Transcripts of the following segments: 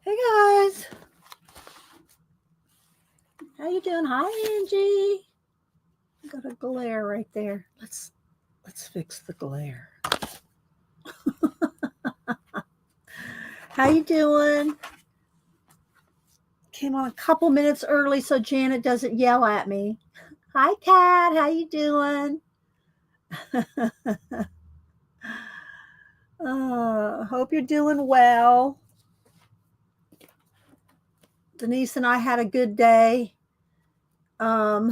Hey guys, how you doing? Hi Angie. Got a glare right there. Let's fix the glare. How you doing? Came on a couple minutes early so Janet doesn't yell at me. Hi Kat, how you doing? Hope you're doing well. Denise and I had a good day. A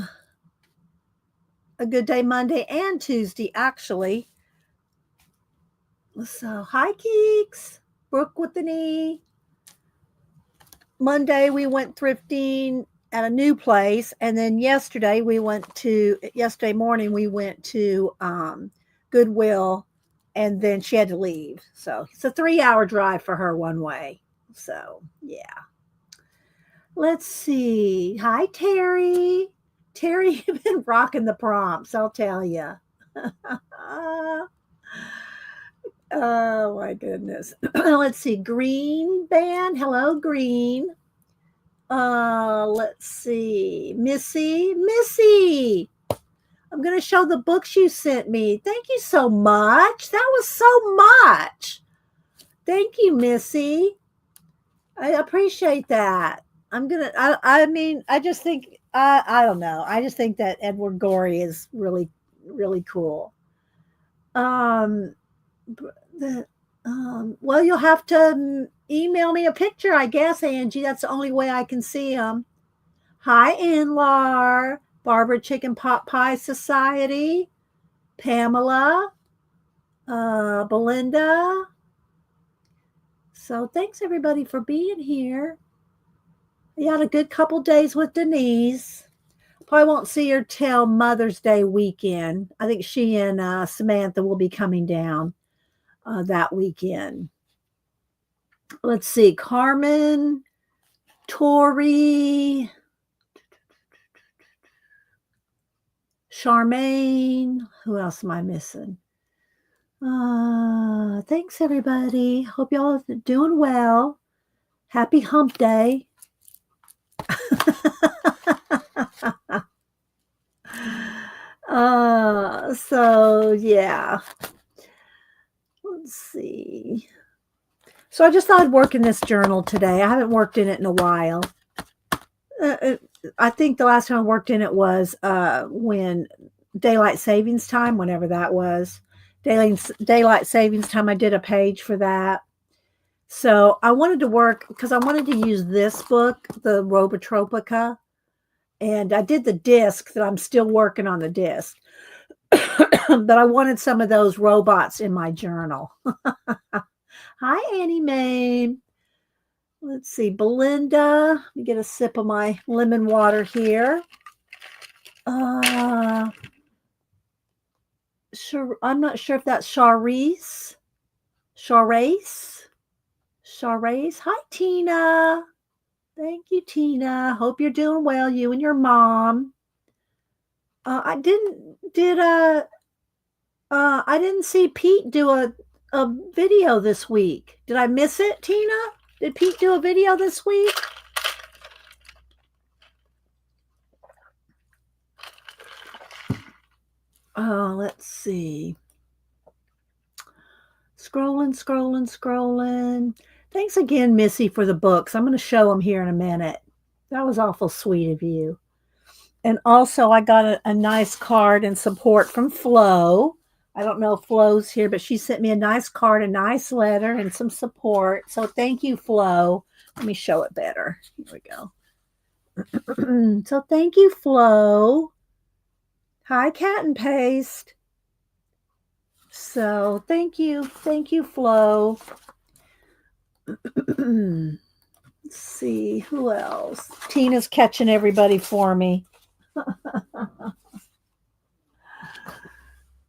good day Monday and Tuesday actually. So hi Keeks, Brooke with an E. Monday we went thrifting at a new place, and then yesterday morning we went to Goodwill, and then she had to leave. So it's a 3-hour drive for her one way. So yeah. Let's see. Hi Terry. Terry, you've been rocking the prompts, I'll tell you. Oh my goodness. Let's see. Green band. Hello, Green. Let's see. Missy. I'm going to show the books you sent me. Thank you so much. That was so much. Thank you, Missy. I appreciate that. I just think, I don't know. I just think that Edward Gorey is really, really cool. Um, well, you'll have to email me a picture, I guess, Angie. That's the only way I can see him. Hi, Anlar, Barbara Chicken Pot Pie Society, Pamela, Belinda. So thanks everybody for being here. We had a good couple days with Denise. Probably won't see her till Mother's Day weekend. I think she and Samantha will be coming down that weekend. Let's see, Carmen, Tori, Charmaine. Who else am I missing? Thanks everybody. Hope y'all are doing well. Happy hump day. So yeah. Let's see. So I just thought I'd work in this journal today. I haven't worked in it in a while. I think the last time I worked in it was when daylight savings time, whenever that was. Daylight savings time, I did a page for that. So I wanted to work because I wanted to use this book, the Robotropica, and I did the disc that I'm still working on the disc. But I wanted some of those robots in my journal. Hi, Annie Mae. Let's see, Belinda. Let me get a sip of my lemon water here. Sure, I'm not sure if that's Charisse. Hi, Tina. Thank you, Tina. Hope you're doing well, you and your mom. I didn't see Pete do a video this week. Did I miss it, Tina? Did Pete do a video this week? Let's see. Scrolling. Thanks again, Missy, for the books. I'm going to show them here in a minute. That was awful sweet of you. And also, I got a nice card and support from Flo. I don't know if Flo's here, but she sent me a nice card, a nice letter, and some support. So thank you, Flo. Let me show it better. Here we go. So thank you, Flo. Hi, Cat and Paste. So thank you, Flo. Let's see, who else? Tina's catching everybody for me.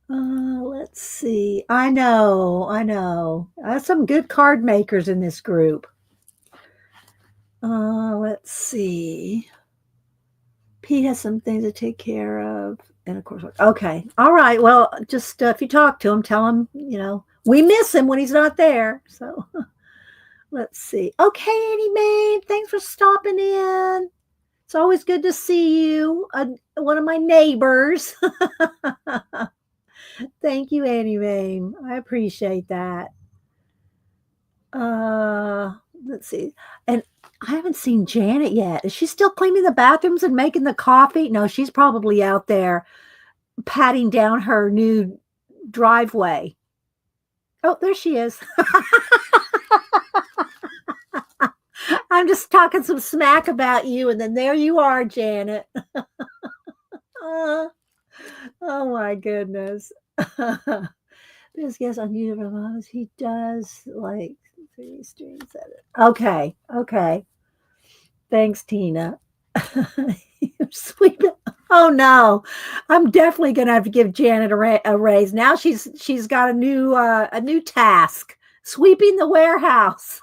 Let's see. I know. There's some good card makers in this group. Let's see. Pete has some things to take care of. And of course, okay. All right. Well, just if you talk to him, tell him, we miss him when he's not there. So Let's see. Okay, Annie Mae, thanks for stopping in. It's always good to see you, one of my neighbors. Thank you, Annie Mae. I appreciate that. Let's see. And I haven't seen Janet yet. Is she still cleaning the bathrooms and making the coffee? No, she's probably out there patting down her new driveway. Oh, there she is. I'm just talking some smack about you, and then there you are, Janet. uh, oh my goodness. Because yes, on Universe, he does like 3 streams at it. Okay, okay. Thanks, Tina. You're sweet. Oh no, I'm definitely gonna have to give Janet a raise. Now she's got a new task: sweeping the warehouse.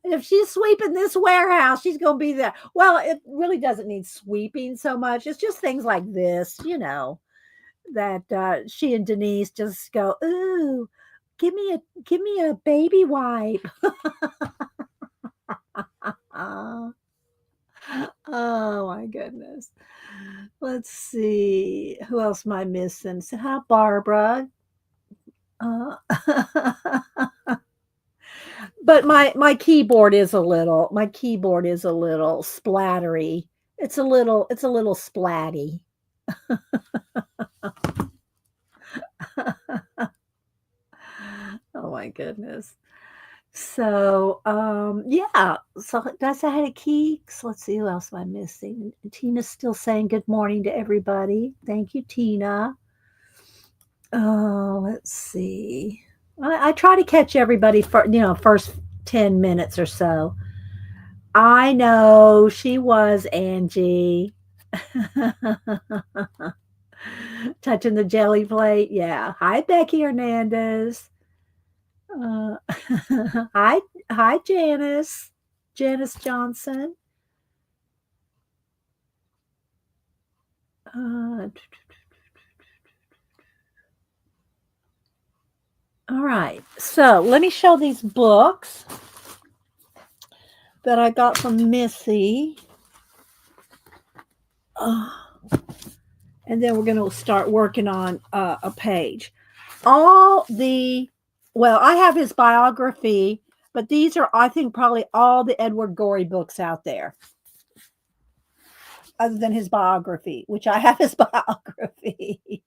If she's sweeping this warehouse, she's gonna be there. Well, it really doesn't need sweeping so much. It's just things like this, that she and Denise just go, ooh, give me a baby wipe. Oh my goodness. Let's see. Who else am I missing? So hi, Barbara. Uh, but my keyboard is a little splattery. It's a little splatty. Oh my goodness. So, yeah. So that's I had a key. So let's see who else am I missing. Tina's still saying good morning to everybody. Thank you, Tina. Oh, let's see. I try to catch everybody for first 10 minutes or so. I know she was Angie. Touching the jelly plate. Yeah. Hi, Becky Hernandez. Uh, hi, Janice. Janice Johnson. All right. So let me show these books that I got from Missy. And then we're going to start working on a page. I have his biography, but these are, I think, probably all the Edward Gorey books out there, other than his biography, which I have his biography.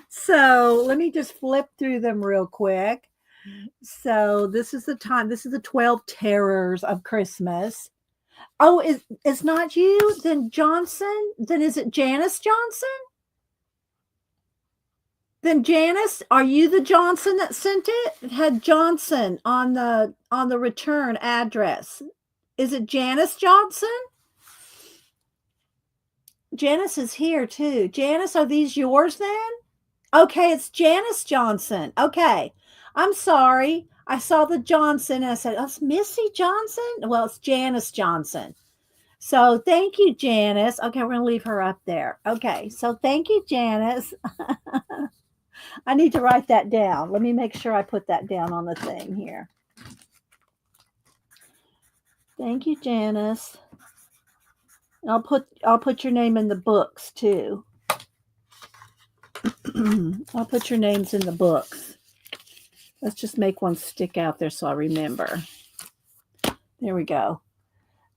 So let me just flip through them real quick. So this is the 12 Terrors of Christmas. Oh, it's not you? Then Johnson? Then is it Janice Johnson? Then Janice, are you the Johnson that sent it? It had Johnson on the return address. Is it Janice Johnson? Janice is here too. Janice, are these yours then? Okay, it's Janice Johnson. Okay. I'm sorry. I saw the Johnson and I said, oh, it's Missy Johnson? Well, it's Janice Johnson. So thank you, Janice. Okay, we're going to leave her up there. Okay, so thank you, Janice. I need to write that down. Let me make sure I put that down on the thing here. Thank you, Janice. I'll put your name in the books too. I'll put your names in the books. Let's just make one stick out there so I remember. There we go.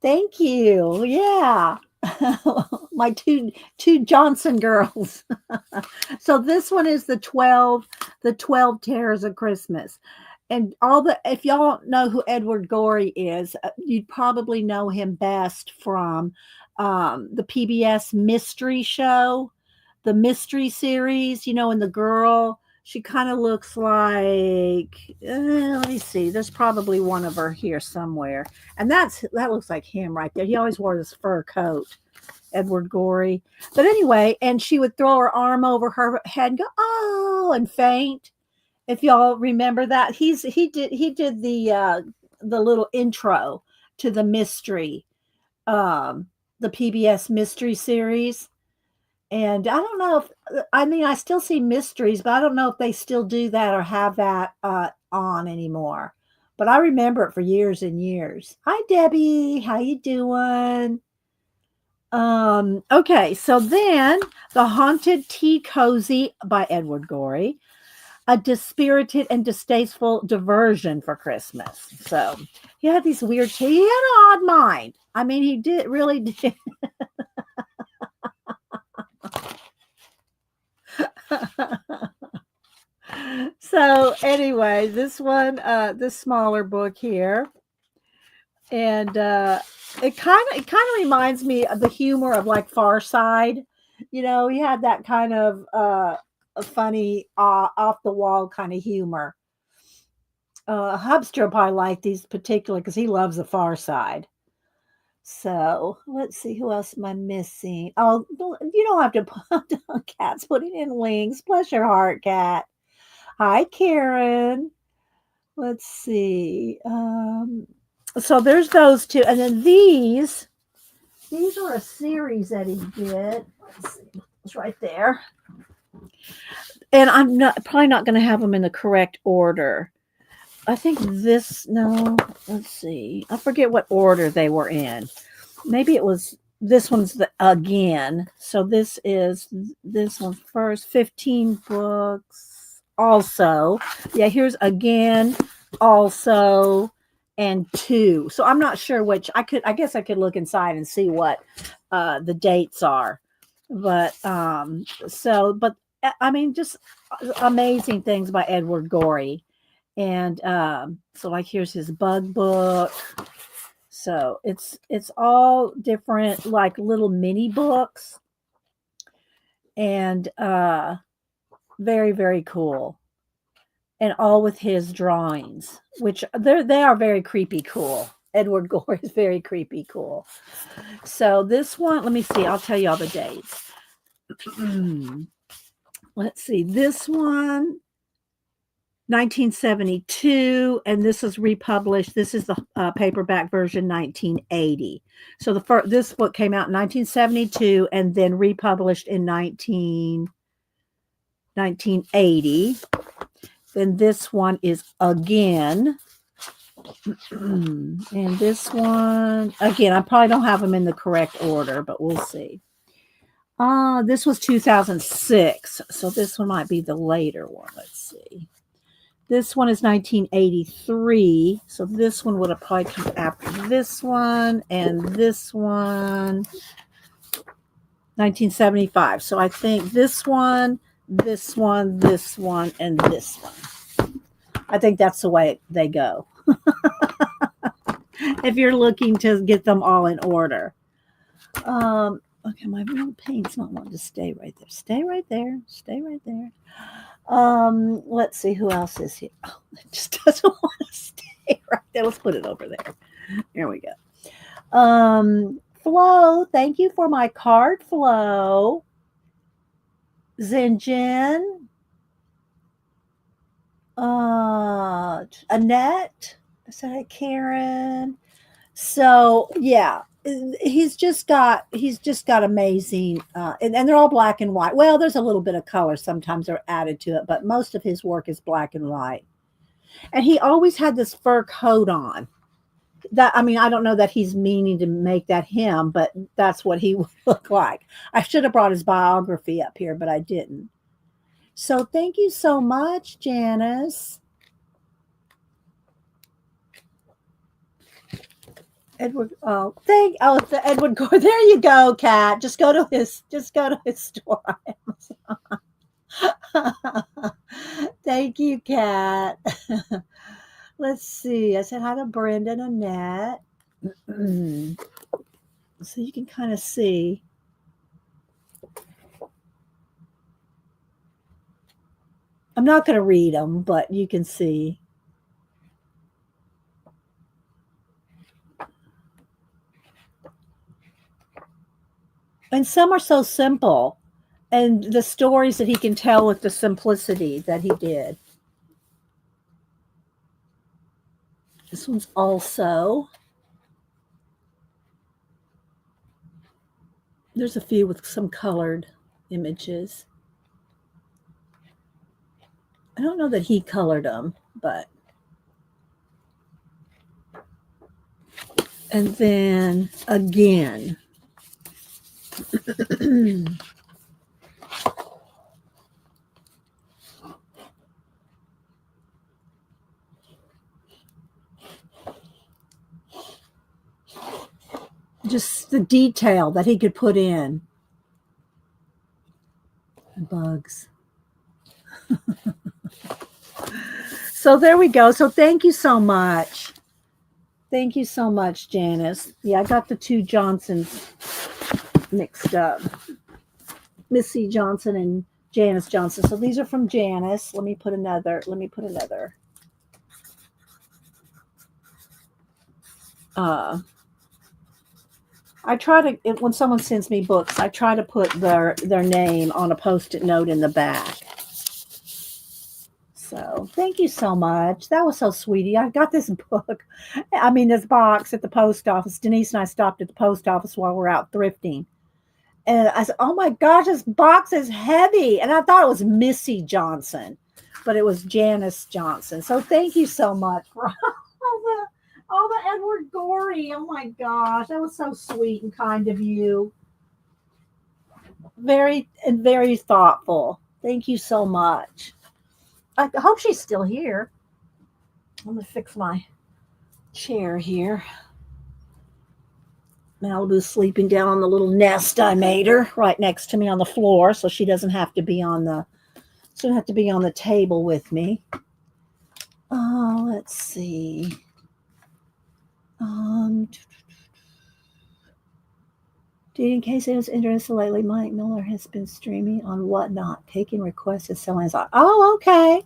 Thank you. Yeah. My two Johnson girls. So this one is the 12 Terrors of Christmas. And if y'all know who Edward Gorey is, you'd probably know him best from the PBS mystery show, the mystery series, and the girl, she kind of looks like, let me see, there's probably one of her here somewhere. And that looks like him right there. He always wore this fur coat, Edward Gorey. But anyway, and she would throw her arm over her head and go, oh, and faint. If y'all remember that, he did the little intro to the mystery, the PBS mystery series. And I don't know I still see mysteries, but I don't know if they still do that or have that on anymore. but I remember it for years and years. Hi, Debbie. How you doing? Okay, so then The Haunted Tea Cozy by Edward Gorey, a dispirited and distasteful diversion for Christmas. So he had these weird, he had an odd mind. I mean, he did really did. So anyway, this one, this smaller book here, and it kind of reminds me of the humor of like Far Side. You know, he had that kind of a funny, off the wall kind of humor. Hubster probably like these particular because he loves the Far Side. So let's see, who else am I missing? Oh, you don't have to put down Cat's putting in wings. Bless your heart, Cat. Hi, Karen. Let's see. So there's those two, and then these are a series that he did. Let's see, it's right there. And I'm not probably not going to have them in the correct order. I think this. No, let's see. I forget what order they were in. Maybe it was this one's the again. So this is this one first. 15 books. Also, yeah. Here's again. Also, and two. So I'm not sure which. I guess I could look inside and see what the dates are. But but I mean, just amazing things by Edward Gorey. And so like here's his bug book. So it's all different like little mini books, and very, very cool. And all with his drawings, which they are very creepy cool. Edward Gore is very creepy cool. So this one, let me see, I'll tell you all the dates. Let's see, this one 1972, and this is republished. This is the paperback version, 1980. So this book came out in 1972 and then republished in 1980. Then this one is again. And this one, again, I probably don't have them in the correct order, but we'll see. This was 2006. So this one might be the later one. Let's see. This one is 1983. So this one would have probably come after this one, and this one 1975. So I think this one, this one, this one, and this one. I think that's the way they go. If you're looking to get them all in order. Okay, my little paint's not wanting to stay right there. Stay right there. Stay right there. Let's see who else is here. Oh, it just doesn't want to stay right there. Let's put it over there. There we go. Flo, thank you for my card, Flo. Zinjin. Annette. I said Karen. So yeah, he's just got amazing, and they're all black and white. Well, there's a little bit of color sometimes are added to it, but most of his work is black and white. And he always had this fur coat on. That, I mean, I don't know that he's meaning to make that him, but that's what he would look like. I should have brought his biography up here, but I didn't. So thank you so much, Janice. Edward, Edward Gore. There you go, Kat. Just go to his store. Thank you, Kat. Let's see. I said hi to Brenda and Annette. So you can kind of see. I'm not going to read them, but you can see. And some are so simple. And the stories that he can tell with the simplicity that he did. This one's also. There's a few with some colored images. I don't know that he colored them, but And then again. Just the detail that he could put in. Bugs. So there we go. So thank you so much. Thank you so much, Janice. Yeah, I got the two Johnsons mixed up. Missy Johnson and Janice Johnson. So these are from Janice. Let me put another. I try to, when someone sends me books, I try to put their name on a Post-it note in the back. So thank you so much. That was so sweetie. I got this book, this box at the post office. Denise and I stopped at the post office while we're out thrifting. And I said, oh my gosh, this box is heavy. And I thought it was Missy Johnson, but it was Janice Johnson. So thank you so much for all the Edward Gorey. Oh my gosh, that was so sweet and kind of you. Very thoughtful. Thank you so much. I hope she's still here. I'm going to fix my chair here. Malibu's sleeping down on the little nest I made her right next to me on the floor, so she doesn't have to be on the table with me. Oh, let's see. In case it was interested lately, Mike Miller has been streaming on Whatnot, taking requests and selling his art. Oh, okay.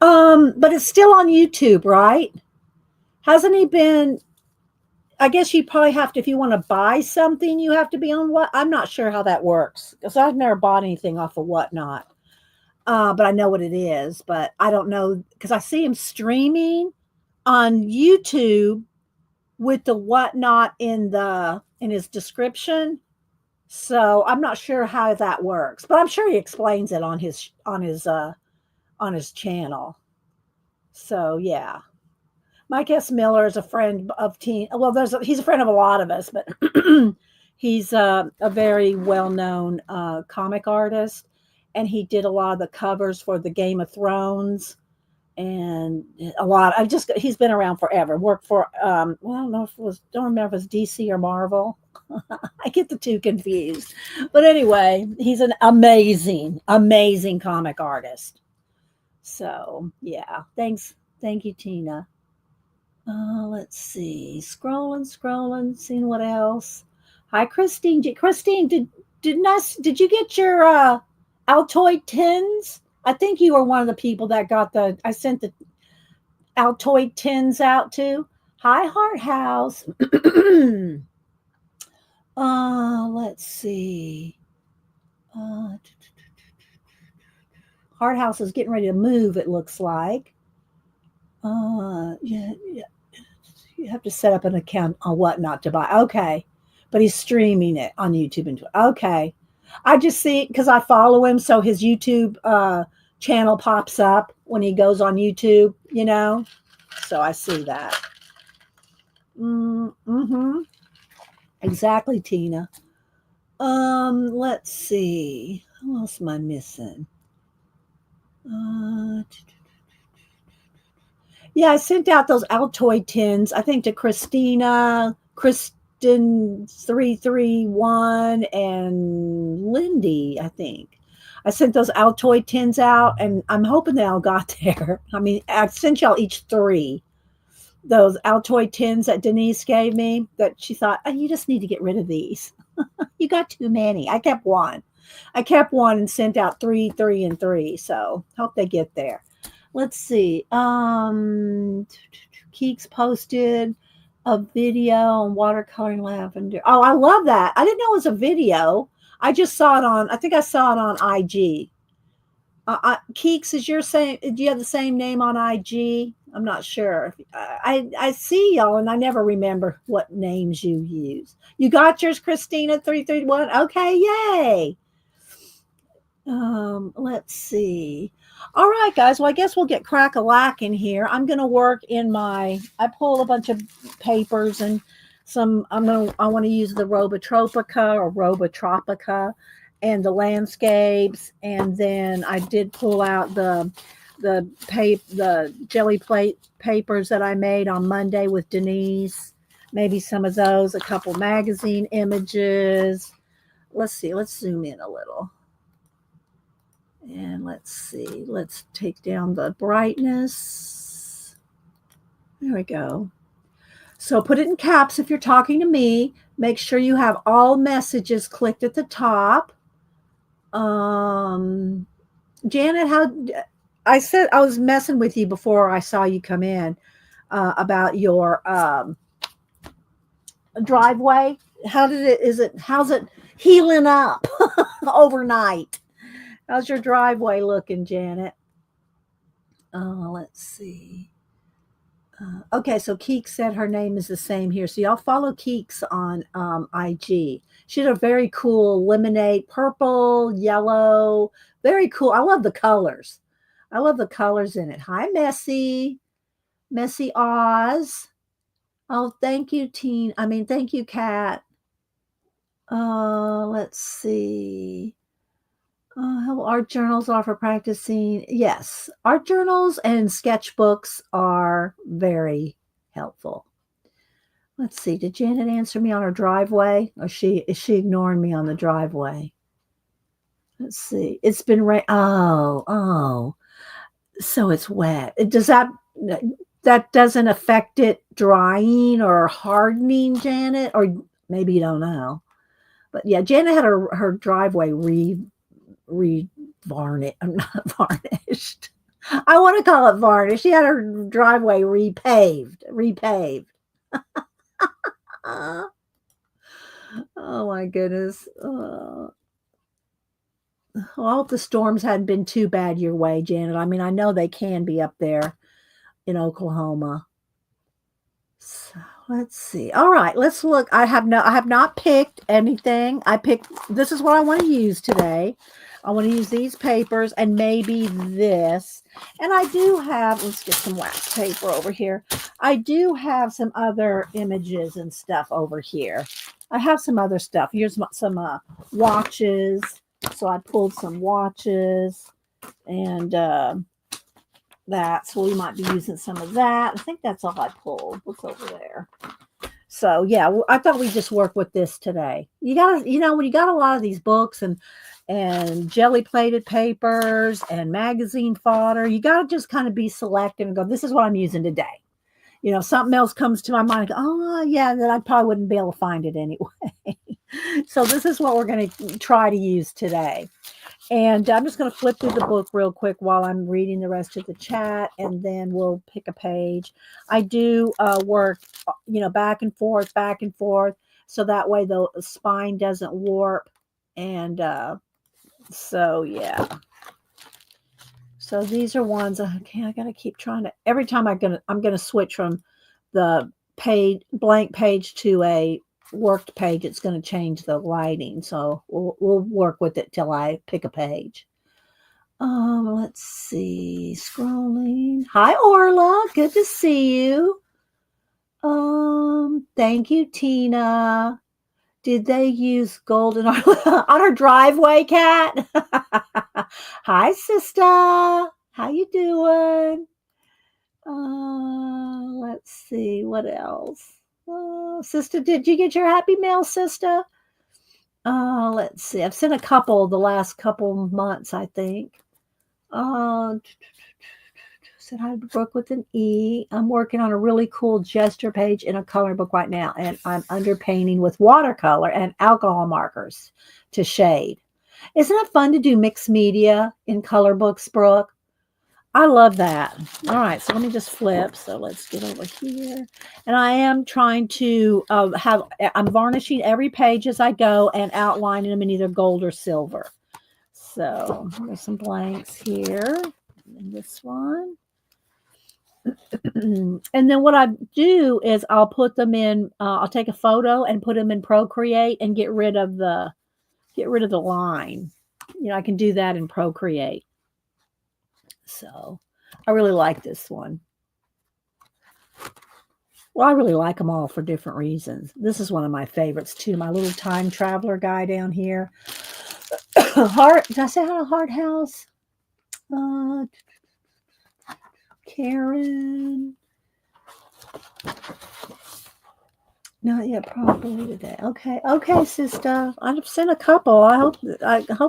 But it's still on YouTube, right? Hasn't he been? I guess you probably have to, if you want to buy something, you have to be on what? I'm not sure how that works because I've never bought anything off of Whatnot. But I know what it is, but I don't know because I see him streaming on YouTube with the Whatnot in his description. So I'm not sure how that works, but I'm sure he explains it on his channel. So yeah. Mike S. Miller is a friend of teen. Well, he's a friend of a lot of us, but he's a very well-known comic artist, and he did a lot of the covers for the Game of Thrones, and a lot. He's been around forever. Worked for I don't know if it was. Don't remember if it was DC or Marvel. I get the two confused, but anyway, he's an amazing comic artist. So yeah, thank you, Tina. Let's see. Scrolling, seeing what else. Hi, Christine. Christine, did you get your Altoid tins? I think you were one of the people that got I sent the Altoid tins out to. Hi, Heart House. Let's see. Heart House is getting ready to move, it looks like. Yeah. You have to set up an account on Whatnot to buy. Okay. But he's streaming it on YouTube. Okay. I just see, because I follow him, so his YouTube channel pops up when he goes on YouTube, So I see that. Mm-hmm. Exactly, Tina. Let's see. Who else am I missing? Yeah, I sent out those Altoid tins, I think, to Kristen 331 and Lindy, I think. I sent those Altoid tins out, and I'm hoping they all got there. I sent y'all each 3. Those Altoid tins that Denise gave me, that she thought, oh, you just need to get rid of these. You got too many. I kept one and sent out 3, 3, and 3. So hope they get there. Let's see. Keeks posted a video on watercoloring lavender. Oh, I love that. I didn't know it was a video. I just saw it I think I saw it on IG. Keeks, do you have the same name on IG? I'm not sure. I see y'all, and I never remember what names you use. You got yours, Christina 331? Okay, yay. Let's see. All right, guys. Well, I guess we'll get crack-a-lack in here. I'm going to work in I pulled a bunch of papers and I want to use the Robotropica or Robotropica and the landscapes. And then I did pull out the jelly plate papers that I made on Monday with Denise. Maybe some of those, a couple magazine images. Let's see. Let's zoom in a little. And let's see, let's take down the brightness. There we go. So put it in caps if you're talking to me. Make sure you have all messages clicked at the top. Janet, I said I was messing with you before I saw you come in about your driveway. How's it healing up overnight? How's your driveway looking, Janet? Let's see. Okay, so Keeks said her name is the same here. So y'all follow Keeks on IG. She had a very cool lemonade, purple, yellow, very cool. I love the colors. I love the colors in it. Hi, Messy Oz. Oh, thank you, thank you, Kat. Let's see. How art journals are for practicing. Yes, art journals and sketchbooks are very helpful. Let's see. Did Janet answer me on her driveway? Or is she ignoring me on the driveway? Let's see. It's been rain. Oh. So it's wet. That doesn't affect it drying or hardening, Janet? Or maybe you don't know. But yeah, Janet had her driveway varnished. Not varnished. I want to call it varnished. She had her driveway repaved. Oh my goodness. I hope the storms hadn't been too bad your way, Janet. I mean, I know they can be up there in Oklahoma. So let's see. All right, let's look. I have not picked anything. This is what I want to use today. I want to use these papers and maybe this. And I do have, let's get some wax paper over here. I do have some other images and stuff over here. I have some other stuff. Here's some watches. So I pulled some watches and that. So we might be using some of that. I think that's all I pulled. What's over there? So yeah, I thought we'd just work with this today. When you got a lot of these books and jelly plated papers and magazine fodder, you got to just kind of be selective and go, this is what I'm using today. Something else comes to my mind. Oh yeah, that I probably wouldn't be able to find it anyway. So this is what we're going to try to use today. And I'm just going to flip through the book real quick while I'm reading the rest of the chat, and then we'll pick a page. I do work, back and forth, so that way the spine doesn't warp. And so, yeah. So these are ones, okay, I got to keep trying to, every time I'm going to switch from the blank page to a worked page, it's going to change the lighting. So we'll work with it till I pick a page. Let's see. Scrolling. Hi, Orla. Good to see you. Thank you, Tina. Did they use golden on her driveway, Kat? Hi, sister. How you doing? Let's see. What else? Sister, did you get your happy mail, sister? Let's see. I've sent a couple the last couple months, I think. Said hi to Brooke with an E. I'm working on a really cool gesture page in a color book right now, and I'm underpainting with watercolor and alcohol markers to shade. Isn't it fun to do mixed media in color books, Brooke? I love that. All right, so let me just flip. So let's get over here. And I am trying to I'm varnishing every page as I go and outlining them in either gold or silver. So there's some blanks here. And this one. And then what I do is I'll put them in, I'll take a photo and put them in Procreate and get rid of the line. I can do that in Procreate. So I really like this one. Well, I really like them all for different reasons. This is one of my favorites too. My little time traveler guy down here. Heart. Did I say how a Heart House? Uh, Karen. Not yet properly today. Okay. Okay, sister. I've sent a couple. I hope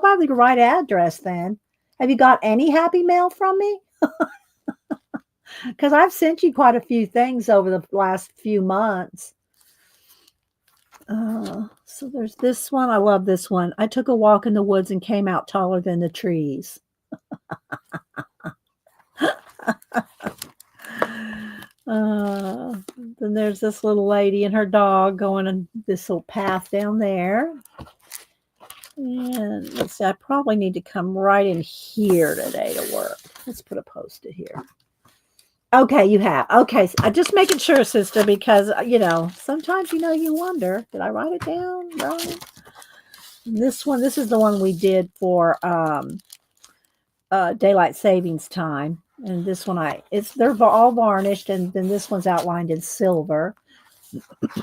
I have the right address then. Have you got any happy mail from me? Because I've sent you quite a few things over the last few months. So there's this one. I love this one. I took a walk in the woods and came out taller than the trees. Then there's this little lady and her dog going on this little path down there. And let's see, I probably need to come right in here today to work. Let's put a post-it here. Okay, you have. Okay, so just making sure, sister, because, sometimes, you wonder, did I write it down right? This one, this is the one we did for daylight savings time. And this one, they're all varnished, and then this one's outlined in silver.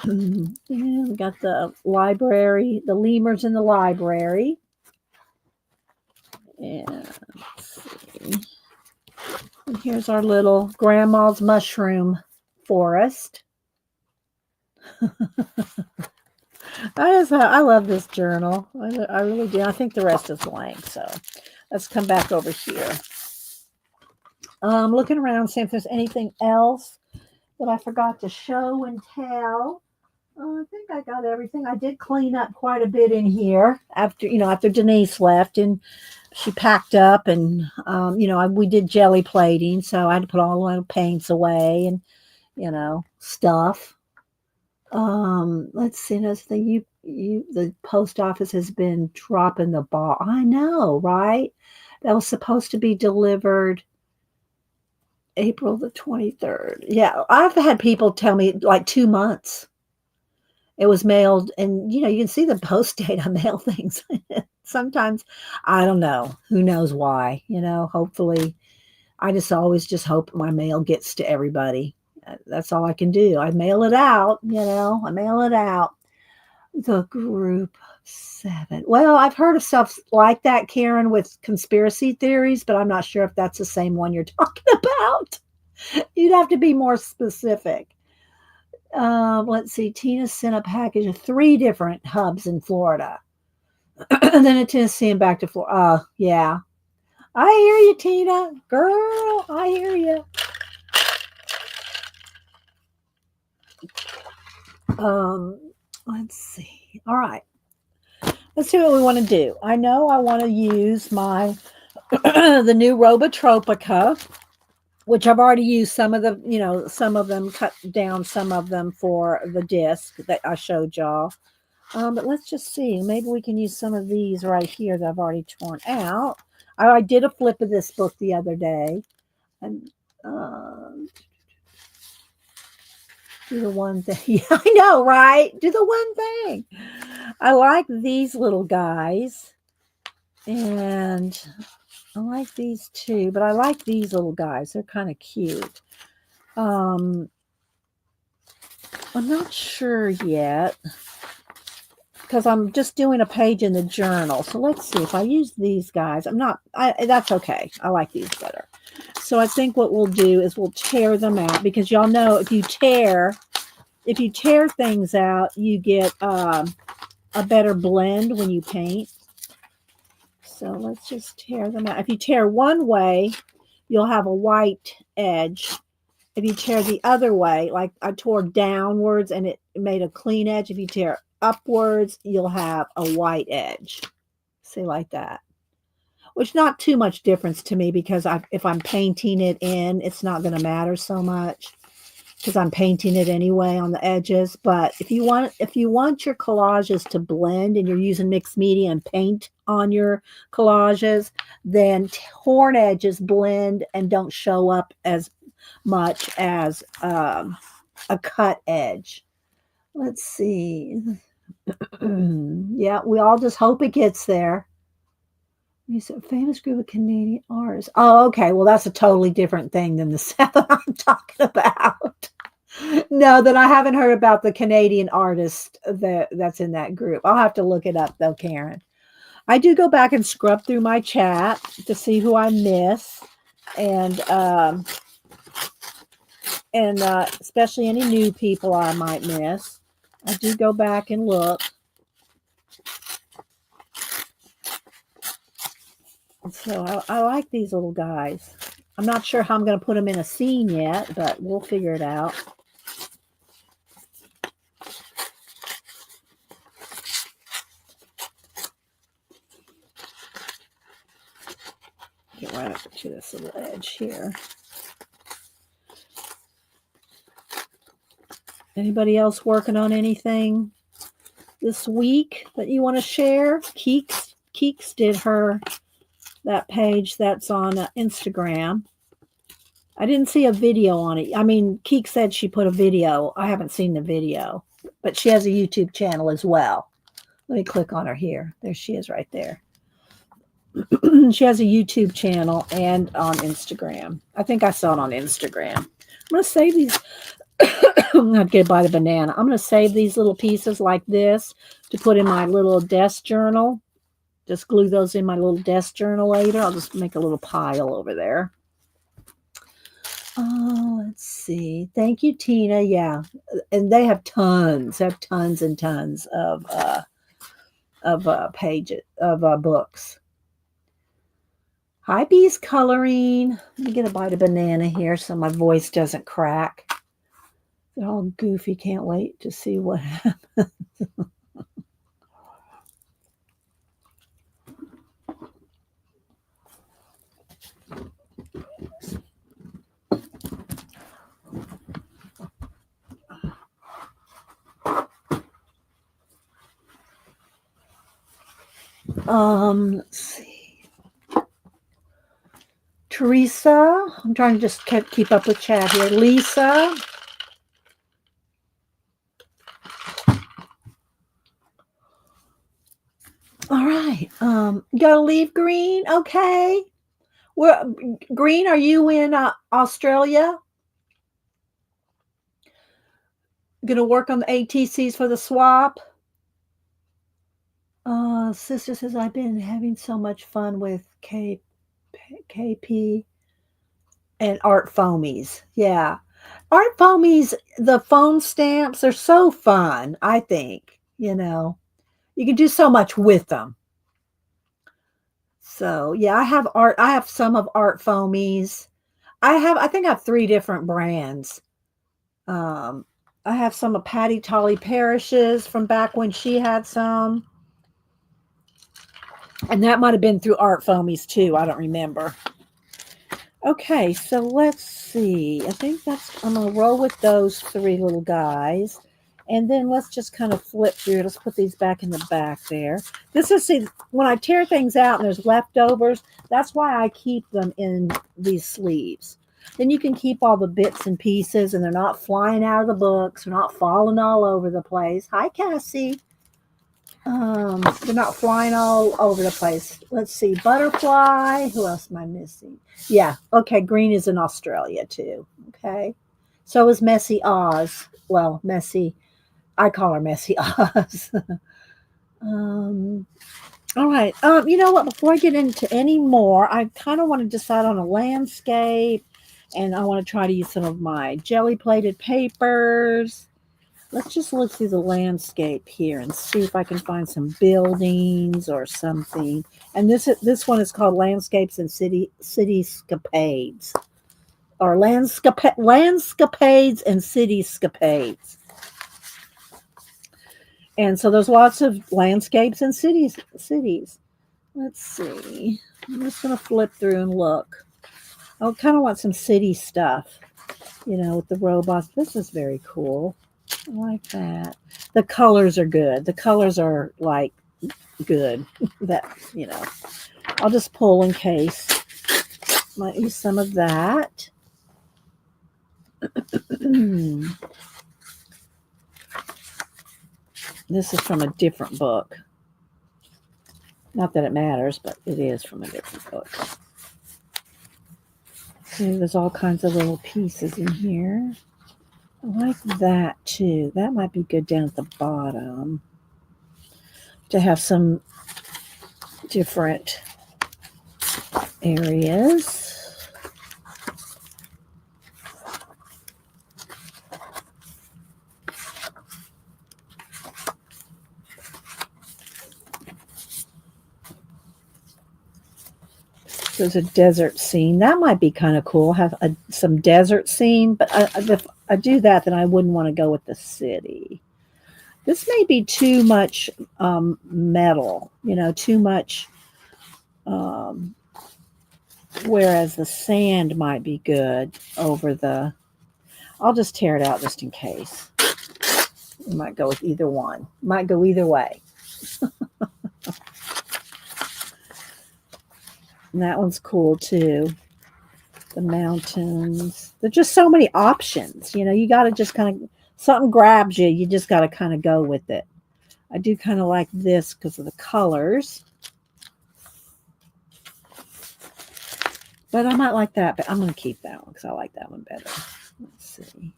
And we got the library, the lemurs in the library. And let's see. And here's our little grandma's mushroom forest. I love this journal. I really do. I think the rest is blank. So let's come back over here. Looking around, see if there's anything else that I forgot to show and tell. I think I got everything. I did clean up quite a bit in here after Denise left, and she packed up, and we did jelly plating, so I had to put all the paints away and stuff. Let's see. The post office has been dropping the ball. I know, right? That was supposed to be delivered April the 23rd. Yeah, I've had people tell me like 2 months. It was mailed, and you can see the post date. I mail things. Sometimes I don't know. Who knows why? Hopefully, I always hope my mail gets to everybody. That's all I can do. I mail it out. I mail it out. The group of 7. Well, I've heard of stuff like that, Karen, with conspiracy theories, but I'm not sure if that's the same one you're talking about. You'd have to be more specific. Let's see. Tina sent a package of 3 different hubs in Florida. And then in Tennessee and back to Florida. Yeah. I hear you, Tina. Girl, I hear you. Let's see. All right. Let's see what we want to do. I know I want to use my the new Robotropica, which I've already used some of them, cut down some of them for the disc that I showed y'all. But let's just see. Maybe we can use some of these right here that I've already torn out. I did a flip of this book the other day. And do the one thing. Yeah, I know, right? Do the one thing. I like these little guys. And I like these too, but I like these little guys. They're kind of cute. I'm not sure yet because I'm just doing a page in the journal. So let's see if I use these guys. That's okay. I like these better. So I think what we'll do is we'll tear them out, because y'all know if you tear things out, you get a better blend when you paint. So let's just tear them out. If you tear one way, you'll have a white edge. If you tear the other way, like I tore downwards and it made a clean edge. If you tear upwards, you'll have a white edge. See, like that. Which not too much difference to me, because if I'm painting it in, it's not going to matter so much, because I'm painting it anyway on the edges. But if you want your collages to blend and you're using mixed media and paint on your collages, then torn edges blend and don't show up as much as a cut edge. Let's see. Yeah, we all just hope it gets there. He's a famous group of Canadian artists. Oh, okay. Well, that's a totally different thing than the seven I'm talking about. No, that I haven't heard about the Canadian artist that's in that group. I'll have to look it up though, Karen. I do go back and scrub through my chat to see who I miss, and especially any new people I might miss. I do go back and look. So I like these little guys. I'm not sure how I'm going to put them in a scene yet, but we'll figure it out. Get right up to this little edge here. Anybody else working on anything this week that you want to share? Keeks did that page that's on Instagram. I didn't see a video on it. I mean, Keek said she put a video. I haven't seen the video, but she has a YouTube channel as well. Let me click on her here. There she is right there. She has a YouTube channel and on Instagram. I think I saw it on Instagram. I'm going to save these. I'm going to get by the banana. I'm going to save these little pieces like this to put in my little desk journal. Just glue those in my little desk journal later. I'll just make a little pile over there. Oh, let's see. Thank you, Tina. Yeah. And they have tons and tons of pages of books. Hi, Bees Coloring. Let me get a bite of banana here so my voice doesn't crack. They're all goofy. Can't wait to see what happens. Let's see. Teresa, I'm trying to just keep up with chat here. Lisa. All right. Gotta leave Green. Okay. Green, are you in Australia? Gonna work on the ATCs for the swap? Sister says, I've been having so much fun with KP and art foamies. Yeah. Art foamies, the foam stamps are so fun, I think. You know, you can do so much with them. So yeah, I have some of art foamies. I think I have 3 different brands. I have some of Patty Tolly Parrish's from back when she had some. And that might have been through Art Foamies too. I don't remember. Okay, so let's see. I think I'm going to roll with those 3 little guys. And then let's just kind of flip through. Let's put these back in the back there. This is, see, when I tear things out and there's leftovers, that's why I keep them in these sleeves. Then you can keep all the bits and pieces and they're not flying out of the books. They're not falling all over the place. Hi, Cassie. They're not flying all over the place. Let's see. Butterfly. Who else am I missing? Yeah. Okay. Green is in Australia too. Okay. So is Messy Oz. Well, Messy. I call her Messy Oz. All right. You know what? Before I get into any more, I kind of want to decide on a landscape, and I want to try to use some of my jelly plated papers. Let's just look through the landscape here and see if I can find some buildings or something. And this one is called Landscapes and Cityscapades, or Landscapades and Cityscapades. And so there's lots of landscapes and cities. Let's see. I'm just going to flip through and look. I kind of want some city stuff, you know, with the robots. This is very cool. I like that. The colors are good. The colors are like good. That, you know, I'll just pull in case. Might use some of that. This is from a different book. Not that it matters, but it is from a different book. Okay, there's all kinds of little pieces in here. I like that too. That might be good down at the bottom to have some different areas. There's a desert scene. That might be kind of cool. Have some desert scene, but if I do that, then I wouldn't want to go with the city. This may be too much metal, too much. Whereas the sand might be good over the. I'll just tear it out just in case. We might go with either one. Might go either way. And that one's cool too. The mountains. There's just so many options. You got to just kind of, something grabs you. You just got to kind of go with it. I do kind of like this because of the colors. But I might like that. But I'm going to keep that one because I like that one better. Let's see.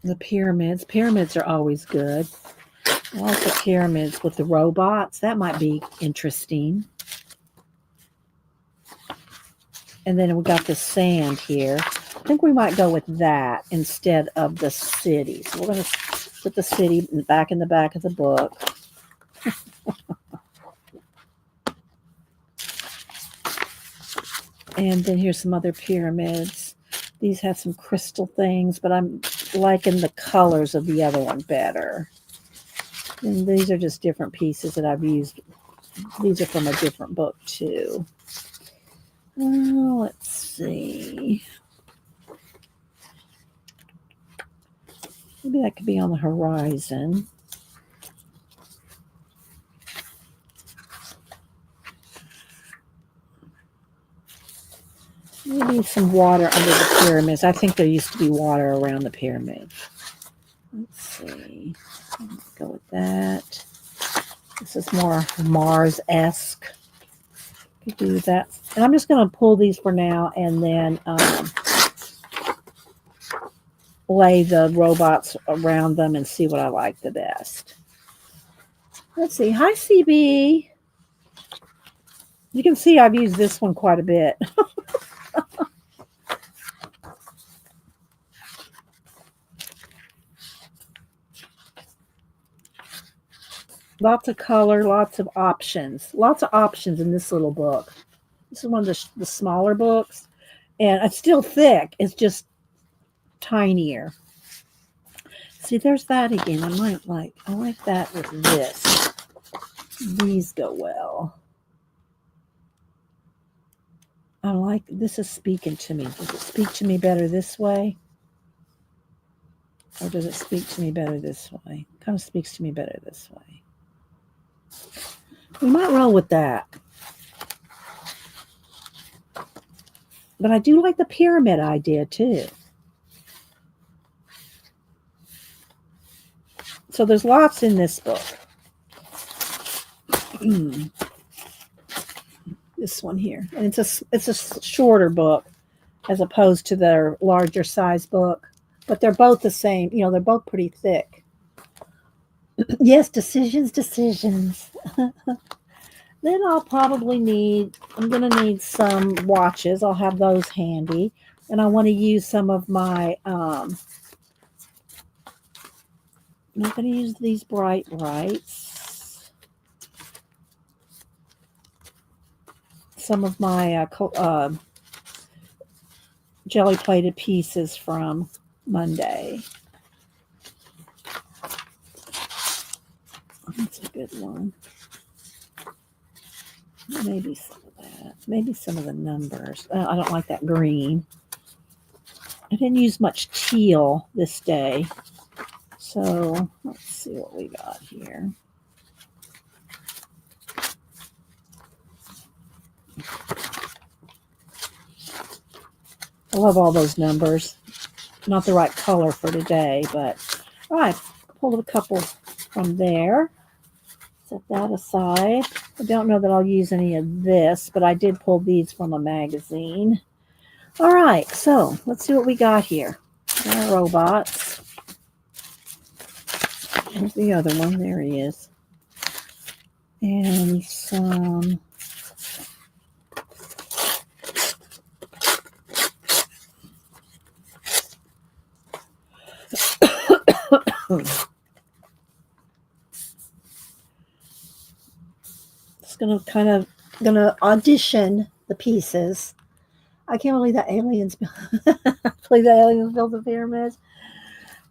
The pyramids. Pyramids are always good. I like the pyramids with the robots. That might be interesting. And then we got the sand here. I think we might go with that instead of the city. So we're going to put the city back in the back of the book. And then here's some other pyramids. These have some crystal things, but I'm liking the colors of the other one better. And these are just different pieces that I've used. These are from a different book too. Let's see. Maybe that could be on the horizon. Maybe some water under the pyramids. I think there used to be water around the pyramid. Let's see. Let's go with that. This is more Mars-esque. Could do that. And I'm just going to pull these for now and then lay the robots around them and see what I like the best. Let's see. Hi, CB. You can see I've used this one quite a bit. Lots of color, lots of options. Lots of options in this little book. This is one of the smaller books. And it's still thick. It's just tinier. See, there's that again. I like that with this. These go well. This is speaking to me. Does it speak to me better this way? Or does it speak to me better this way? It kind of speaks to me better this way. We might roll with that. But I do like the pyramid idea too. So there's lots in this book. This one here. And it's a shorter book as opposed to their larger size book. But they're both the same. They're both pretty thick. Yes, decisions. Then I'll probably I'm going to need some watches. I'll have those handy. And I want to use some of my, I'm not going to use these brights. Some of my jelly plated pieces from Monday. That's a good one. Maybe some of that. Maybe some of the numbers. I don't like that green. I didn't use much teal this day. So let's see what we got here. I love all those numbers. Not the right color for today, but all right, pulled a couple from there. Set that aside. I don't know that I'll use any of this, but I did pull these from a magazine. All right, so let's see what we got here. Our robots. There's the other one. There he is. And some just gonna audition the pieces. I can't believe that aliens built the pyramids.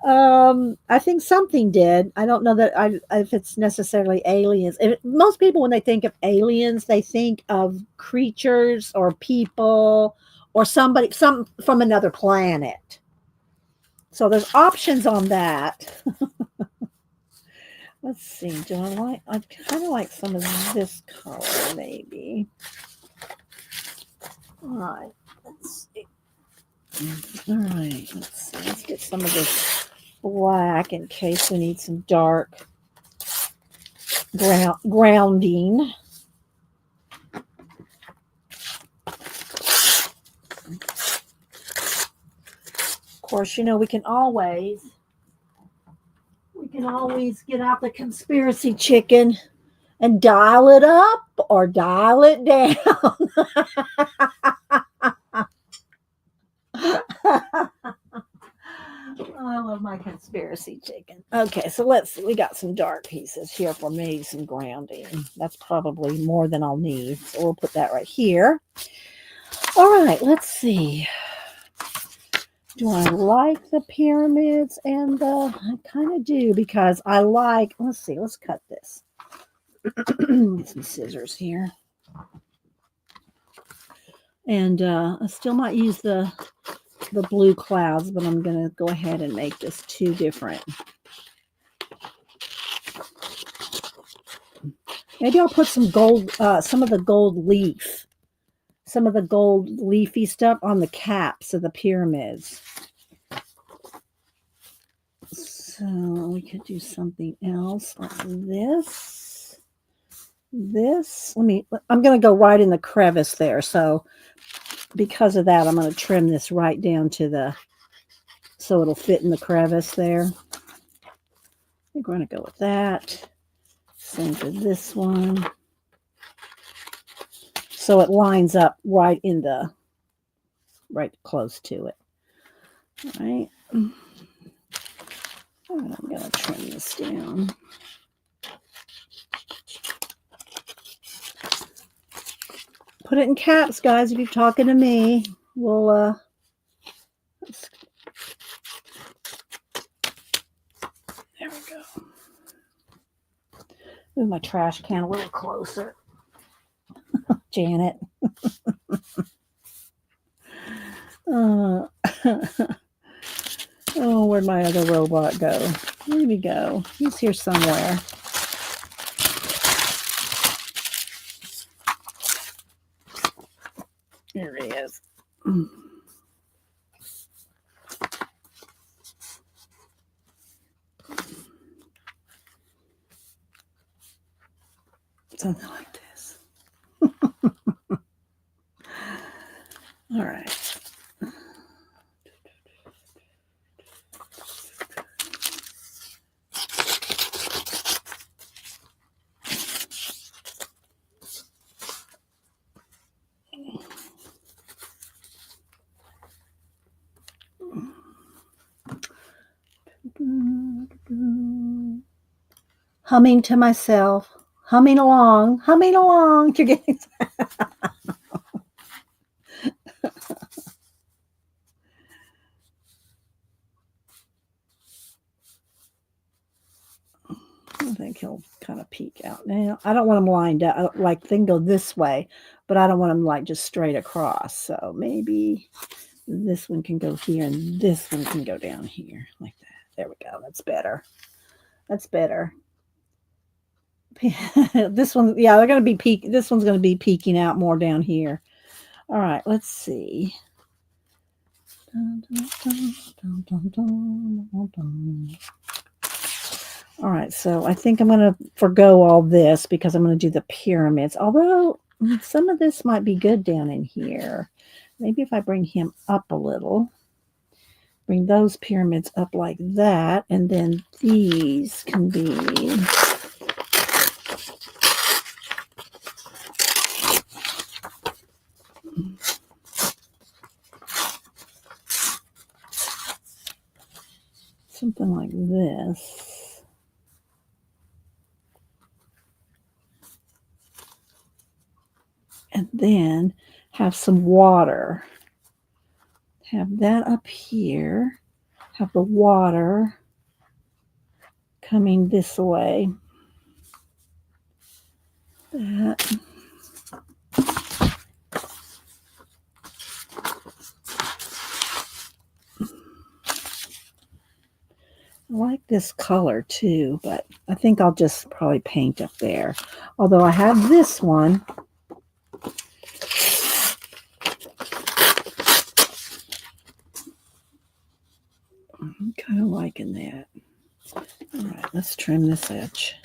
I think something did. I don't know that if it's necessarily aliens. Most people, when they think of aliens, they think of creatures or people or some from another planet. So there's options on that. Let's see. I kind of like some of this color, maybe. All right. Let's see. All right. Let's see. Let's get some of this black in case we need some dark grounding. Of course, we can always get out the conspiracy chicken and dial it up or dial it down. I love my conspiracy chicken. Okay, so let's see. We got some dark pieces here for maybe some grounding. That's probably more than I'll need. So we'll put that right here. All right, let's see. Do I like the pyramids? And I kind of do because I like, let's see, let's cut this. Get some scissors here. And I still might use the blue clouds, but I'm going to go ahead and make this two different. Maybe I'll put some gold, some of the gold leafy stuff on the caps of the pyramids. So we could do something else like this. I'm going to go right in the crevice there. So because of that, I'm going to trim this right down to so it'll fit in the crevice there. We're going to go with that. Same for this one. So it lines up right close to it. All right. I'm going to trim this down. Put it in caps, guys, if you're talking to me. We'll there we go. Move my trash can a little closer. Janet. Oh, where'd my other robot go? Where did he go? He's here somewhere. Here he is. Something like this. All right. Humming to myself, humming along. You're getting I think he'll kind of peek out. Now, I don't want him lined up. Like, they can go this way, but I don't want him like just straight across. So maybe this one can go here and this one can go down here like that. There we go. That's better. That's better. This one, yeah, they're going to be this one's going to be peeking out more down here. All right, let's see. All right, so I think I'm going to forgo all this because I'm going to do the pyramids. Although some of this might be good down in here. Maybe if I bring him up a little, bring those pyramids up like that, and then these can be something like this. And then have some water. Have that up here. Have the water coming this way. That. I like this color too, but I think I'll just probably paint up there. Although I have this one. I'm kind of liking that. All right, let's trim this edge.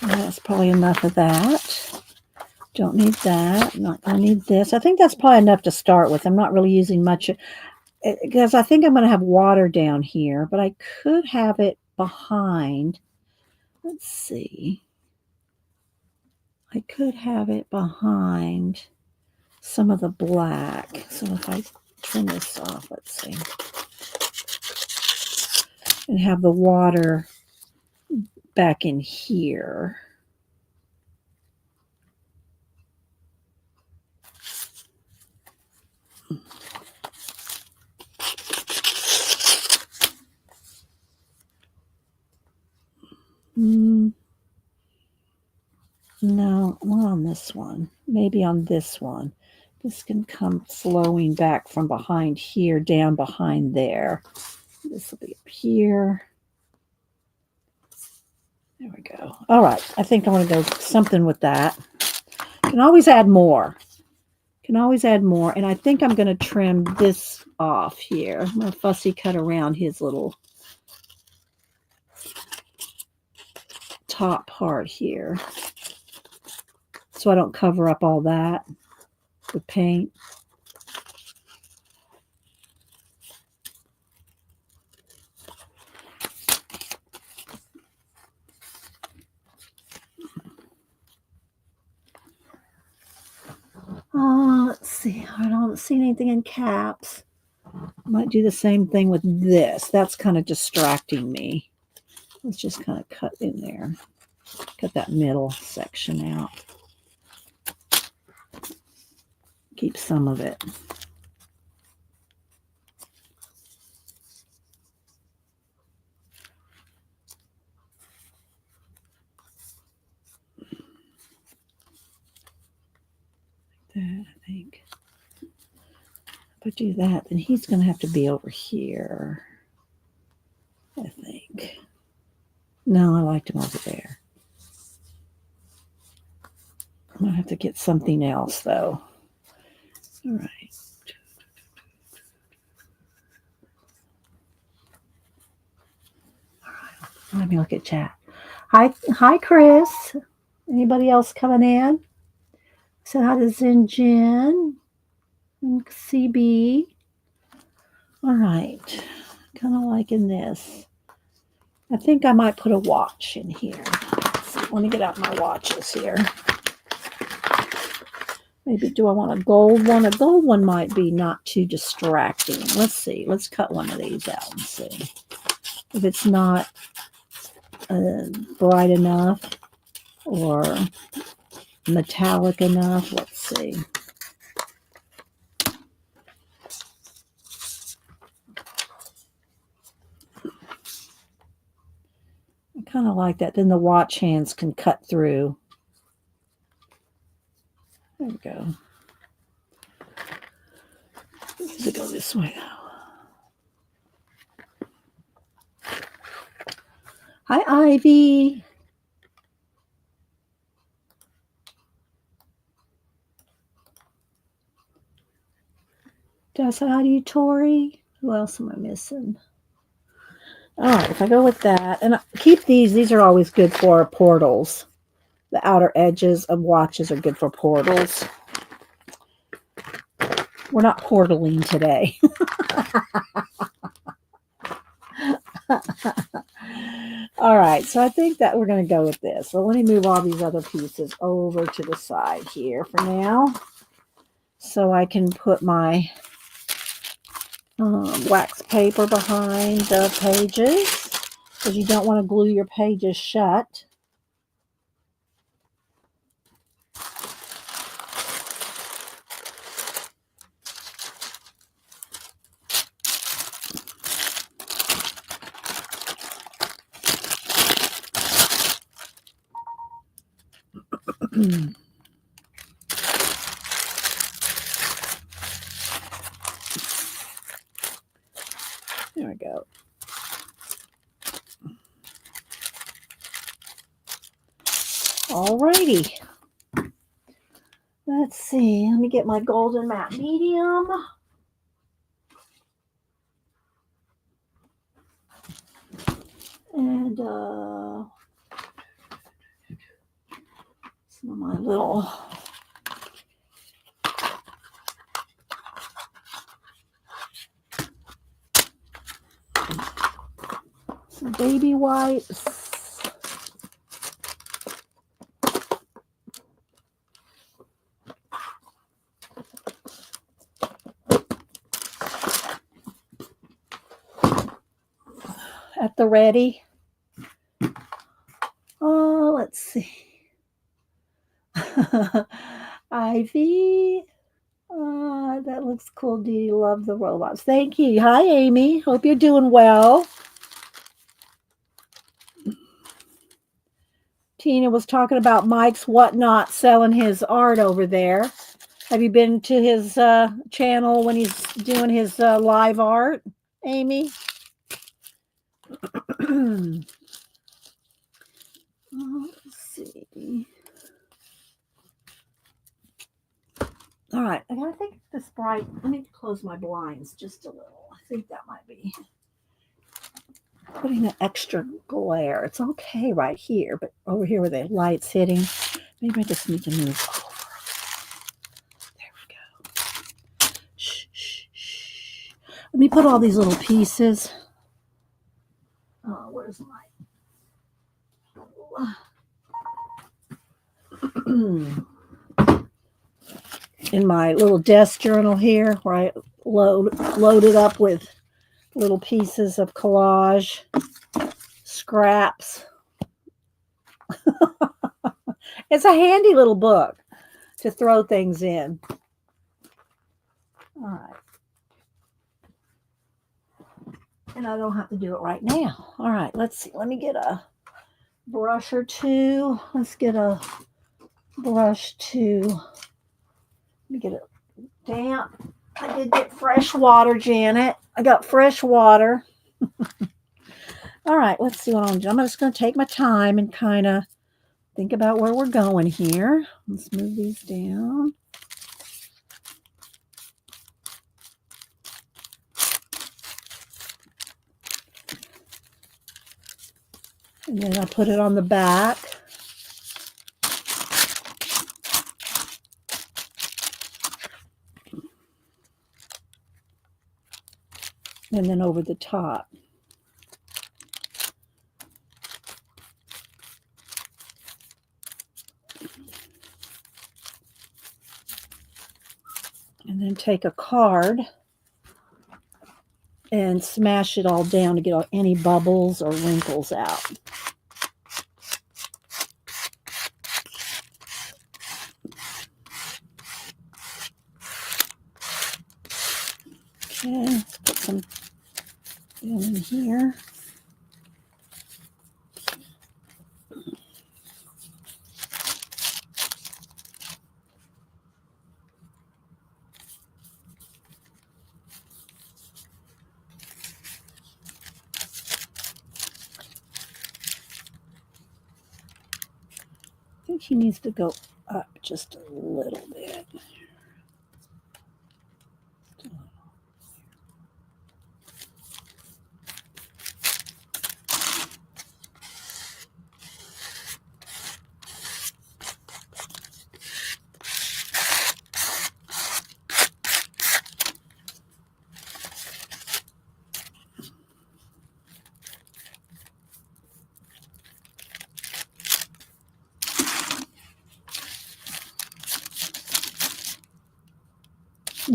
That's probably enough of that. Don't need that. Not going to need this. I think that's probably enough to start with. I'm not really using much because I think I'm going to have water down here, but I could have it behind. Let's see. I could have it behind some of the black. So if I trim this off, let's see. And have the water back in here. No, not on this one. Maybe on this one. This can come flowing back from behind here, down behind there. This will be up here. There we go. All right. I think I'm going to go something with that. Can always add more. Can always add more. And I think I'm going to trim this off here. I'm going to fussy cut around his little top part here, so I don't cover up all that with paint. Let's see. I don't see anything in caps. I might do the same thing with this. That's kind of distracting me. Let's just kind of cut in there. Cut that middle section out. Keep some of it. Like that, I think. If I do that, then he's going to have to be over here, I think. No, I liked him over there. I'm going to have to get something else, though. All right. All right. Let me look at chat. Hi, Chris. Anybody else coming in? Said hi to Zinjin and CB. All right. Kind of liking this. I think I might put a watch in here. Let me get out my watches here. Maybe do I want a gold one? A gold one might be not too distracting. Let's see. Let's cut one of these out and see. If it's not bright enough or metallic enough, let's see. I kind of like that. Then the watch hands can cut through. There we go. Does it go this way now? Hi, Ivy. Did I say hi to you, Tori? Who else am I missing? All right, if I go with that, and keep these are always good for portals. The outer edges of watches are good for portals. We're not portaling today. All right, so I think that we're going to go with this. So let me move all these other pieces over to the side here for now, so I can put my wax paper behind the pages, because you don't want to glue your pages shut. There we go. Alrighty. Let's see. Let me get my golden matte medium. And some of my little baby wipes. At the ready. Oh, let's see. Ivy. That looks cool. Do you love the robots? Thank you. Hi, Amy. Hope you're doing well. Tina was talking about Mike's Whatnot selling his art over there. Have you been to his channel when he's doing his live art, Amy? Let's see. All right, I gotta think this bright. Let me close my blinds just a little. I think that might be putting an extra glare. It's okay right here, but over here where the light's hitting, maybe I just need to move over. There we go. Shh, shh, shh. Let me put all these little pieces. Oh, where's my... in my little desk journal here, where I loaded up with little pieces of collage, scraps. It's a handy little book to throw things in. All right. And I don't have to do it right now. All right, let's see. Let me get a brush or two. Let's get a brush to... Let me get it damp. I did get fresh water, Janet. I got fresh water. All right, let's see what I'm doing. I'm just going to take my time and kind of think about where we're going here. Let's move these down. And then I put it on the back. And then over the top. And then take a card and smash it all down to get any bubbles or wrinkles out. Okay, let's put some down in here. I think he needs to go up just a little bit.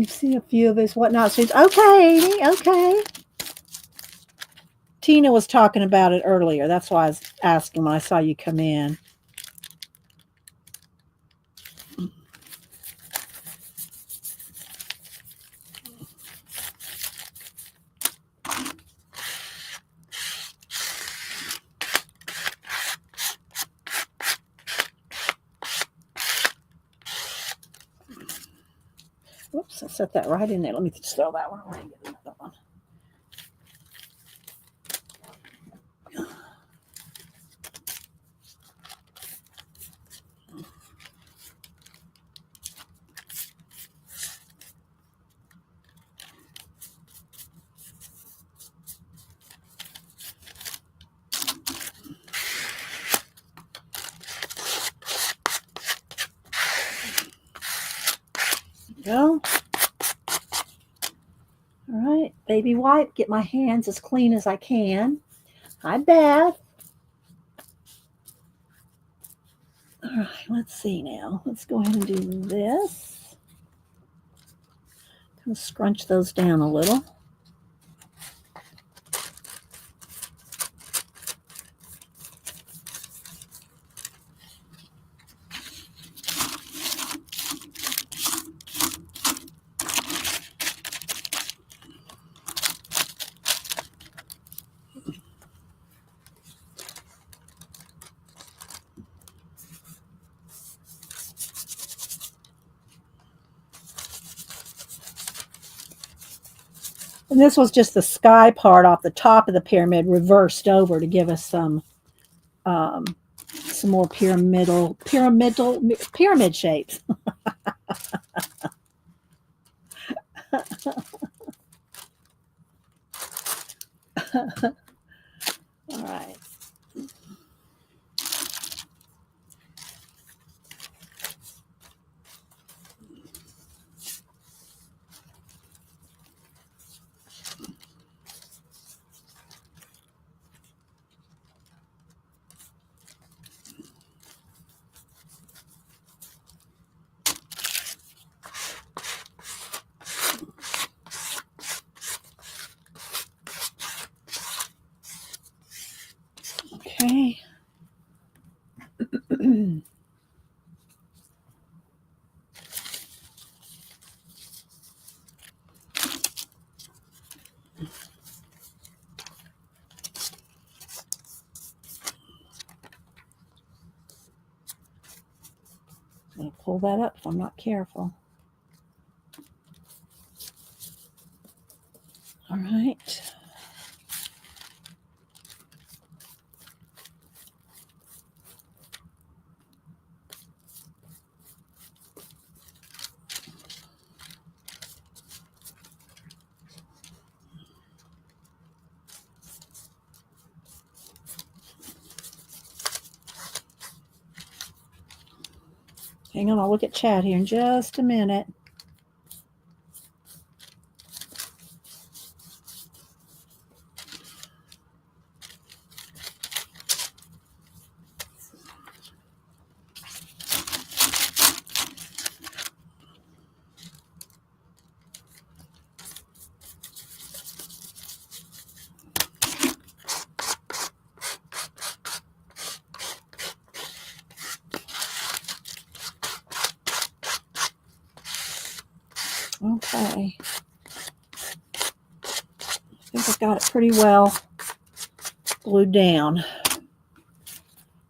You see a few of his whatnot suits. Okay, Amy, okay. Tina was talking about it earlier. That's why I was asking when I saw you come in. Whoops, I set that right in there. Let me just throw that one away and get another one. Go. All right, baby wipe. Get my hands as clean as I can. Hi, Beth. All right, let's see now. Let's go ahead and do this. Kind of scrunch those down a little. And this was just the sky part off the top of the pyramid reversed over to give us some more pyramid shapes. All right. Okay. I'm going to pull that up if I'm not careful. All right. Hang on, I'll look at chat here in just a minute. Okay. I think I've got it pretty well glued down.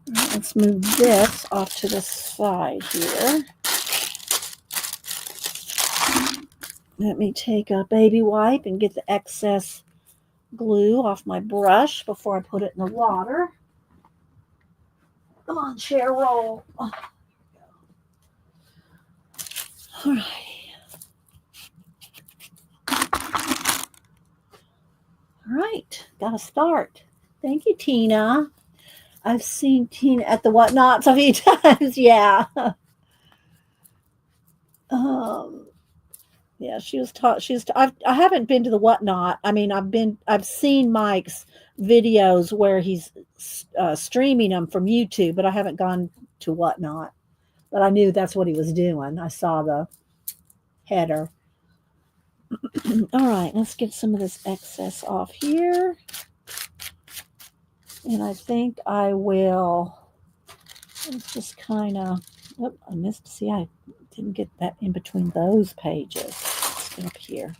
Right, let's move this off to the side here. Let me take a baby wipe and get the excess glue off my brush before I put it in the water. Come on, chair roll. All right. All right, got to start. Thank you, Tina. I've seen Tina at the whatnots a few times. Yeah. Yeah, she was taught. I haven't been to the whatnot. I mean, I've seen Mike's videos where he's streaming them from YouTube, but I haven't gone to whatnot. But I knew that's what he was doing. I saw the header. All right, let's get some of this excess off here. And I think I will, let's just kind of, oh, I missed, see, I didn't get that in between those pages. Let's get up here,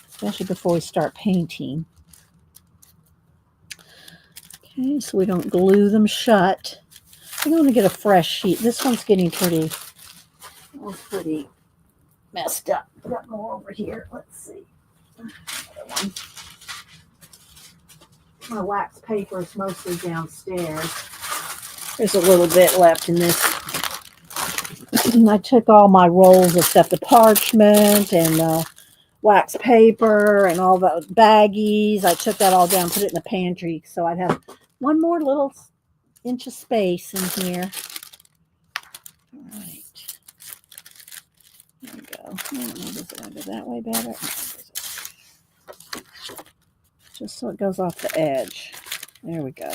especially before we start painting. Okay, so we don't glue them shut. I'm going to get a fresh sheet. This one's getting pretty messed up. Got more over here. Let's see. Another one. My wax paper is mostly downstairs. There's a little bit left in this. I took all my rolls of stuff, the parchment and wax paper and all the baggies. I took that all down, put it in the pantry, so I'd have one more little inch of space in here. All right. There we go. Does it want to go that way better? Just so it goes off the edge. There we go.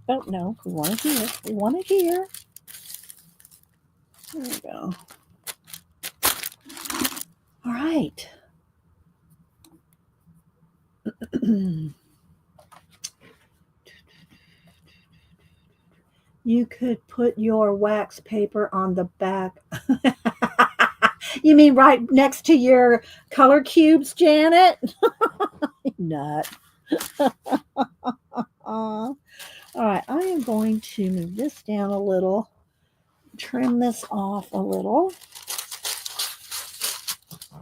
Oh, no. We want it here. We want it here. There we go. All right. You could put your wax paper on the back. You mean right next to your color cubes, Janet? Nut. All right, I am going to move this down a little, trim this off a little. There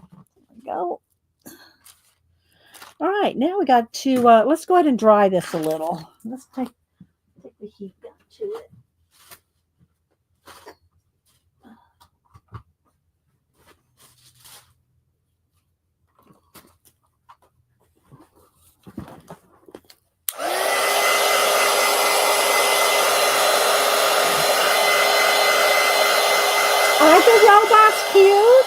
we go. All right, now we got to, let's go ahead and dry this a little. Let's take the heat down to it. Aren't the robots cute?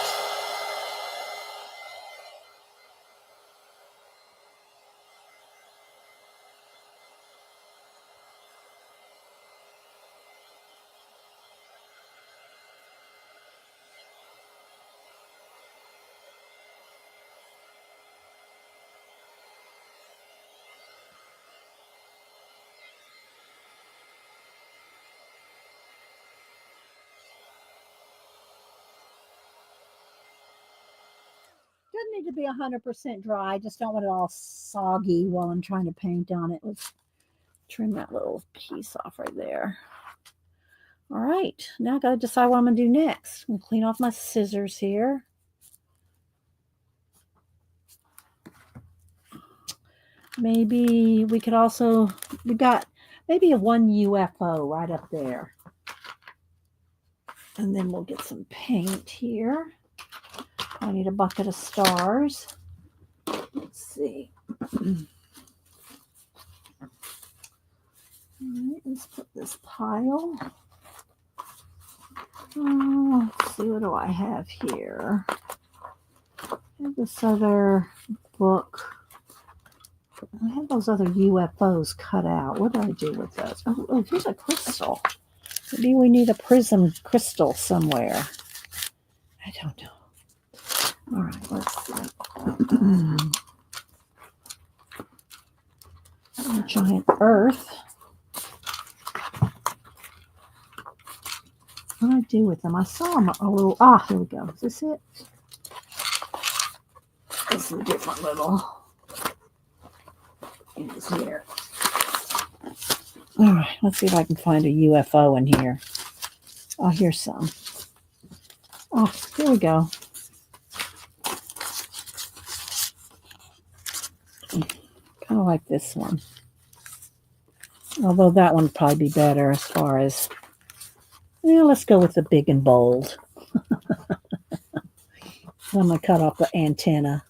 Doesn't need to be 100% dry. I just don't want it all soggy while I'm trying to paint on it. Let's trim that little piece off right there. All right, now I got to decide what I'm going to do next. I'm going to clean off my scissors here. Maybe we could also, we got maybe a one UFO right up there. And then we'll get some paint here. I need a bucket of stars. Let's see. All right, let's put this pile. Let's see, what do I have here? I have this other book. I have those other UFOs cut out. What do I do with those? Oh, here's a crystal. Maybe we need a prism crystal somewhere. I don't know. All right, let's see. A giant earth. What do I do with them? I saw them a little. Ah, here we go. Is this it? This is a different little. It is here. All right, let's see if I can find a UFO in here. Oh, here's some. Oh, here we go. Kind of like this one. Although that one would probably be better as far as, yeah, let's go with the big and bold. I'm going to cut off the antenna.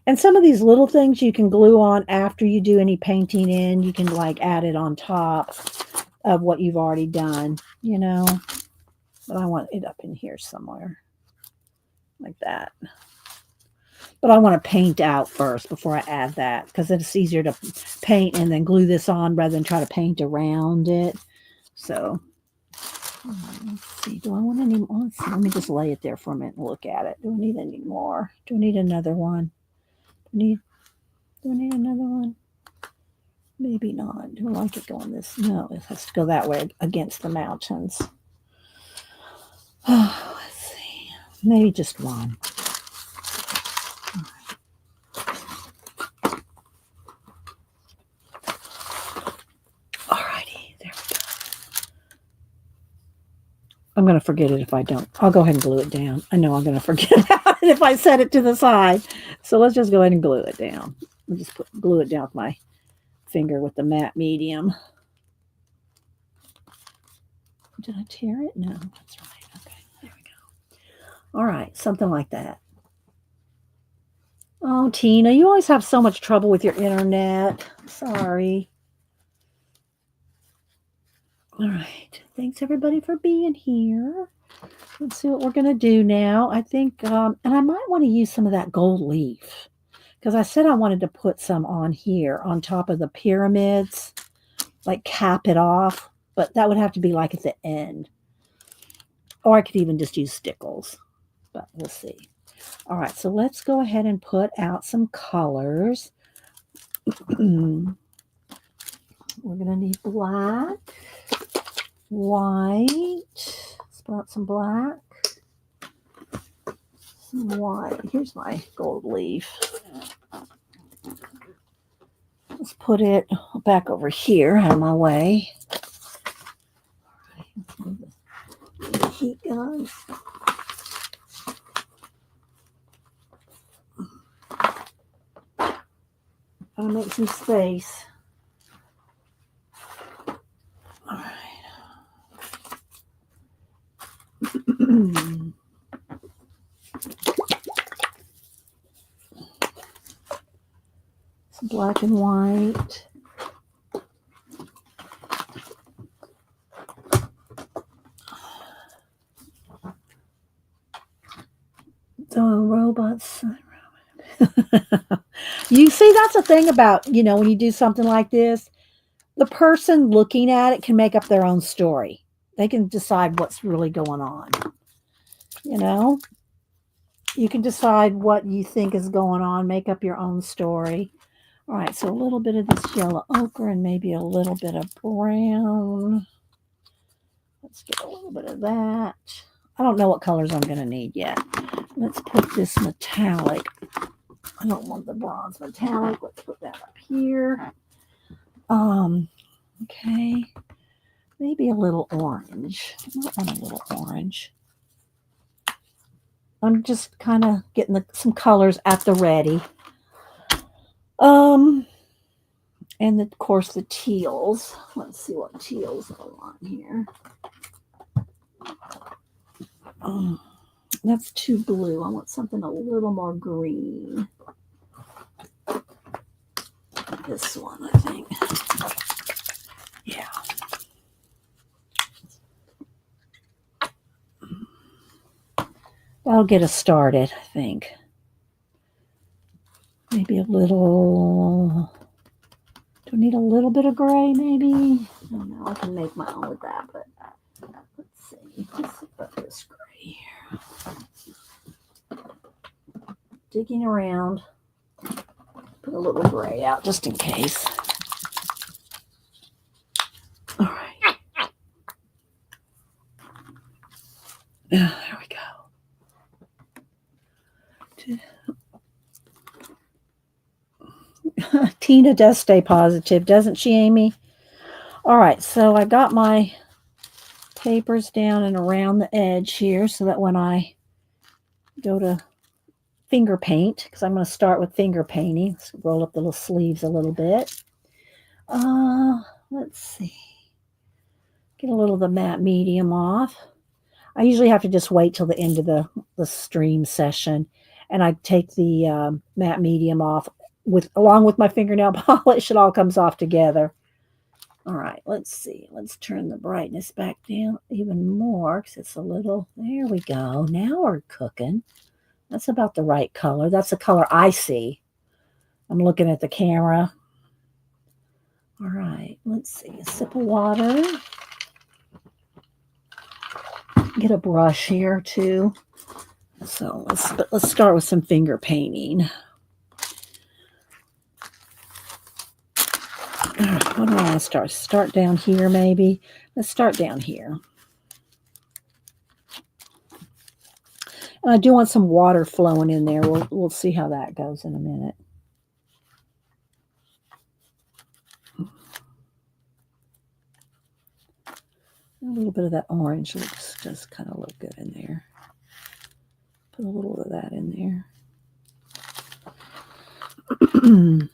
And some of these little things you can glue on after you do any painting in. You can like add it on top of what you've already done, you know. But I want it up in here somewhere. Like that. But I want to paint out first before I add that because it's easier to paint and then glue this on rather than try to paint around it. So let's see. Do I want any more? Let's see. Let me just lay it there for a minute and look at it. Do I need any more? Do I need another one? Do I need another one? Maybe not. Do I like it going this? No, it has to go that way against the mountains. Oh, let's see. Maybe just one. Alrighty, there we go. I'm going to forget it if I don't. I'll go ahead and glue it down. I know I'm going to forget about it if I set it to the side. So let's just go ahead and glue it down. I'll just glue it down with my finger with the matte medium. Did I tear it? No, that's right. Okay, there we go. All right, something like that. Oh, Tina, you always have so much trouble with your internet. Sorry. All right. Thanks, everybody, for being here. Let's see what we're going to do now. I think, and I might want to use some of that gold leaf because I said I wanted to put some on here on top of the pyramids, like cap it off, but that would have to be like at the end. Or I could even just use stickles, but we'll see. All right, so let's go ahead and put out some colors. We're going to need black, white. Let's put out some black, some white. Here's my gold leaf. Let's put it back over here out of my way. All right, the heat gun. Gotta make some space. All right. Some black and white. The robots. You see, that's the thing about, when you do something like this, the person looking at it can make up their own story. They can decide what's really going on. You can decide what you think is going on, make up your own story. All right, so a little bit of this yellow ochre and maybe a little bit of brown. Let's get a little bit of that. I don't know what colors I'm going to need yet. Let's put this metallic. I don't want the bronze metallic. Let's put that up here. Okay. Maybe a little orange. I might want a little orange. I'm just kind of getting some colors at the ready. And of course the teals. Let's see what teals I want here. That's too blue. I want something a little more green. This one, I think. Yeah. That'll get us started, I think. Maybe a little. Do I need a little bit of gray, maybe? I don't know. I can make my own with that, but let's see. Let's see about this gray here. Digging around. Put a little gray out just in case. All right. There we go. Tina does stay positive, doesn't she, Amy? All right, so I got my papers down and around the edge here so that when I go to finger paint, because I'm going to start with finger painting. Let's roll up the little sleeves a little bit. Let's see. Get a little of the matte medium off. I usually have to just wait till the end of the stream session, and I take the matte medium off along with my fingernail polish. It all comes off together. All right, let's see. Let's turn the brightness back down even more because it's a little. There we go. Now we're cooking. That's about the right color. That's the color I see. I'm looking at the camera. All right, let's see. A sip of water. Get a brush here too. So let's start with some finger painting. What do I want to start? Start down here, maybe. Let's start down here. And I do want some water flowing in there. We'll see how that goes in a minute. A little bit of that orange does kind of look good in there. Put a little of that in there.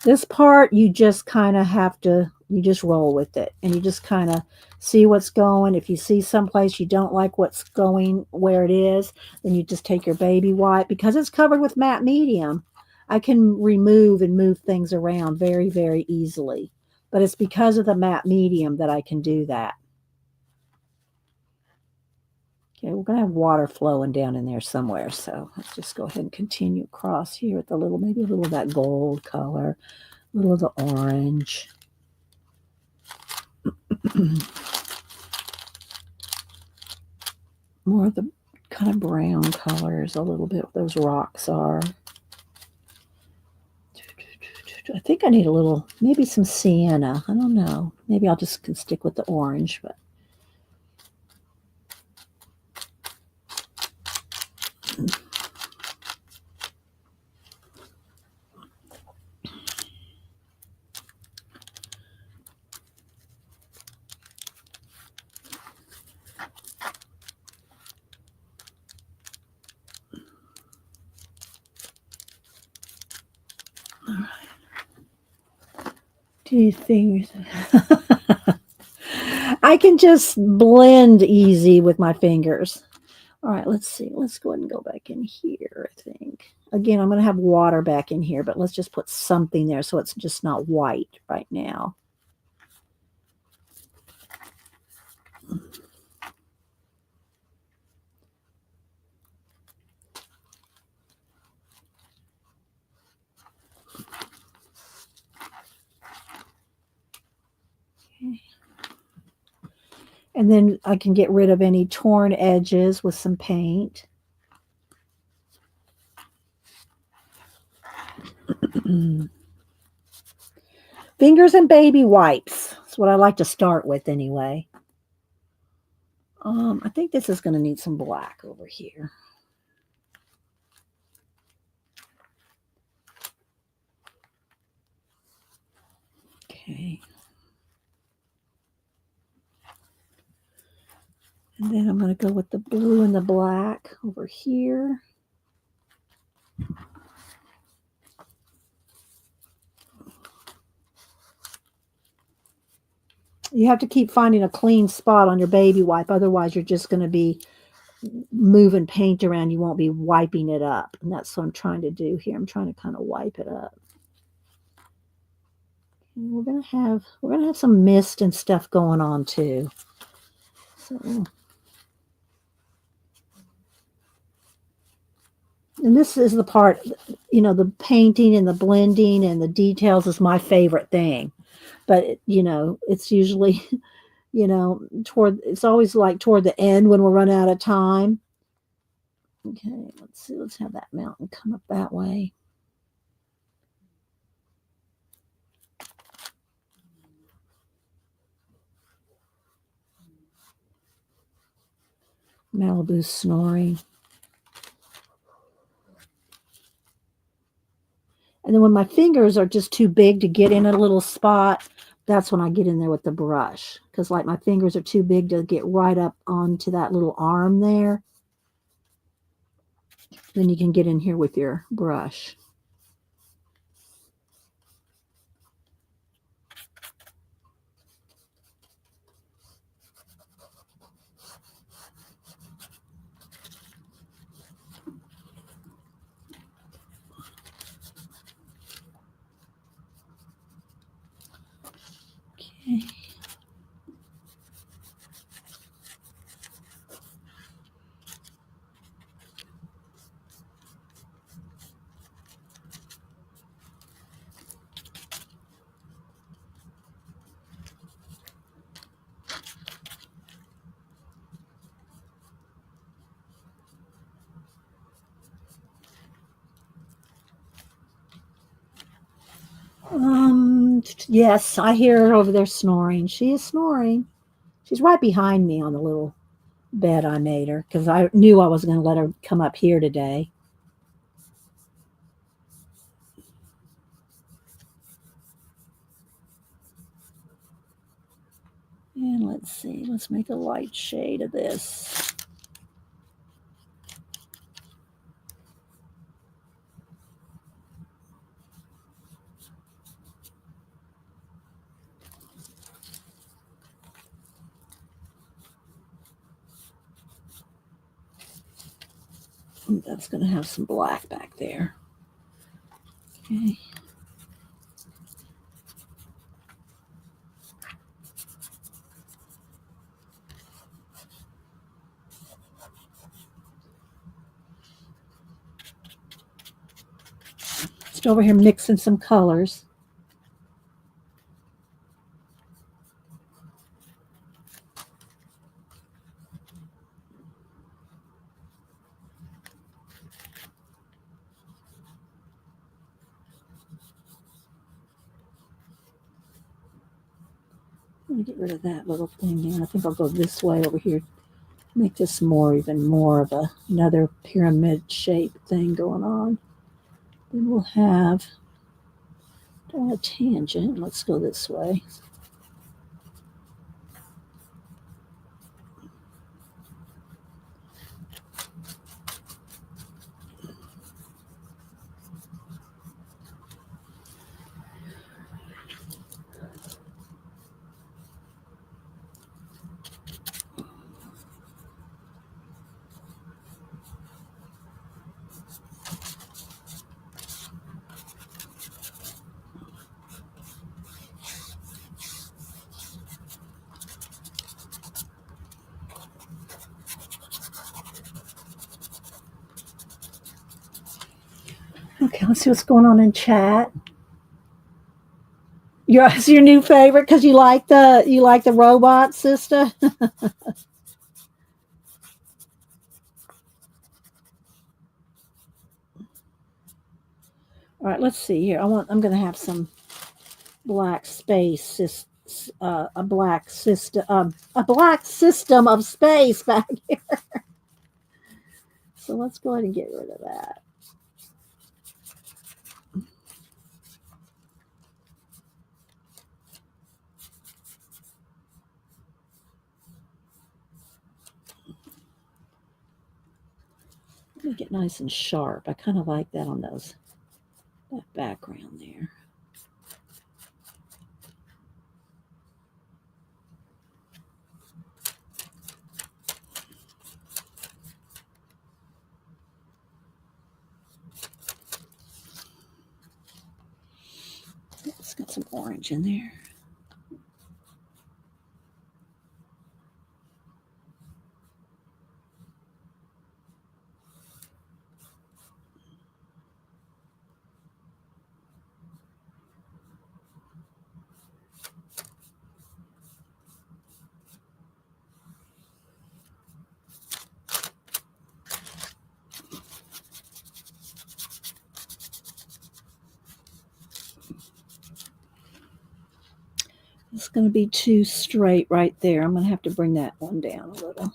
This part, you just kind of have to, you just roll with it. And you just kind of see what's going. If you see someplace you don't like what's going where it is, then you just take your baby wipe. Because it's covered with matte medium, I can remove and move things around very, very easily. But it's because of the matte medium that I can do that. Okay, we're going to have water flowing down in there somewhere. So let's just go ahead and continue across here with maybe a little of that gold color, a little of the orange. More of the kind of brown colors, a little bit, those rocks are. I think I need a little, maybe some sienna. I don't know. Maybe I'll just stick with the orange, but. All right. Do you think I can just blend easy with my fingers? All right, let's see. Let's go ahead and go back in here, I think. Again, I'm going to have water back in here, but let's just put something there so it's just not white right now. Okay. And then I can get rid of any torn edges with some paint. Fingers and baby wipes. That's what I like to start with anyway. I think this is going to need some black over here. Okay. And then I'm going to go with the blue and the black over here. You have to keep finding a clean spot on your baby wipe. Otherwise, you're just going to be moving paint around. You won't be wiping it up. And that's what I'm trying to do here. I'm trying to kind of wipe it up. And we're going to have some mist and stuff going on too. So, and this is the part, the painting and the blending and the details is my favorite thing. But, it's usually, it's always like toward the end when we're running out of time. Okay, let's see. Let's have that mountain come up that way. Malibu snoring. And then when my fingers are just too big to get in a little spot, that's when I get in there with the brush. Because like my fingers are too big to get right up onto that little arm there. Then you can get in here with your brush. Okay. Yes, I hear her over there snoring. She is snoring. She's right behind me on the little bed I made her because I knew I was going to let her come up here today. And let's see, let's make a light shade of this. That's going to have some black back there. Okay. Just over here mixing some colors. Let me get rid of that little thing here. I think I'll go this way over here. Make this even more of another pyramid shape thing going on. Then we'll have a tangent. Let's go this way. Okay, let's see what's going on in chat. It's your new favorite because you like the robot, sister. All right, let's see here. I'm going to have some black space, a black system of space back here. So let's go ahead and get rid of that. Make it nice and sharp. I kind of like that on that background there. It's got some orange in there. It's going to be too straight right there. I'm going to have to bring that one down a little.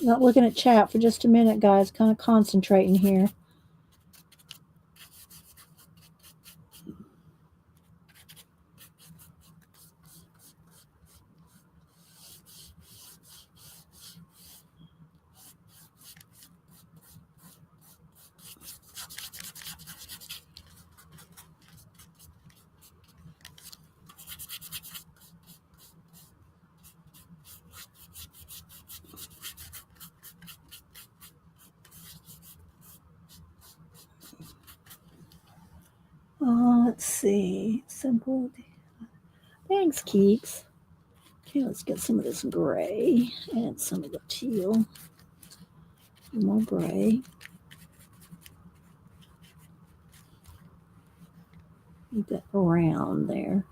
Not looking at chat for just a minute, guys. Kind of concentrating here. Let's see. Simple. Thanks, Keats. Okay, let's get some of this gray and some of the teal. More gray. Need that around there.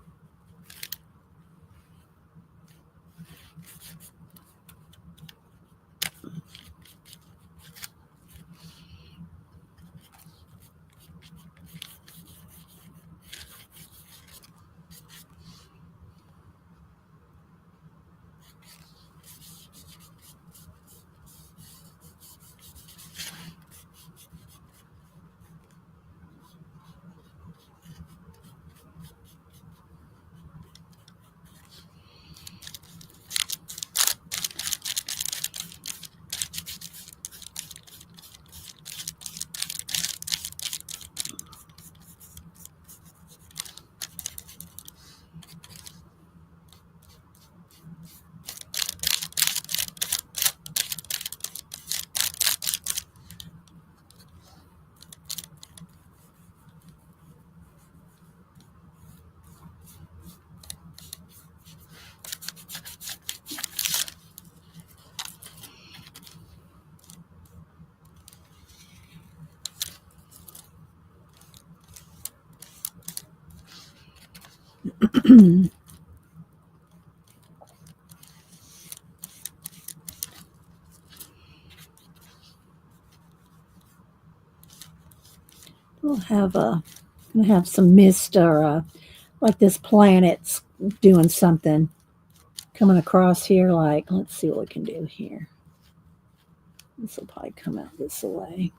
We'll have some mist or like this planet's doing something coming across here. Like, let's see what we can do here. This will probably come out this way.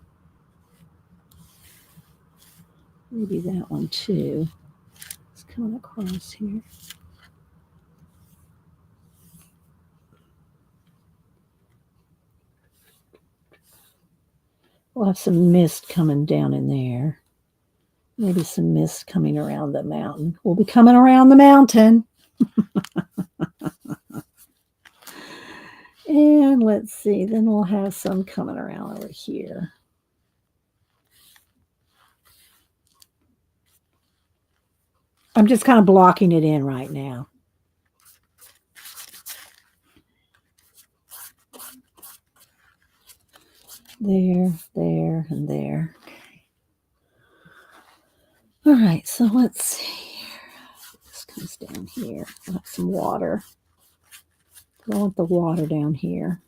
Maybe that one too. It's coming across here. We'll have some mist coming down in there. Maybe some mist coming around the mountain. We'll be coming around the mountain. And let's see, then we'll have some coming around over here. I'm just kind of blocking it in right now. There, there, and there. All right, so let's see here. This comes down here. I'll have some water. I want the water down here.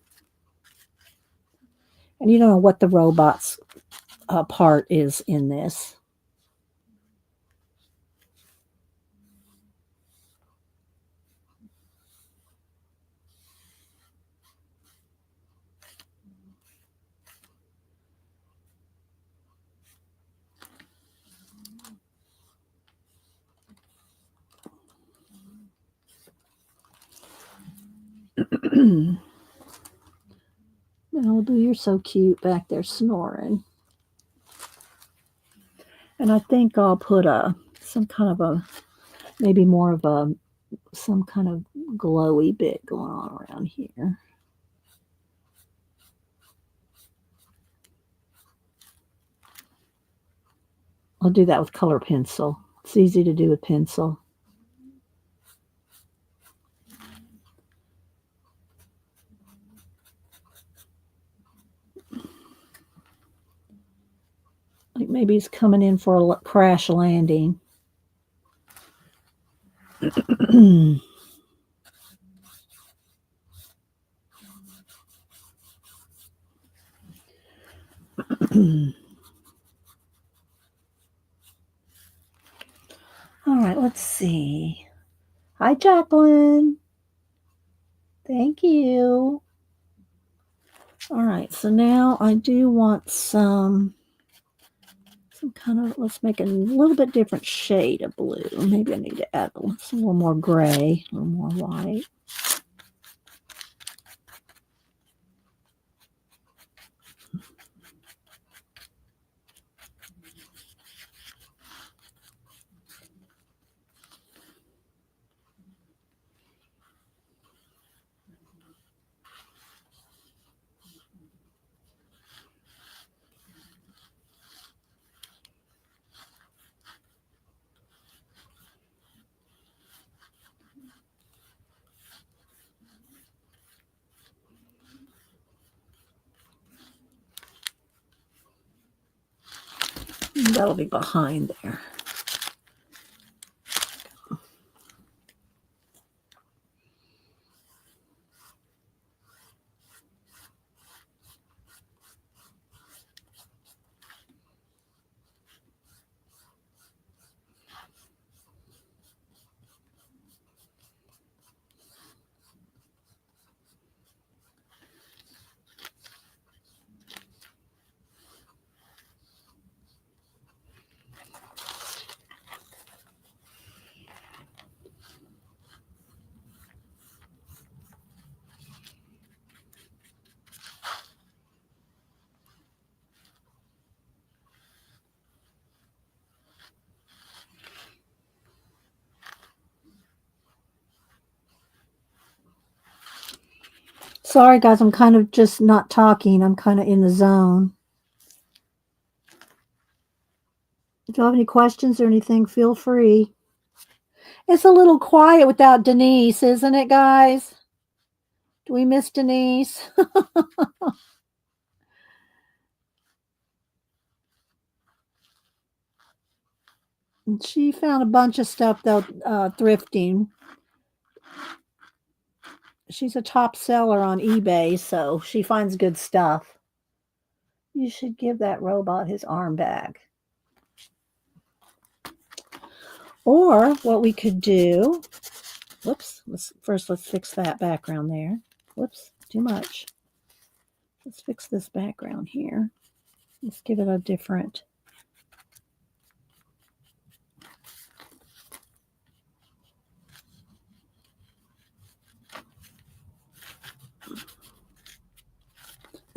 And you don't know what the robot's part is in this. Malibu, you're so cute back there snoring. And I think I'll put some kind of a, maybe more of some kind of glowy bit going on around here. I'll do that with color pencil. It's easy to do with pencil. Like maybe he's coming in for a crash landing. All right, let's see. Hi, Jacqueline. Thank you. All right, so now I do want some kind of, let's make a little bit different shade of blue. Maybe I need to add a little more gray, a little more white. That'll be behind there. Sorry, guys, I'm kind of just not talking. I'm kind of in the zone. If you have any questions or anything, feel free. It's a little quiet without Denise, isn't it, guys? Do we miss Denise? She found a bunch of stuff, though, thrifting. She's a top seller on eBay, so she finds good stuff. You should give that robot his arm back. Or what we could do, whoops, let's fix that background there. Whoops, too much. Let's fix this background here. Let's give it a different.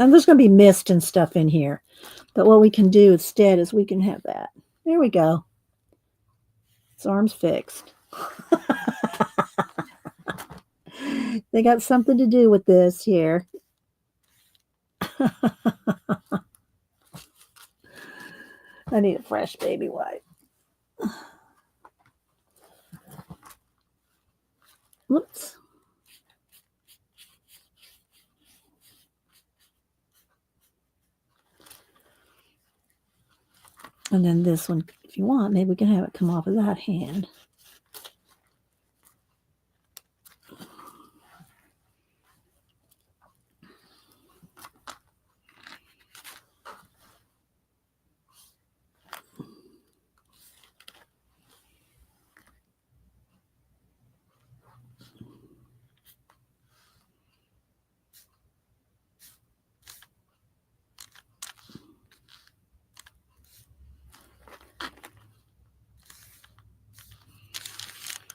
And there's going to be mist and stuff in here. But what we can do instead is we can have that. There we go. His arm's fixed. They got something to do with this here. I need a fresh baby wipe. Whoops. And then this one, if you want, maybe we can have it come off of that hand.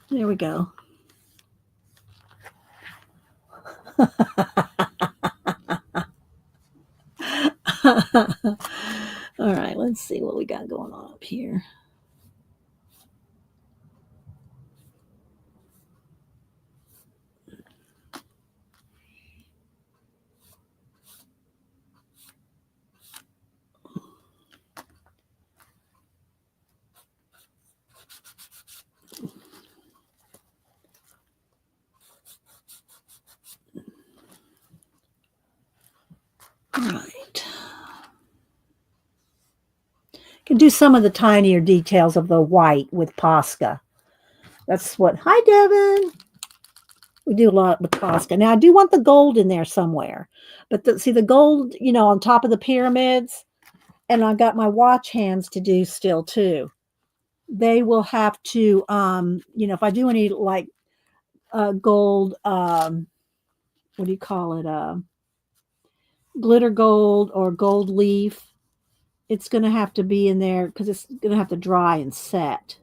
There we go. All right, let's see what we got going on up here. All right. Can do some of the tinier details of the white with Posca. That's what. Hi, Devin. We do a lot with Posca. Now, I do want the gold in there somewhere. But see, the gold, on top of the pyramids, and I've got my watch hands to do still, too. They will have to, if I do any, like, gold, what do you call it? Glitter gold or gold leaf. It's going to have to be in there because it's going to have to dry and set.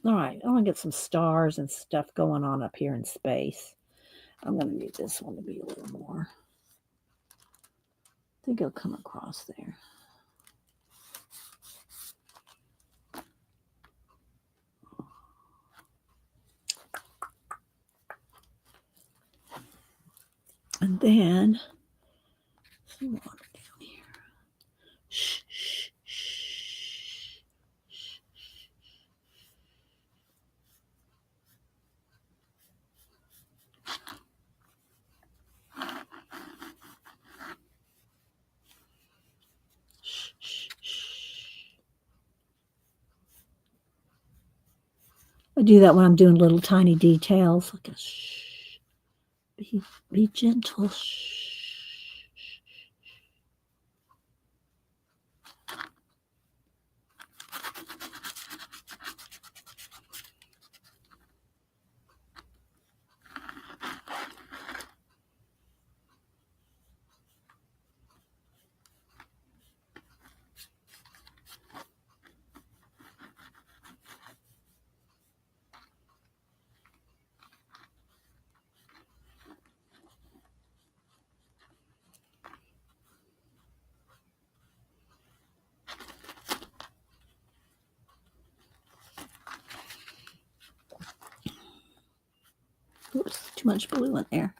All right, I want to get some stars and stuff going on up here in space. I'm going to need this one to be a little more. I think it'll come across there. And then, some water down here. Shh, shh, shh. I do that when I'm doing little tiny details. Like a shh. Be gentle. Shh. Oops, too much blue in there.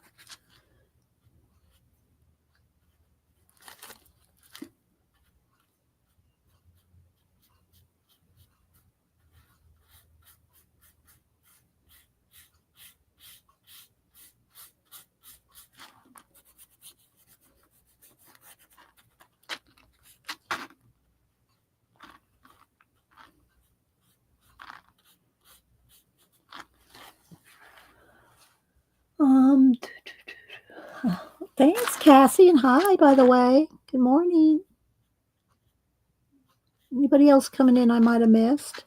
Thanks, Cassie, and hi, by the way. Good morning. Anybody else coming in I might have missed?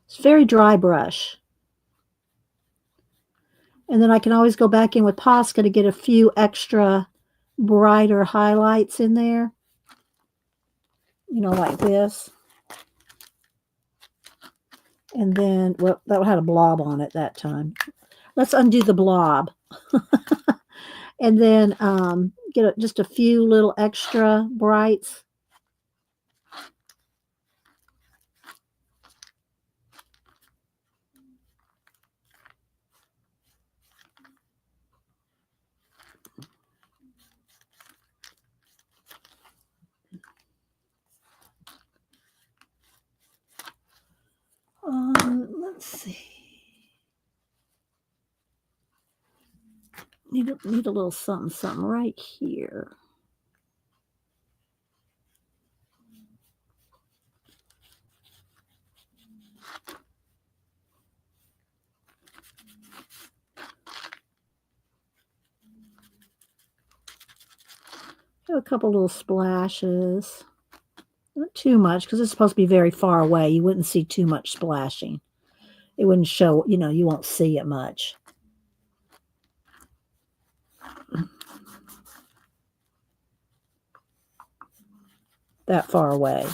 It's a very dry brush. And then I can always go back in with Posca to get a few extra brighter highlights in there. You know, like this. And then, well, that had a blob on it that time. Let's undo the blob. And then get just a few little extra brights. Let's see. Need a little something right here. Have a couple little splashes. Not too much, because it's supposed to be very far away. You wouldn't see too much splashing. It wouldn't show, you know, you won't see it much. That far away.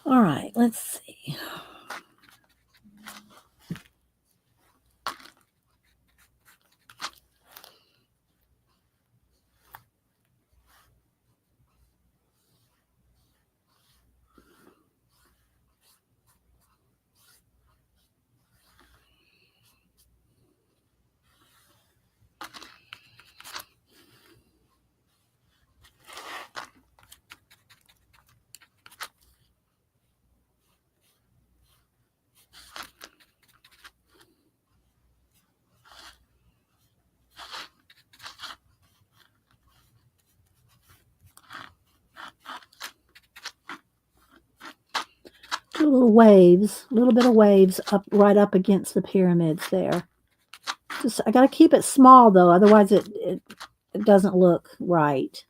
All right, let's see. Little waves, a little bit of waves up right up against the pyramids there. Just I got to keep it small though, otherwise it doesn't look right.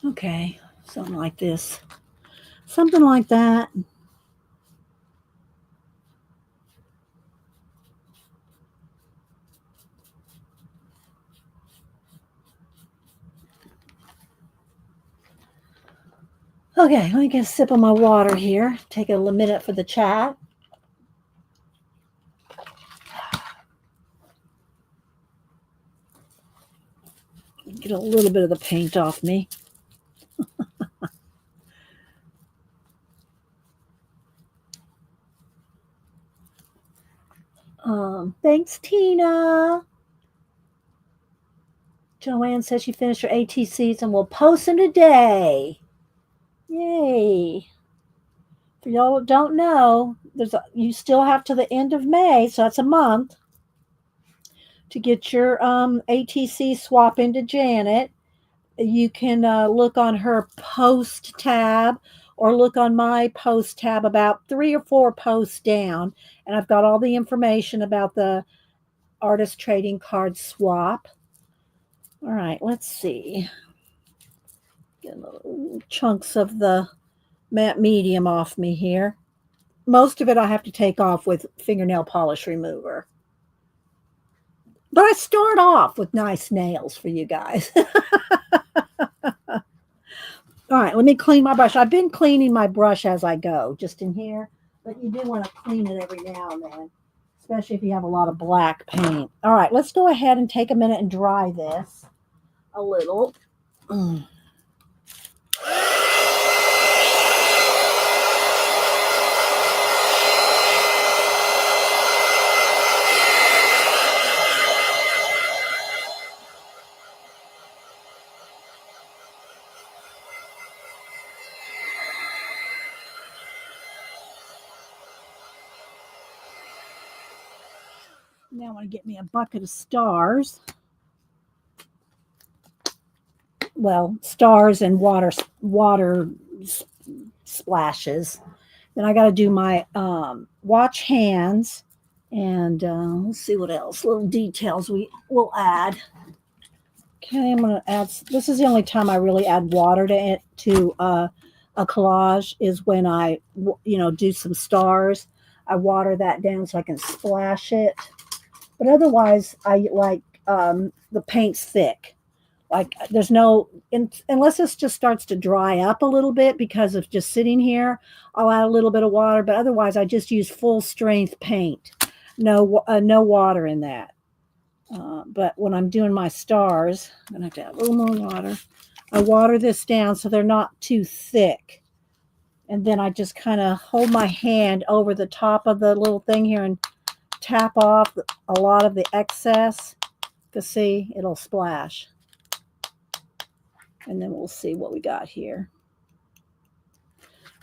Okay, something like this. Something like that. Okay, let me get a sip of my water here. Take a minute for the chat. Get a little bit of the paint off me. Thanks, Tina. Joanne says she finished her ATCs and will post them today. Yay. For y'all that don't know, you still have to the end of May, so that's a month, to get your ATC swap into Janet. You can look on her post tab or look on my post tab about 3 or 4 posts down, and I've got all the information about the artist trading card swap. All right, let's see. Get little chunks of the matte medium off me here. Most of it I have to take off with fingernail polish remover. But I start off with nice nails for you guys. All right, let me clean my brush. I've been cleaning my brush as I go, just in here. But you do want to clean it every now and then, especially if you have a lot of black paint. All right, let's go ahead and take a minute and dry this a little. Now I want to get me a bucket of stars. Well, stars and water splashes. Then I got to do my watch hands, and let's see what else. Little details we will add. Okay, I'm going to add. This is the only time I really add water to a collage is when I do some stars. I water that down so I can splash it. But otherwise, I like the paint's thick. Like there's no, unless this just starts to dry up a little bit because of just sitting here, I'll add a little bit of water. But otherwise, I just use full strength paint. No water in that. But when I'm doing my stars, I'm going to have to add a little more water. I water this down so they're not too thick. And then I just kind of hold my hand over the top of the little thing here and tap off a lot of the excess to see it'll splash. And then we'll see what we got here.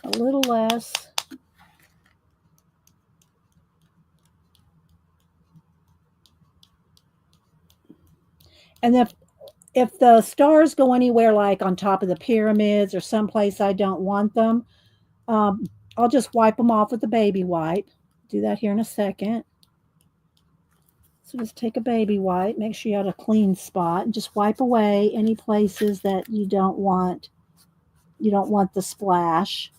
A little less. And if the stars go anywhere like on top of the pyramids or someplace I don't want them, I'll just wipe them off with the baby wipe. Do that here in a second. So just take a baby wipe, make sure you have a clean spot, and just wipe away any places that you don't want the splash.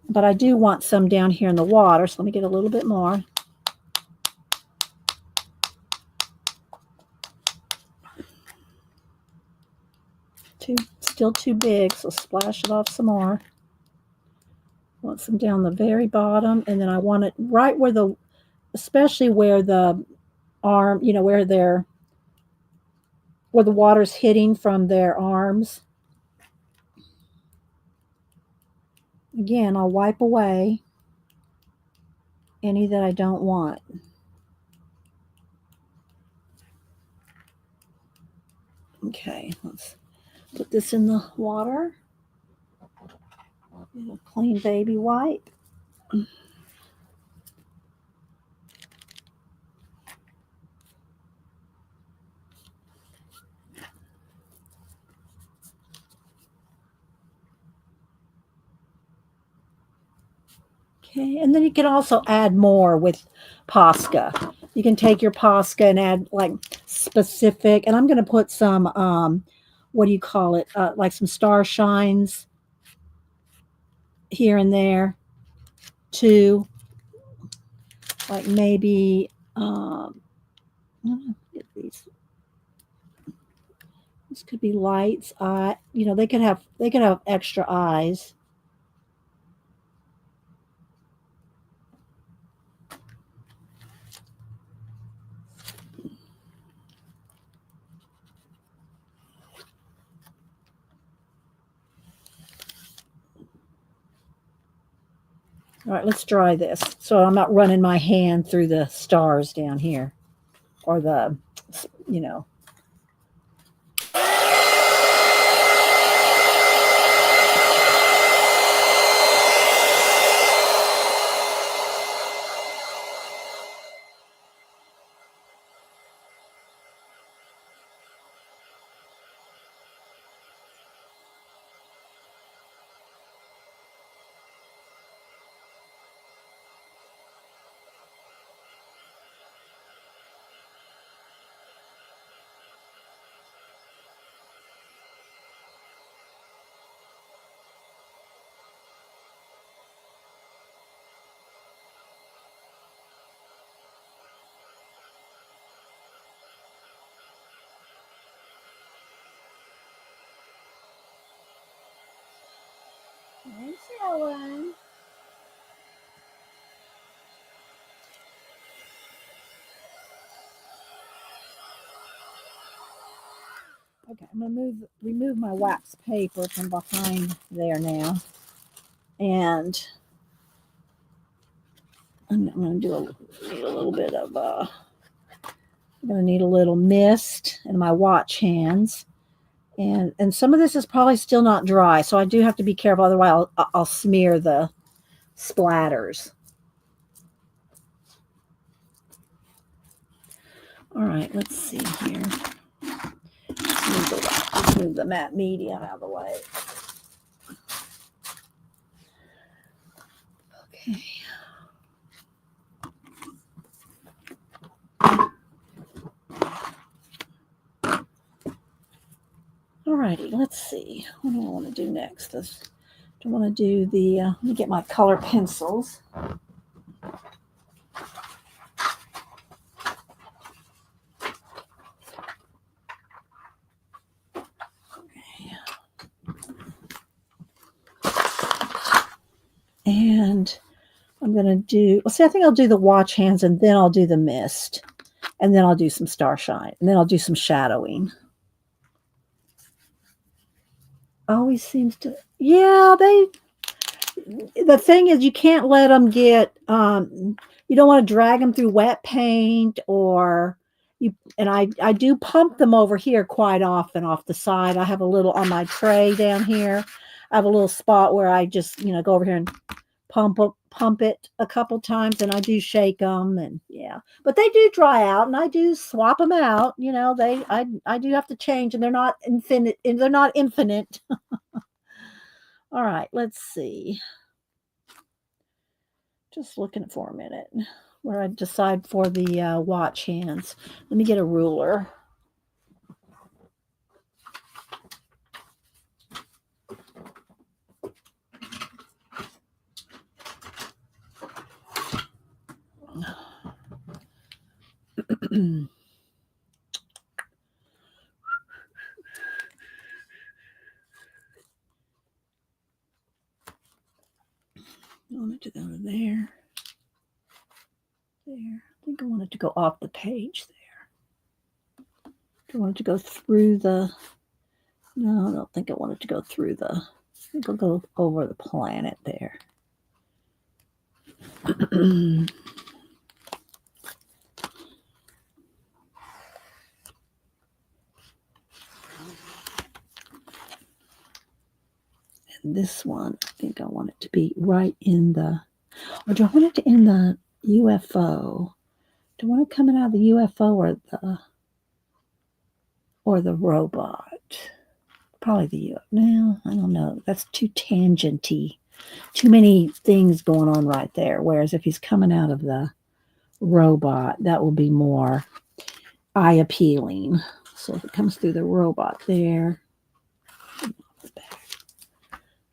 But I do want some down here in the water, so let me get a little bit more. Still too big, so splash it off some more. Want some down the very bottom, and then I want it right where especially where the arm, where the water's hitting from their arms. Again, I'll wipe away any that I don't want. Okay, let's put this in the water. Get a clean baby wipe. Okay, and then you can also add more with Posca. You can take your Posca and add, like, specific. And I'm going to put some, what do you call it? Like some star shines here and there too. Like maybe, get these. This could be lights. They could have extra eyes. All right, let's dry this so I'm not running my hand through the stars down here or the, you know. Nice one. Okay, I'm gonna remove my wax paper from behind there now, and I'm gonna need a little bit of I'm gonna need a little mist in my watch hands, and some of this is probably still not dry, so I do have to be careful. Otherwise, I'll smear the splatters. All right, let's see here. Let's move the matte media out of the way. Okay. All righty, let's see. What do I want to do next? I want to do the, let me get my color pencils. And I'm going to do, well, see, I think I'll do the watch hands, and then I'll do the mist, and then I'll do some starshine, and then I'll do some shadowing. Always seems to, yeah, the thing is, you can't let them get, you don't want to drag them through wet paint, or and I do pump them over here quite often off the side. I have a little on my tray down here. I have a little spot where I just, go over here and pump it a couple times, and I do shake them, and yeah, but they do dry out, and I do swap them out. I do have to change, and they're not infinite, All right, let's see. Just looking for a minute where I decide for the watch hands. Let me get a ruler. I want it to go to there. There. I think I want it to go off the page there. Do I want it to go through the... No, I don't think I want it to go through the... I think I'll go over the planet there. And this one, I think I want it to be right in the... Or do I want it to in the UFO? Do I want it coming out of the UFO or the robot? Probably the UFO. No, I don't know. That's too tangenty. Too many things going on right there. Whereas if he's coming out of the robot, that will be more eye appealing. So if it comes through the robot there.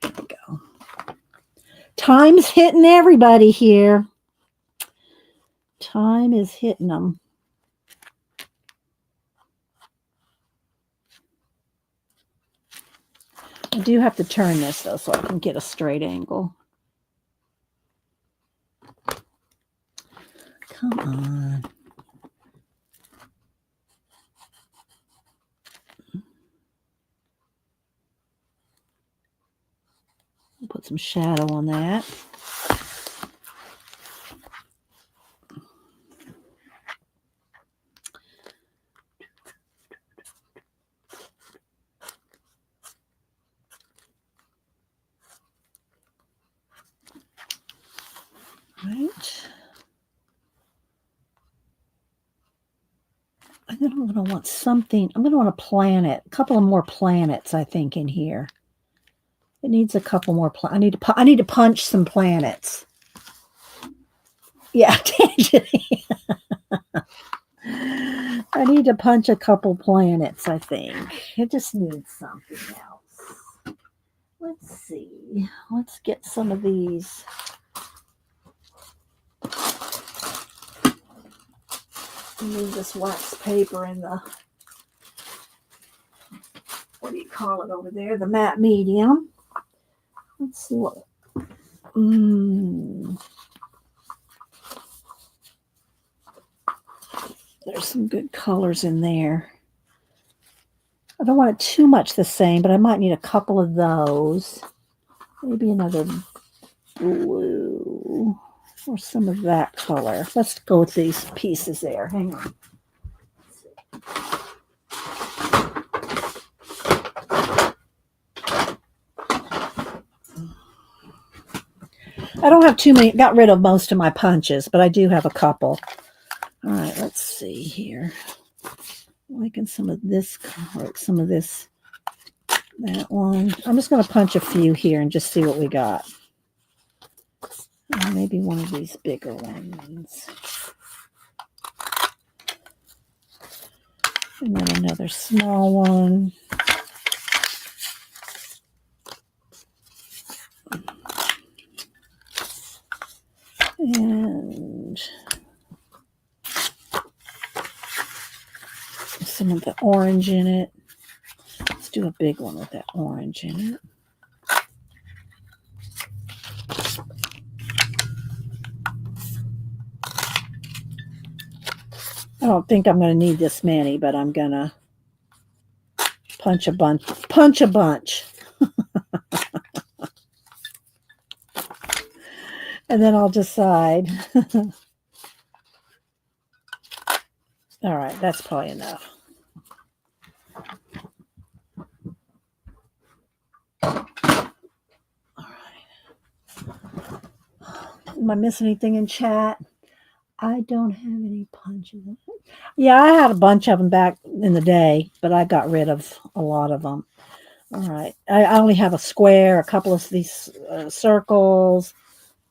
There we go. Time's hitting everybody here. Time is hitting them. I do have to turn this, though, so I can get a straight angle. Come on. I'll put some shadow on that. Right. And then I'm going to want something. I'm going to want a planet, a couple of more planets, I think, in here. It needs a couple more. I need to punch some planets. Yeah, I need to punch a couple planets, I think. It just needs something else. Let's see. Let's get some of these. Move this wax paper in the, what do you call it over there? The matte medium. Let's see what. There's some good colors in there. I don't want it too much the same, but I might need a couple of those. Maybe another blue or some of that color. Let's go with these pieces there. Hang on. I don't have too many. Got rid of most of my punches, but I do have a couple. All right, let's see here. I'm liking some of this color, some of this, that one. I'm just going to punch a few here and just see what we got. Maybe one of these bigger ones. And then another small one. And some of the orange in it. Let's do a big one with that orange in it. I don't think I'm going to need this many, but I'm going to punch a bunch. And then I'll decide. All right, that's probably enough. All right. Am I missing anything in chat? I don't have any punches. Yeah, I had a bunch of them back in the day, but I got rid of a lot of them. All right. I only have a square, a couple of these circles,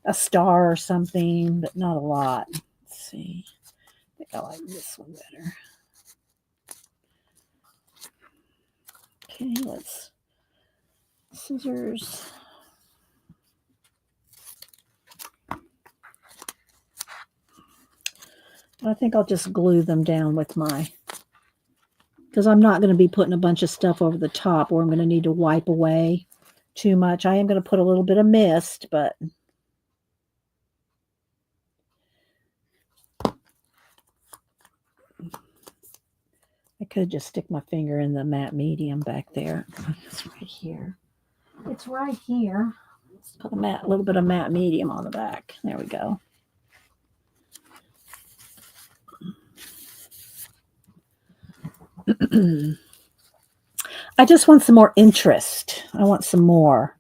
a star or something, but not a lot. Let's see. I think I like this one better. Okay, let's scissors. I think I'll just glue them down with my, because I'm not going to be putting a bunch of stuff over the top or I'm going to need to wipe away too much. I am going to put a little bit of mist, but I could just stick my finger in the matte medium back there. It's right here. It's right here. Let's put a little bit of matte medium on the back. There we go. I just want some more interest. I want some more.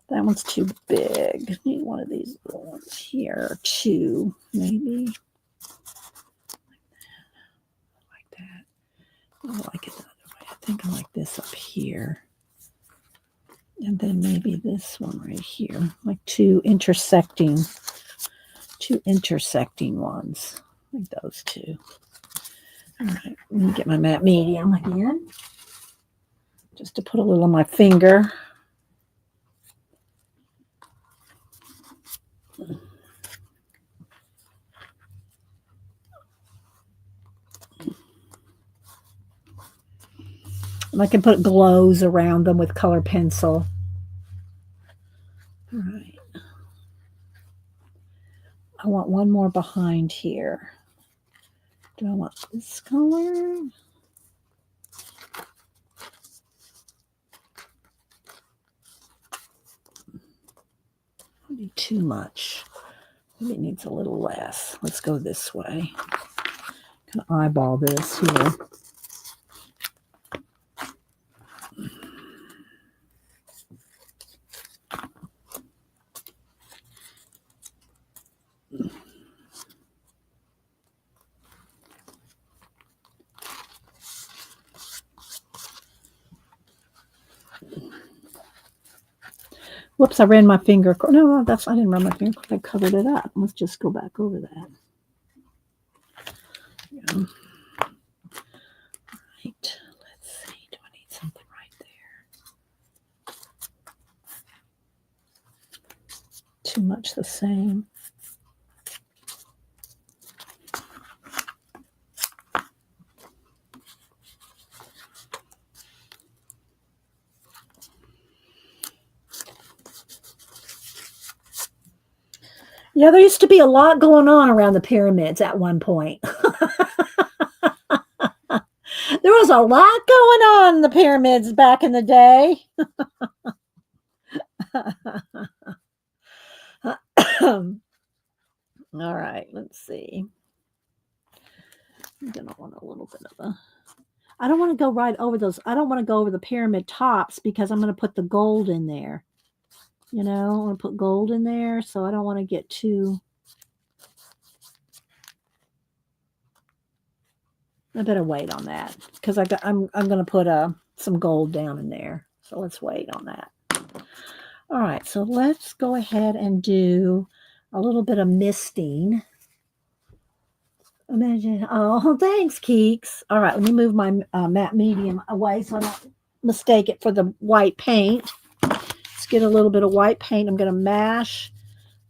That one's too big. I need one of these little ones here too, maybe. Like that. I like it the other way. I think I like this up here. And then maybe this one right here. Like two intersecting ones. Like those two. All right, let me get my matte medium again, just to put a little on my finger. And I can put glows around them with color pencil. All right. I want one more behind here. Do I want this color? Maybe too much. Maybe it needs a little less. Let's go this way. Kind of eyeball this here. Whoops, I ran my finger. No, I didn't run my finger. I covered it up. Let's just go back over that. Yeah. Right. Let's see. Do I need something right there? Too much the same. Yeah, there used to be a lot going on around the pyramids at one point. There was a lot going on in the pyramids back in the day. All right, let's see. I'm going to want a little bit of a... I don't want to go right over those. I don't want to go over the pyramid tops because I'm going to put the gold in there. You know, I want to put gold in there, so I don't want to get too... I better wait on that because I'm going to put some gold down in there. So let's wait on that. All right, so let's go ahead and do a little bit of misting. Imagine. Oh, thanks, Keeks. All right, let me move my matte medium away so I don't mistake it for the white paint. Let's get a little bit of white paint. I'm going to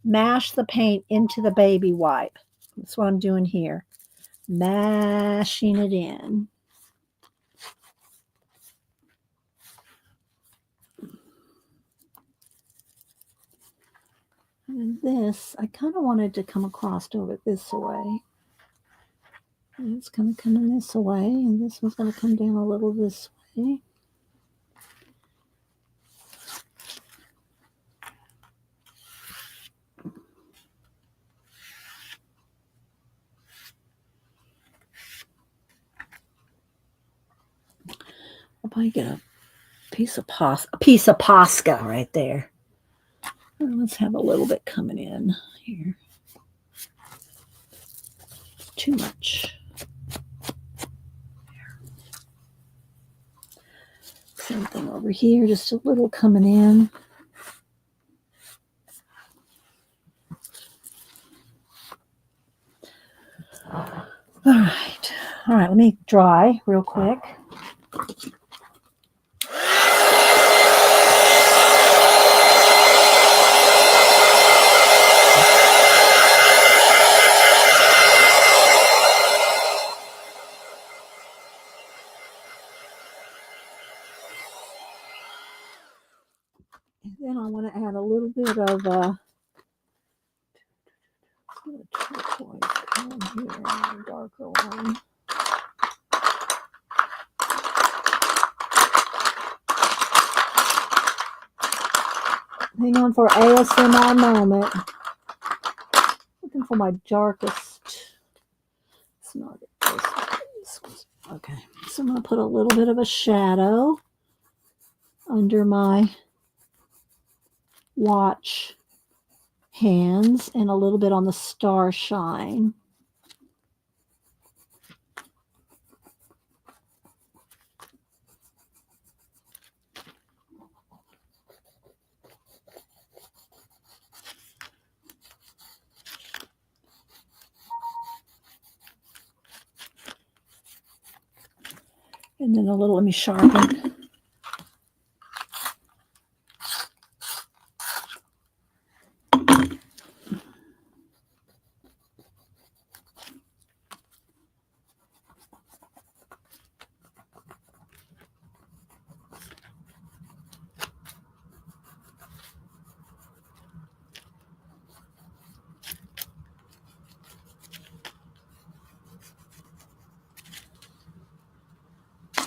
mash the paint into the baby wipe. That's what I'm doing here. Mashing it in. And this, I kind of wanted to come across over this way. And it's going to come in this way, and this one's going to come down a little this way. I'll probably get a piece of Posca right there. Let's have a little bit coming in here. Too much. Same thing over here, just a little coming in. All right, let me dry real quick. And then I want to add a little bit of turquoise color here, a darker one. Hang on for ASMR moment. Looking for my darkest. It's not it. Okay, so I'm going to put a little bit of a shadow under my watch hands and a little bit on the star shine. And then a little, let me sharpen.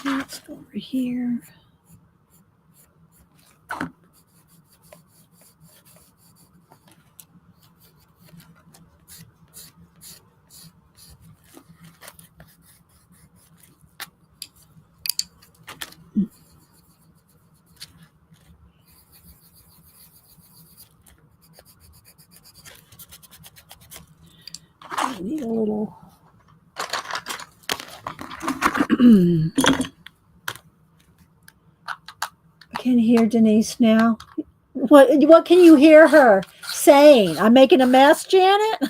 Let's go over here. I need a little. I can hear Denise now. What can you hear her saying? I'm making a mess, Janet?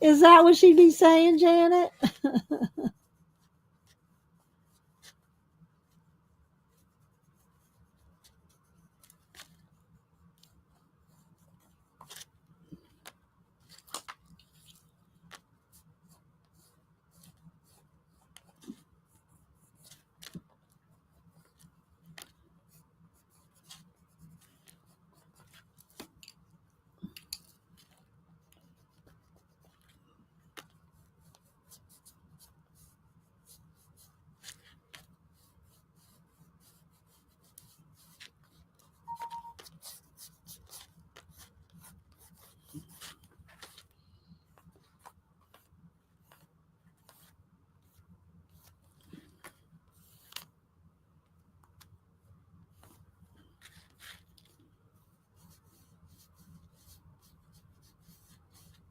Is that what she'd be saying, Janet?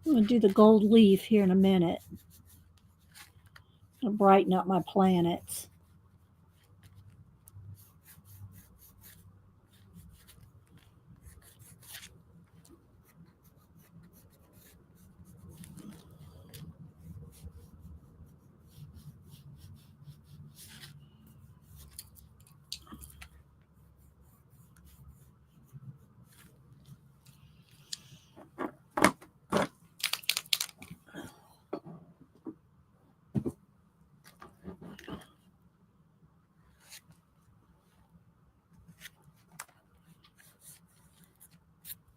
I'm going to do the gold leaf here in a minute. I'll brighten up my planets.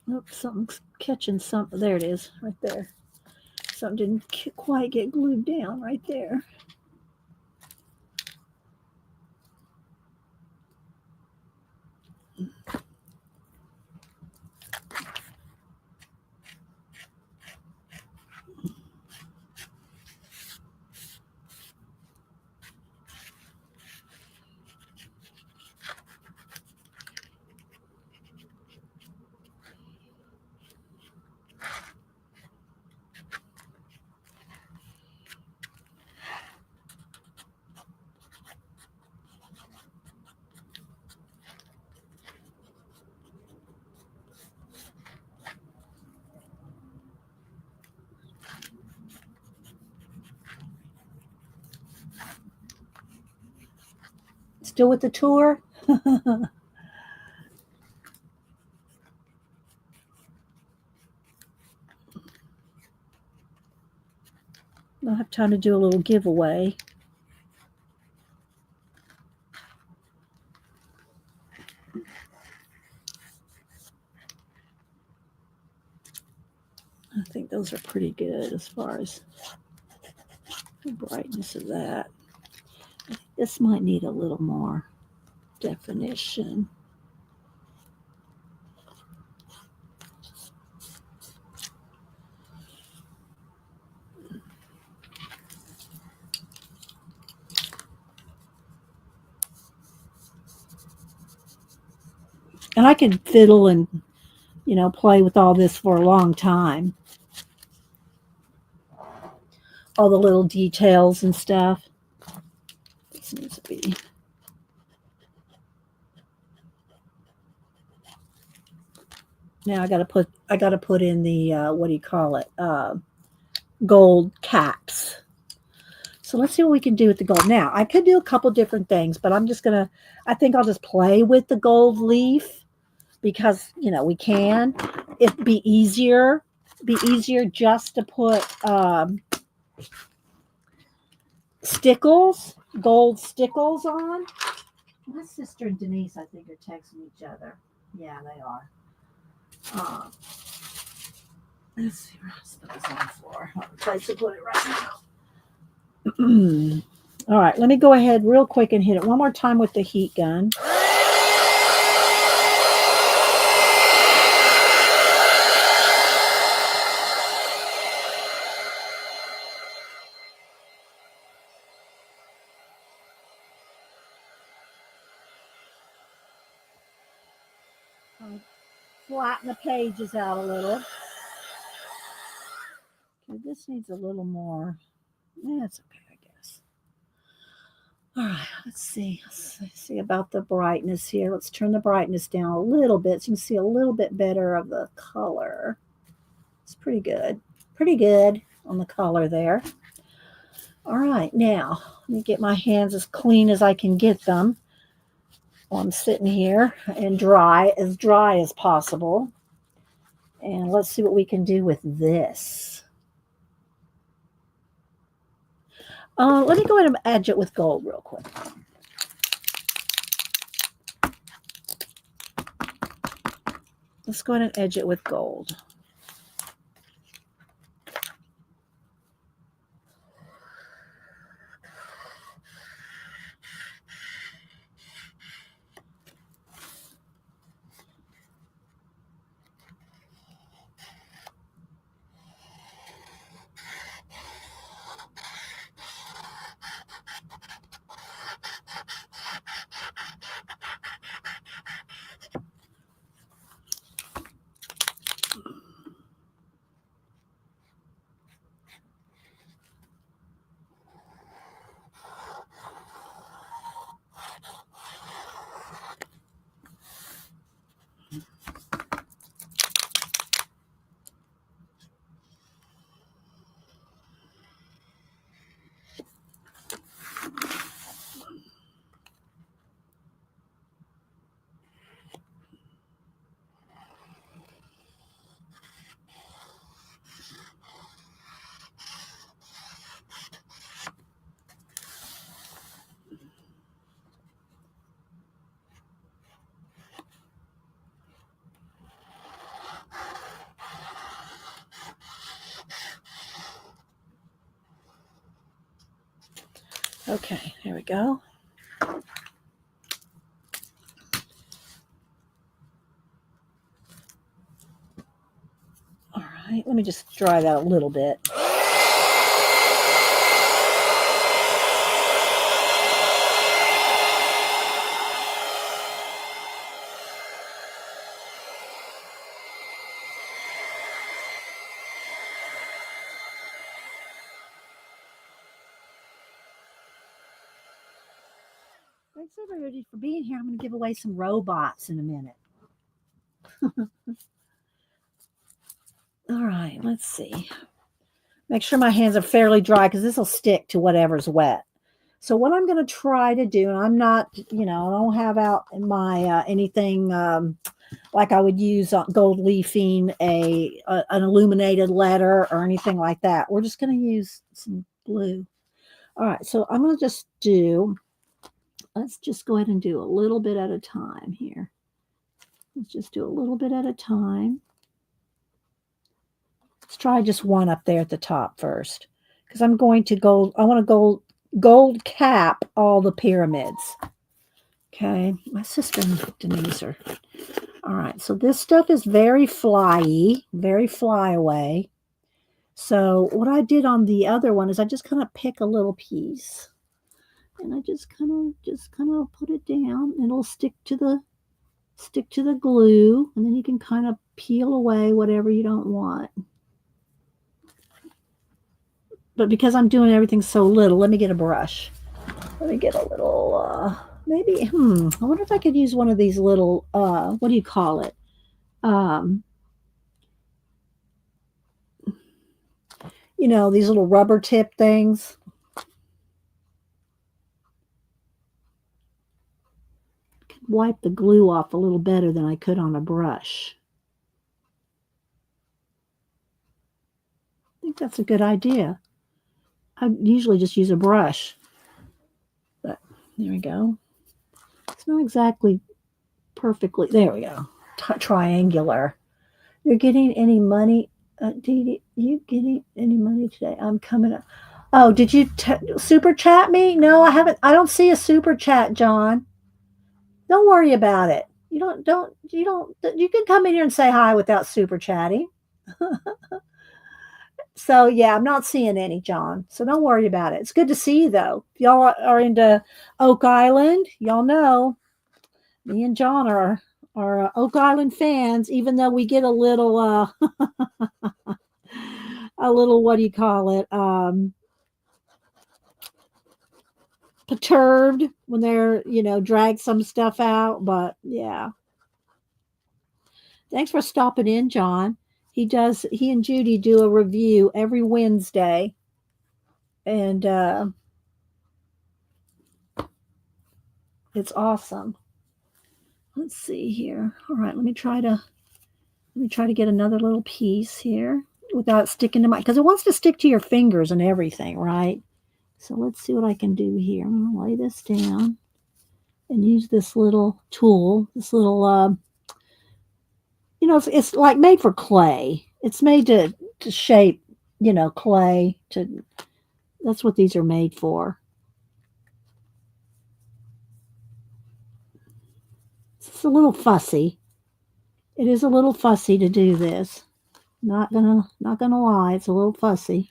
Oops, something's catching something. There it is, right there. Something didn't quite get glued down right there. Still with the tour? I'll have time to do a little giveaway. I think those are pretty good as far as the brightness of that. This might need a little more definition. And I could fiddle and, play with all this for a long time. All the little details and stuff. This needs to be. Now I gotta put in the what do you call it? Gold caps. So let's see what we can do with the gold. Now I could do a couple different things, but I think I'll just play with the gold leaf because we can. It'd be easier just to put stickles, gold stickles on. My sister and Denise, I think, are texting each other. Yeah, they are. Uh, let's see where else put this on the floor. What place to put it right now. All right, let me go ahead real quick and hit it one more time with the heat gun. Flatten the pages out a little. Okay, this needs a little more. That's okay, I guess. All right, let's see about the brightness here. Let's turn the brightness down a little bit so you can see a little bit better of the color. It's pretty good. Pretty good on the color there. All right, now let me get my hands as clean as I can get them while I'm sitting here and dry as possible. And let's see what we can do with this. Let me go ahead and edge it with gold real quick. Let's go ahead and edge it with gold. Okay, here we go. All right, let me just dry that a little bit. Thanks everybody for being here. I'm going to give away some robots in a minute. All right, let's see. Make sure my hands are fairly dry because this will stick to whatever's wet. So what I'm going to try to do, and I'm not, I don't have out in my anything like I would use gold leafing an illuminated letter or anything like that. We're just going to use some blue. All right, so I'm going to just let's just go ahead and do a little bit at a time here. Let's just do a little bit at a time. Let's try just one up there at the top first because I want to gold cap all the pyramids. Okay, my sister and Denise are. All right, so this stuff is very very fly away. So what I did on the other one is I just kind of pick a little piece and I just kind of put it down and it'll stick to the glue, and then you can kind of peel away whatever you don't want. But because I'm doing everything so little, let me get a brush. Let me get a little, maybe, I wonder if I could use one of these little, what do you call it? You know, these little rubber tip things. Wipe the glue off a little better than I could on a brush. I think that's a good idea. I usually just use a brush, but there we go. It's not exactly perfectly. There we go. Triangular. You're getting any money? Dee Dee, you getting any money today? I'm coming up. Oh, did you super chat me? No, I haven't. I don't see a super chat, John. Don't worry about it. You can come in here and say hi without super chatting. So yeah, I'm not seeing any, John. So don't worry about it. It's good to see you though. If y'all are into Oak Island, y'all know me and John are Oak Island fans, even though we get a little a little, what do you call it? Perturbed when they're, drag some stuff out, but yeah. Thanks for stopping in, John. He and Judy do a review every Wednesday. And it's awesome. Let's see here. All right, let me try to get another little piece here without sticking to because it wants to stick to your fingers and everything, right? So let's see what I can do here. I'm gonna lay this down and use this little tool, this little it's like made for clay. It's made to shape, clay. That's what these are made for. It's a little fussy. It is a little fussy to do this. Not gonna lie, it's a little fussy.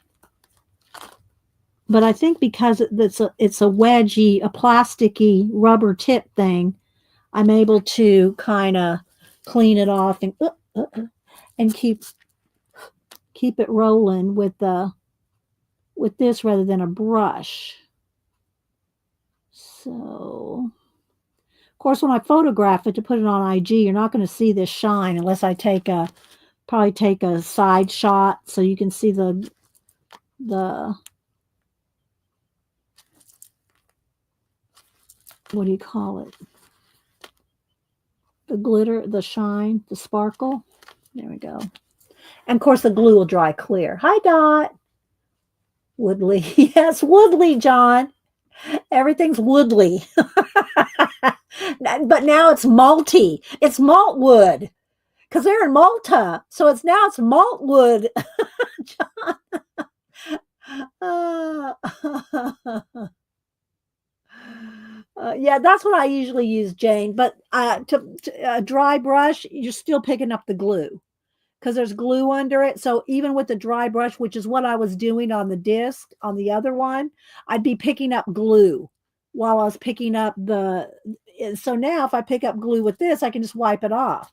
But I think because it's a wedgy, a plasticky rubber tip thing, I'm able to kind of clean it off and keep it rolling with this rather than a brush. So, of course, when I photograph it to put it on IG, you're not going to see this shine unless I probably take a side shot so you can see the what do you call it? The glitter, the shine, the sparkle. There we go. And of course, the glue will dry clear. Hi, Dot. Woodley. Yes, Woodley, John. Everything's Woodley. But now it's malty. It's maltwood because they're in Malta. So it's maltwood. Yeah, that's what I usually use, Jane. But to a dry brush, you're still picking up the glue because there's glue under it. So even with the dry brush, which is what I was doing on the disc on the other one, I'd be picking up glue while I was picking up so now if I pick up glue with this, I can just wipe it off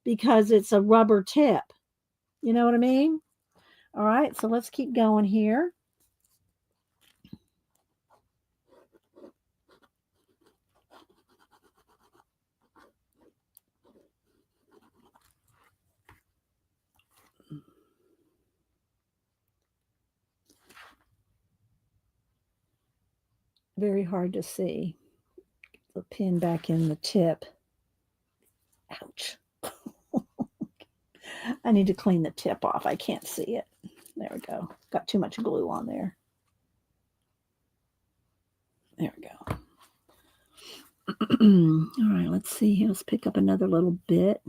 because it's a rubber tip. You know what I mean? All right, so let's keep going here. Very hard to see. The pin back in the tip. Ouch. I need to clean the tip off. I can't see it. There we go. Got too much glue on there. There we go. All right, let's see. Let's pick up another little bit.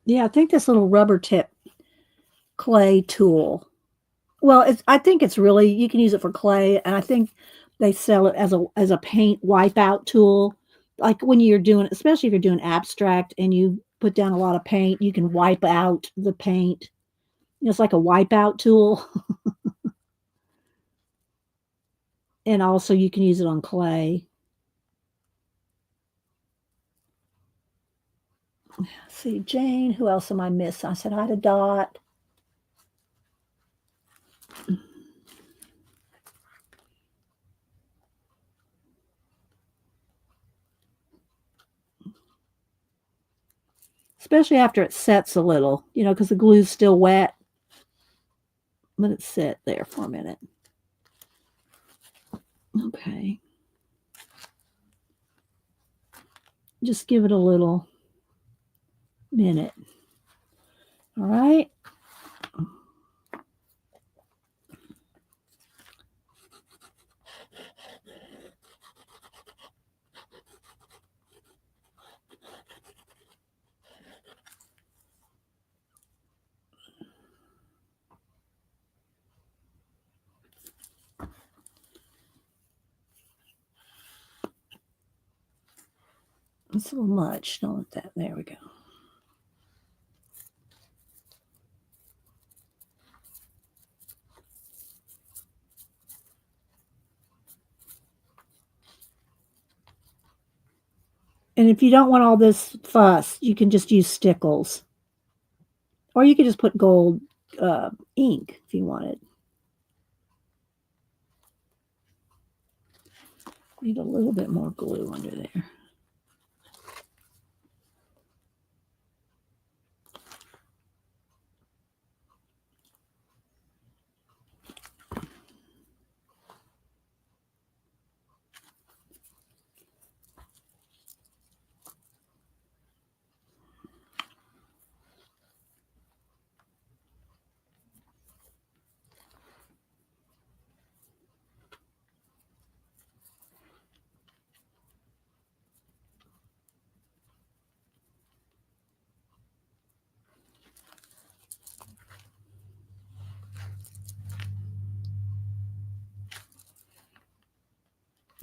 Yeah, I think this little rubber tip clay tool. Well, I think it's really, you can use it for clay, and I think they sell it as a paint wipeout tool. Like when you're doing, especially if you're doing abstract and you put down a lot of paint, you can wipe out the paint. It's like a wipeout tool. And also you can use it on clay. Let's see, Jane, who else am I missing? I said hi to Dot. especially after it sets a little, you know, because the glue's still wet. Let it sit there for a minute. Okay. Just give it a little minute. All right. It's a little much. Don't let that. There we go. And if you don't want all this fuss, you can just use stickles. Or you could just put gold ink if you wanted. Need a little bit more glue under there.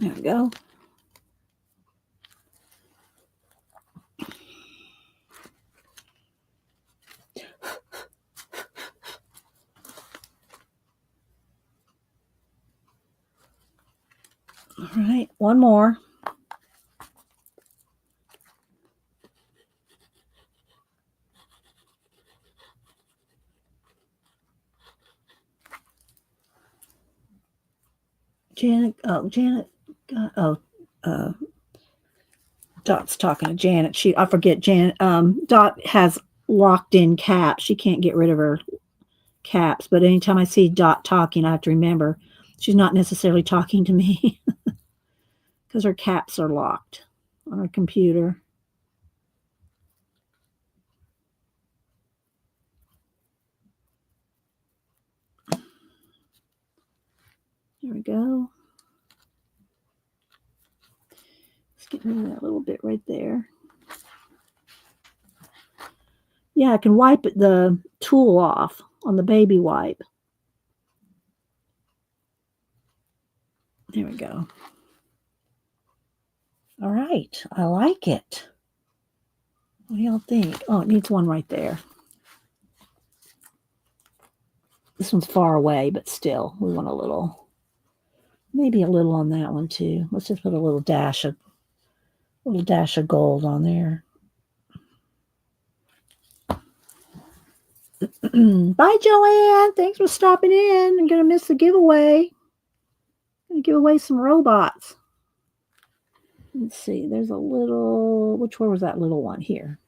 There we go. All right, one more. Janet, Dot's talking to Janet. I forget Janet. Dot has locked in caps. She can't get rid of her caps, but anytime I see Dot talking, I have to remember she's not necessarily talking to me because her caps are locked on her computer. There we go. Let's get rid of that little bit right there. Yeah, I can wipe the tool off on the baby wipe. There we go. All right, I like it. What do y'all think? Oh, it needs one right there. This one's far away, but still, we want a little, maybe a little on that one too. Let's just put a little dash of gold on there. Bye, Joanne. Thanks for stopping in. I'm gonna miss the giveaway. I'm gonna give away some robots. Let's see. There's a little. Which one was that little one here?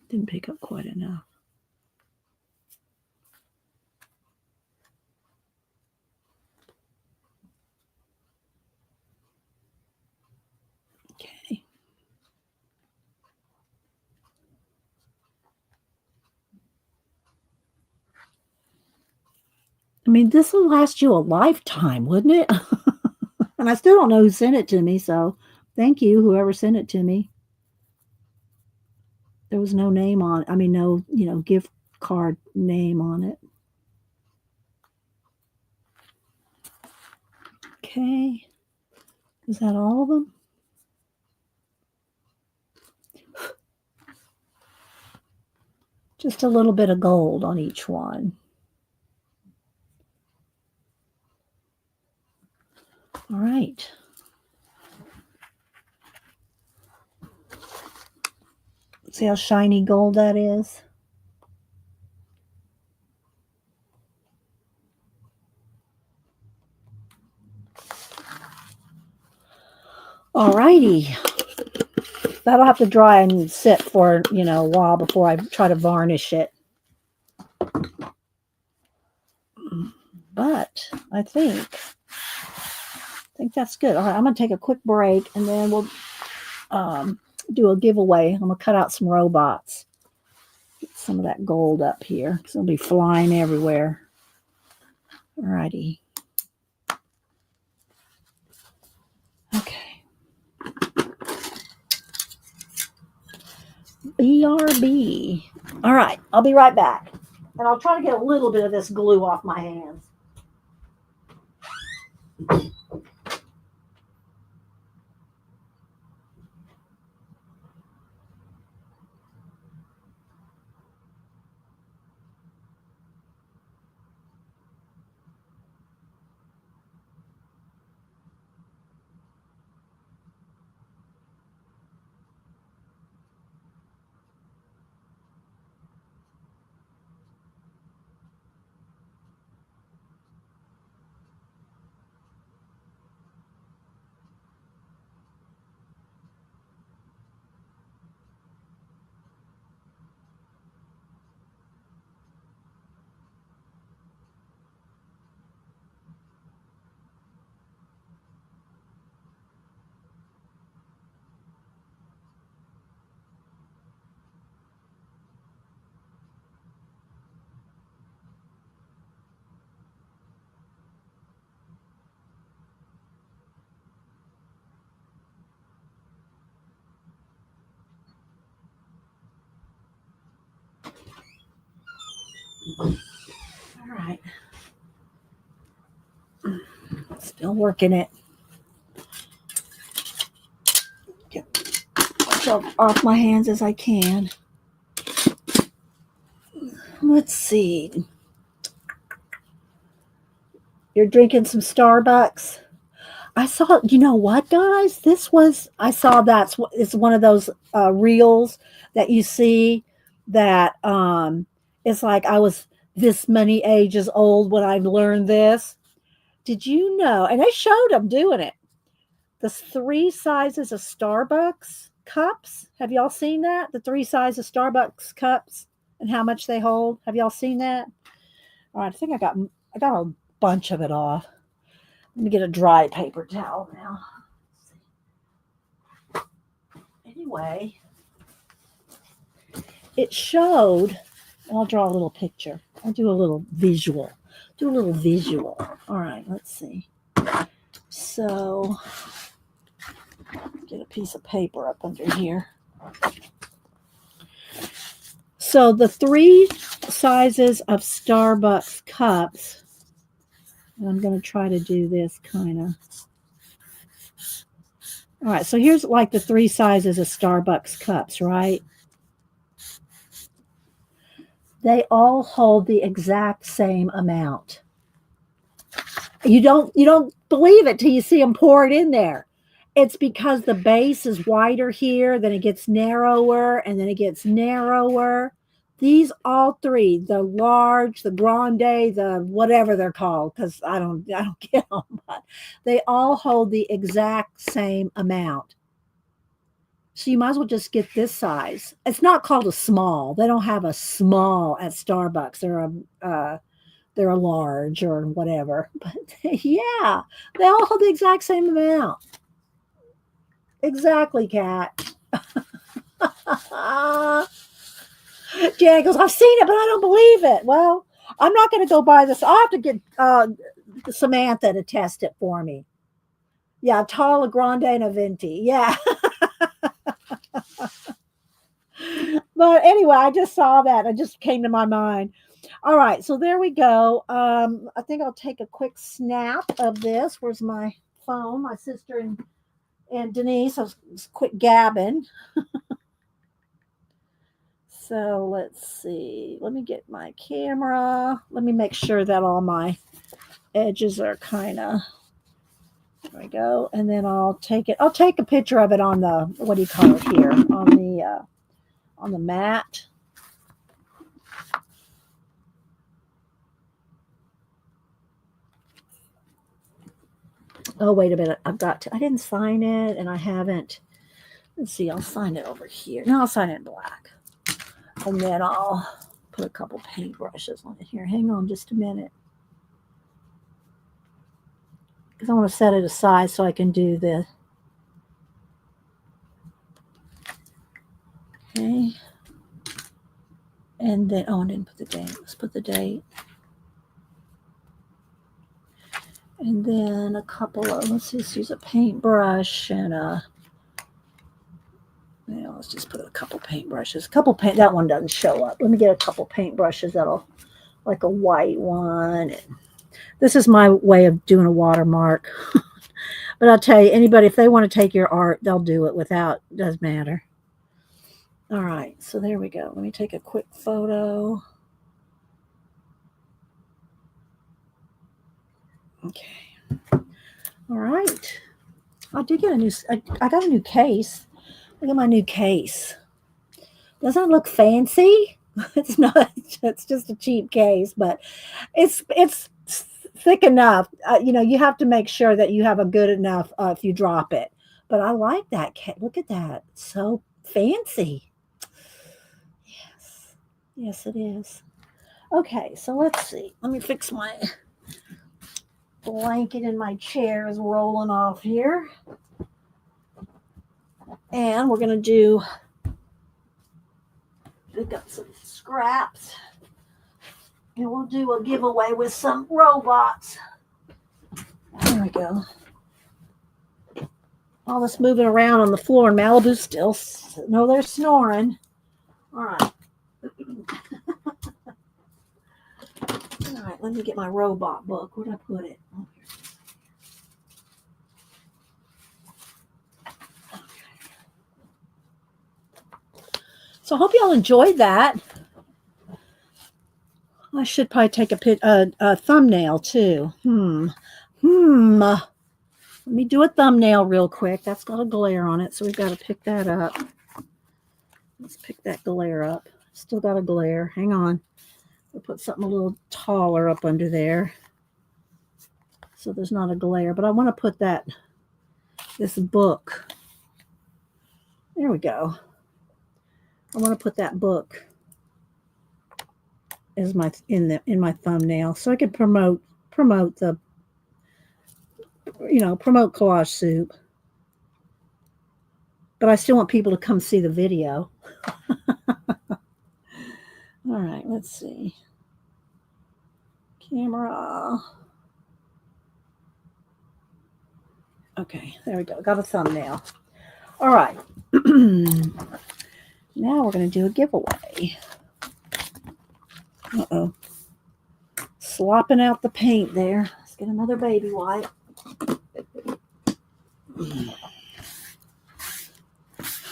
Didn't pick up quite enough. Okay. I mean, this will last you a lifetime, wouldn't it? And I still don't know who sent it to me, so thank you, whoever sent it to me. There was no name on it. I mean, no, gift card name on it. Okay. Is that all of them? Just a little bit of gold on each one. All right. See how shiny gold that is? All righty. That'll have to dry and sit for, a while before I try to varnish it. But I think that's good. All right, I'm going to take a quick break, and then we'll do a giveaway. I'm going to cut out some robots. Get some of that gold up here because it'll be flying everywhere. All righty. Okay. BRB. All right, I'll be right back. And I'll try to get a little bit of this glue off my hands. All right. Still working it. Get myself off my hands as I can. Let's see. You're drinking some Starbucks. I saw, you know what, guys? I saw it's one of those reels that you see that it's like I was this many ages old when I learned this. Did you know? And they showed them doing it. The 3 sizes of Starbucks cups. Have y'all seen that? The 3 sizes of Starbucks cups and how much they hold. Have y'all seen that? All right, I think I got a bunch of it off. Let me get a dry paper towel now. Anyway, it showed, I'll draw a little picture. I'll do a little visual. All right, let's see. So, get a piece of paper up under here. So the 3 sizes of Starbucks cups, and I'm going to try to do this kind of. All right, so here's like the 3 sizes of Starbucks cups, right? They all hold the exact same amount. You don't believe it till you see them pour it in there. It's because the base is wider here, then it gets narrower, and then it gets narrower. These all 3, the large, the grande, the whatever they're called, because I don't get them, but they all hold the exact same amount. So you might as well just get this size. It's not called a small. They don't have a small at Starbucks. They're a large or whatever. But yeah, they all hold the exact same amount. Exactly, Kat. Janet goes, I've seen it, but I don't believe it. Well, I'm not going to go buy this. I'll have to get Samantha to test it for me. Yeah, tall, a grande, and a venti. Yeah. But anyway, I just saw that. It just came to my mind. All right, so there we go. I think I'll take a quick snap of this. Where's my phone? My sister and Denise. I was quick gabbing. So let's see. Let me get my camera. Let me make sure that all my edges are kind of. There we go. And then I'll take it. I'll take a picture of it on the, what do you call it here? On the mat. Oh, wait a minute. I didn't sign it and I haven't Let's see, I'll sign it over here. No, I'll sign it in black. And then I'll put a couple paintbrushes on it here. Hang on just a minute. Because I want to set it aside so I can do the. Okay. And then, oh, I didn't put the date. Let's put the date. And then a couple of, let's just use a paintbrush and a, yeah, let's just put a couple paintbrushes. That one doesn't show up. Let me get a couple paintbrushes that'll, like a white one. This is my way of doing a watermark. But I'll tell you, anybody, if they want to take your art, they'll do it without, doesn't matter. All right, so there we go. Let me take a quick photo. Okay. All right. I did get I got a new case. Look at my new case. Doesn't it look fancy? It's not, it's just a cheap case, but it's thick enough. You have to make sure that you have a good enough if you drop it. But I like that. Look at that. It's so fancy. Yes. Yes, it is. Okay, so let's see. Let me fix my blanket in my chair is rolling off here. And we're going to do, we've got some scraps. And we'll do a giveaway with some robots. There we go. All this moving around on the floor, and Malibu's still, no, they're snoring. All right. All right, let me get my robot book. Where'd I put it? Oh, okay. So I hope y'all enjoyed that. I should probably take a thumbnail too. Let me do a thumbnail real quick. That's got a glare on it, so we've got to pick that up. Let's pick that glare up. Still got a glare. Hang on. We'll put something a little taller up under there so there's not a glare. But I want to put this book. There we go. I want to put that book as in my thumbnail so I could promote the promote Collage Soup. But I still want people to come see the video. All right, let's see. Camera. Okay, there we go. Got a thumbnail. All right. Now we're going to do a giveaway. Uh-oh. Slopping out the paint there. Let's get another baby wipe. All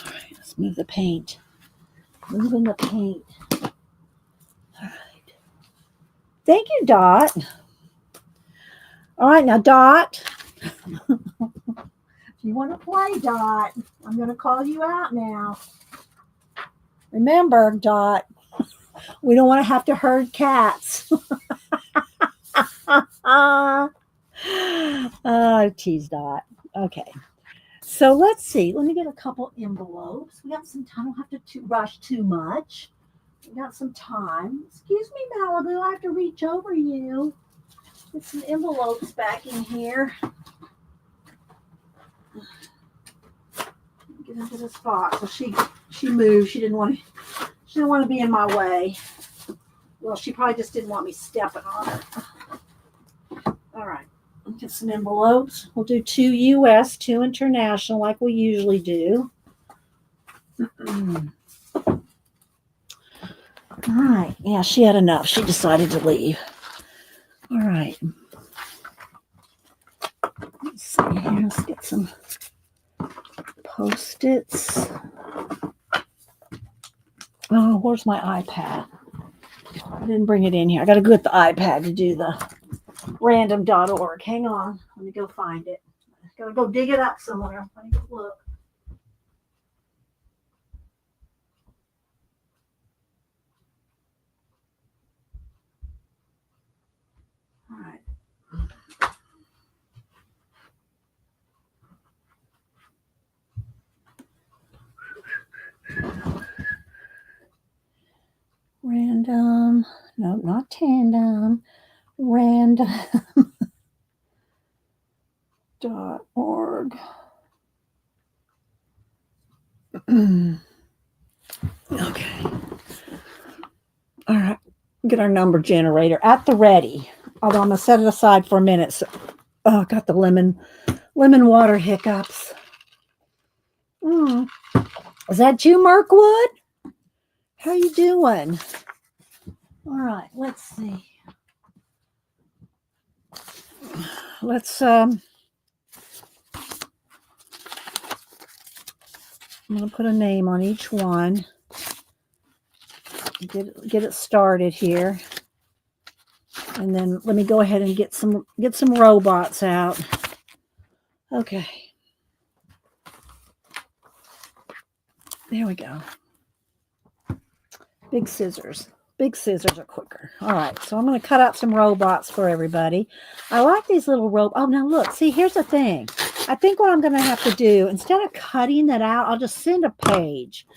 right, let's move the paint. Moving the paint. All right. Thank you, Dot. All right, now, Dot. If you want to play, Dot, I'm going to call you out now. Remember, Dot, we don't want to have to herd cats. Tease Dot. Okay. So let's see. Let me get a couple envelopes. We got some time. I don't have to rush too much. We got some time. Excuse me, Malibu. I have to reach over you. Get some envelopes back in here. Get into the spot. So she moved. She didn't want to be in my way. Well, she probably just didn't want me stepping on her. All right. Get some envelopes. We'll do 2 U.S., 2 international, like we usually do. All right. Yeah, she had enough. She decided to leave. All right. Let's see here. Let's get some Post-its. Oh, where's my iPad? I didn't bring it in here. I got to go get the iPad to do the random.org. Hang on. Let me go find it. Got to go dig it up somewhere. Let me go look. All right. not tandem, random.org. Okay. All right. Get our number generator at the ready. Although I'm going to set it aside for a minute. So, oh, I got the lemon water hiccups. Is that you, Mirkwood? How you doing? All right. Let's see. I'm going to put a name on each one. Get it started here. And then let me go ahead and get some robots out. Okay. There we go. Big scissors. Big scissors are quicker. All right. So I'm going to cut out some robots for everybody. I like these little robots. Oh, now look. See, here's the thing. I think what I'm going to have to do, instead of cutting that out, I'll just send a page.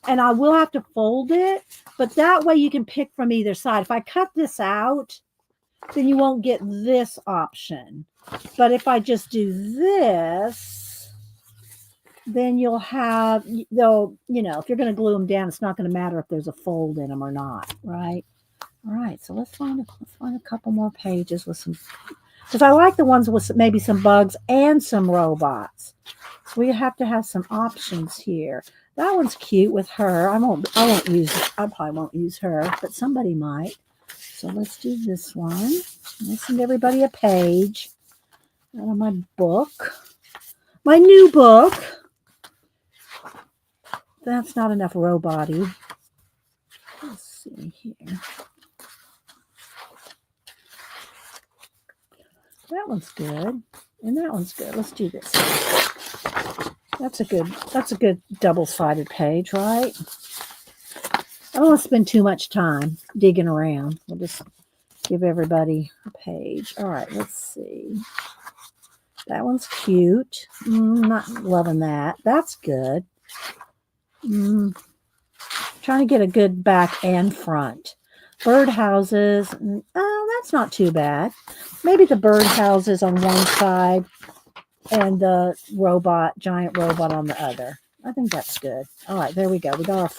And I will have to fold it. But that way you can pick from either side. If I cut this out, then you won't get this option. But if I just do this, then you'll have, they'll, if you're going to glue them down, it's not going to matter if there's a fold in them or not, right? All right, so let's find a couple more pages with some, because I like the ones with maybe some bugs and some robots. So we have to have some options here. That one's cute with her. I probably won't use her, but somebody might. So let's do this one. I'll send everybody a page out of my book. My new book. That's not enough robot-y. Let's see here. That one's good. And that one's good. Let's do this. That's a good double-sided page, right? I don't want to spend too much time digging around. We'll just give everybody a page. All right, let's see. That one's cute. Not loving that. That's good. Trying to get a good back and front. Bird houses. Oh, that's not too bad. Maybe the bird houses on one side and the giant robot on the other. I think that's good. All right, there we go. We got our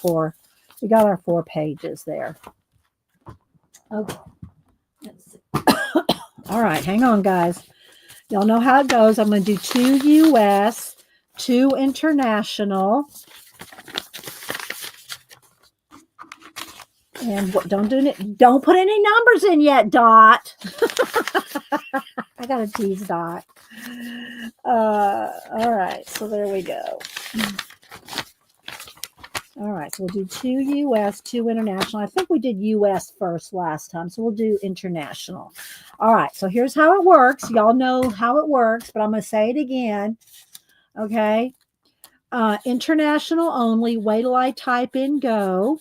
4 pages there. Okay. Let's see. All right, hang on, guys. Y'all know how it goes. I'm going to do 2 US, 2 international. And don't put any numbers in yet, Dot. I got to tease Dot. All right, so there we go. All right, so we'll do 2 US, 2 international. I think we did US first last time, so we'll do international. All right, so here's how it works. Y'all know how it works, but I'm going to say it again. Okay. International only. Wait till I type in go.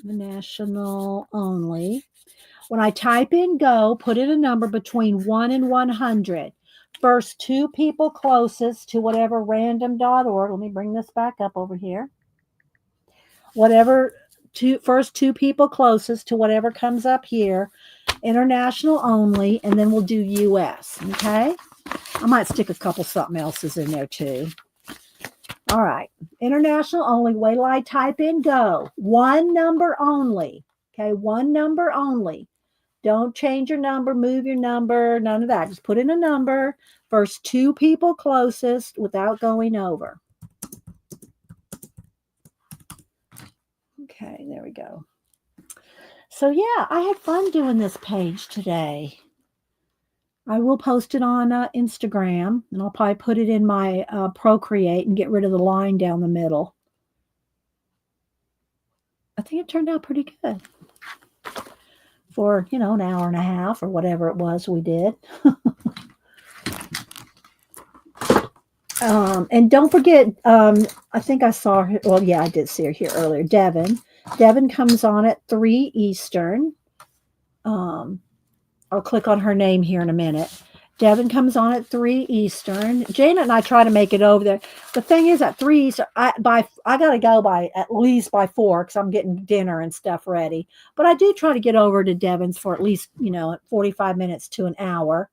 National only. When I type in go, put in a number between 1 and 100. First 2 people closest to whatever random.org. Let me bring this back up over here. First 2 people closest to whatever comes up here. International only, and then we'll do US. Okay. I might stick a couple something else's in there too. All right. International only. Wait till I type in go. 1 number only. Okay. 1 number only. Don't change your number, move your number, none of that. Just put in a number. First 2 people closest without going over. Okay, there we go. So yeah, I had fun doing this page today. I will post it on Instagram, and I'll probably put it in my Procreate and get rid of the line down the middle. I think it turned out pretty good for, an hour and a half or whatever it was we did. And don't forget, I think I saw her. Well, yeah, I did see her here earlier. Devin comes on at 3 Eastern. I'll click on her name here in a minute. Devin comes on at 3 Eastern. Janet and I try to make it over there. The thing is, at 3 Eastern, I got to go by at least by 4 because I'm getting dinner and stuff ready. But I do try to get over to Devin's for at least, 45 minutes to an hour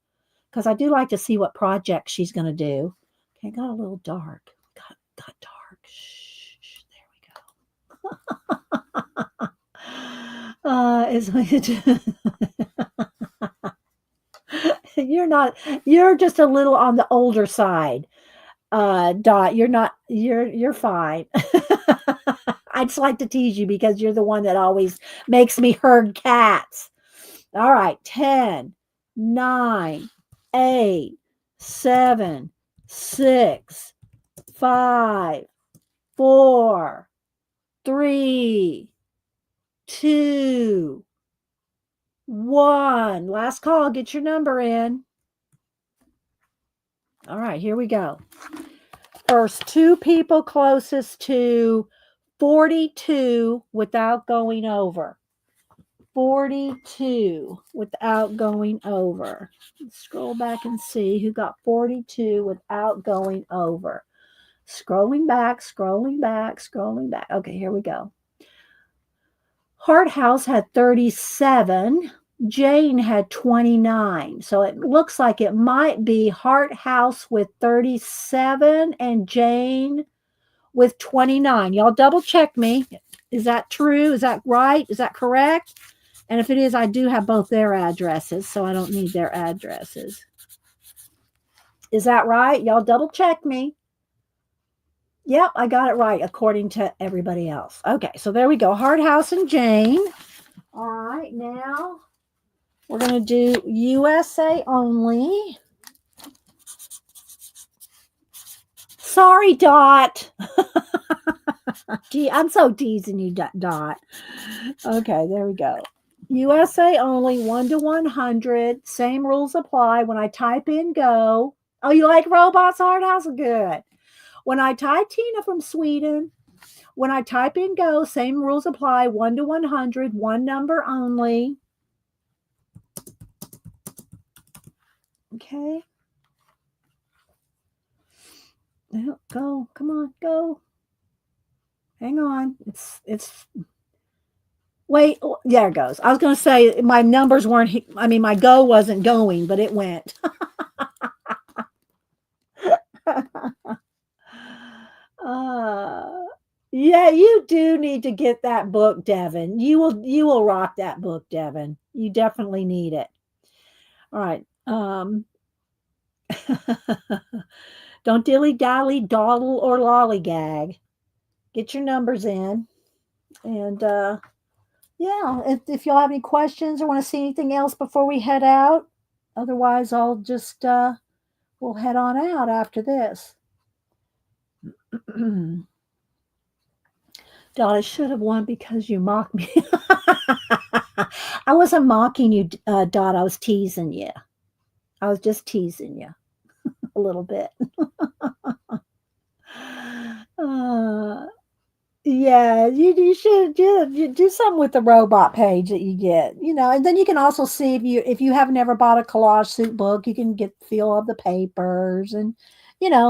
because I do like to see what project she's going to do. Okay, got a little dark. Got dark. Shh, there we go. You're just a little on the older side. Dot, you're fine. I just like to tease you because you're the one that always makes me herd cats. All right, 10, 9, 8, 7, 6, 5, 4, 3, 2, 1. Last call. Get your number in. All right, here we go. First two people closest to 42 without going over. 42 without going over. Let's scroll back and see who got 42 without going over. Scrolling back, scrolling back, scrolling back. Okay, here we go. Hart House had 37. Jane had 29. So it looks like it might be Hart House with 37 and Jane with 29. Y'all double check me. Is that true? Is that right? Is that correct? And if it is, I do have both their addresses, so I don't need their addresses. Is that right? Y'all double check me. Yep, I got it right according to everybody else. Okay, so there we go. Hart House and Jane. All right, now we're going to do USA only. Sorry, Dot. I'm so teasing you, Dot. Okay, there we go. USA only, 1 to 100. Same rules apply. When I type in go. Oh, you like robots, Hart House? Good. When I type Tina from Sweden, when I type in go, same rules apply. 1 to 100, one number only. Okay. Now, go. Come on, go. Hang on. It's wait, there it goes. I was going to say my numbers weren't, my go wasn't going, but it went. Yeah, you do need to get that book, Devin. You will rock that book, Devin. You definitely need it. All right. Don't dilly-dally, dawdle, or lollygag. Get your numbers in. And yeah, if y'all have any questions or want to see anything else before we head out, otherwise I'll just we'll head on out after this. Dot, I should have won because you mocked me. I wasn't mocking you, Dot. I was teasing you. I was just teasing you a little bit. Yeah, you should do something with the robot page that you get, and then you can also see if you have never bought a collage suit book, you can get the feel of the papers and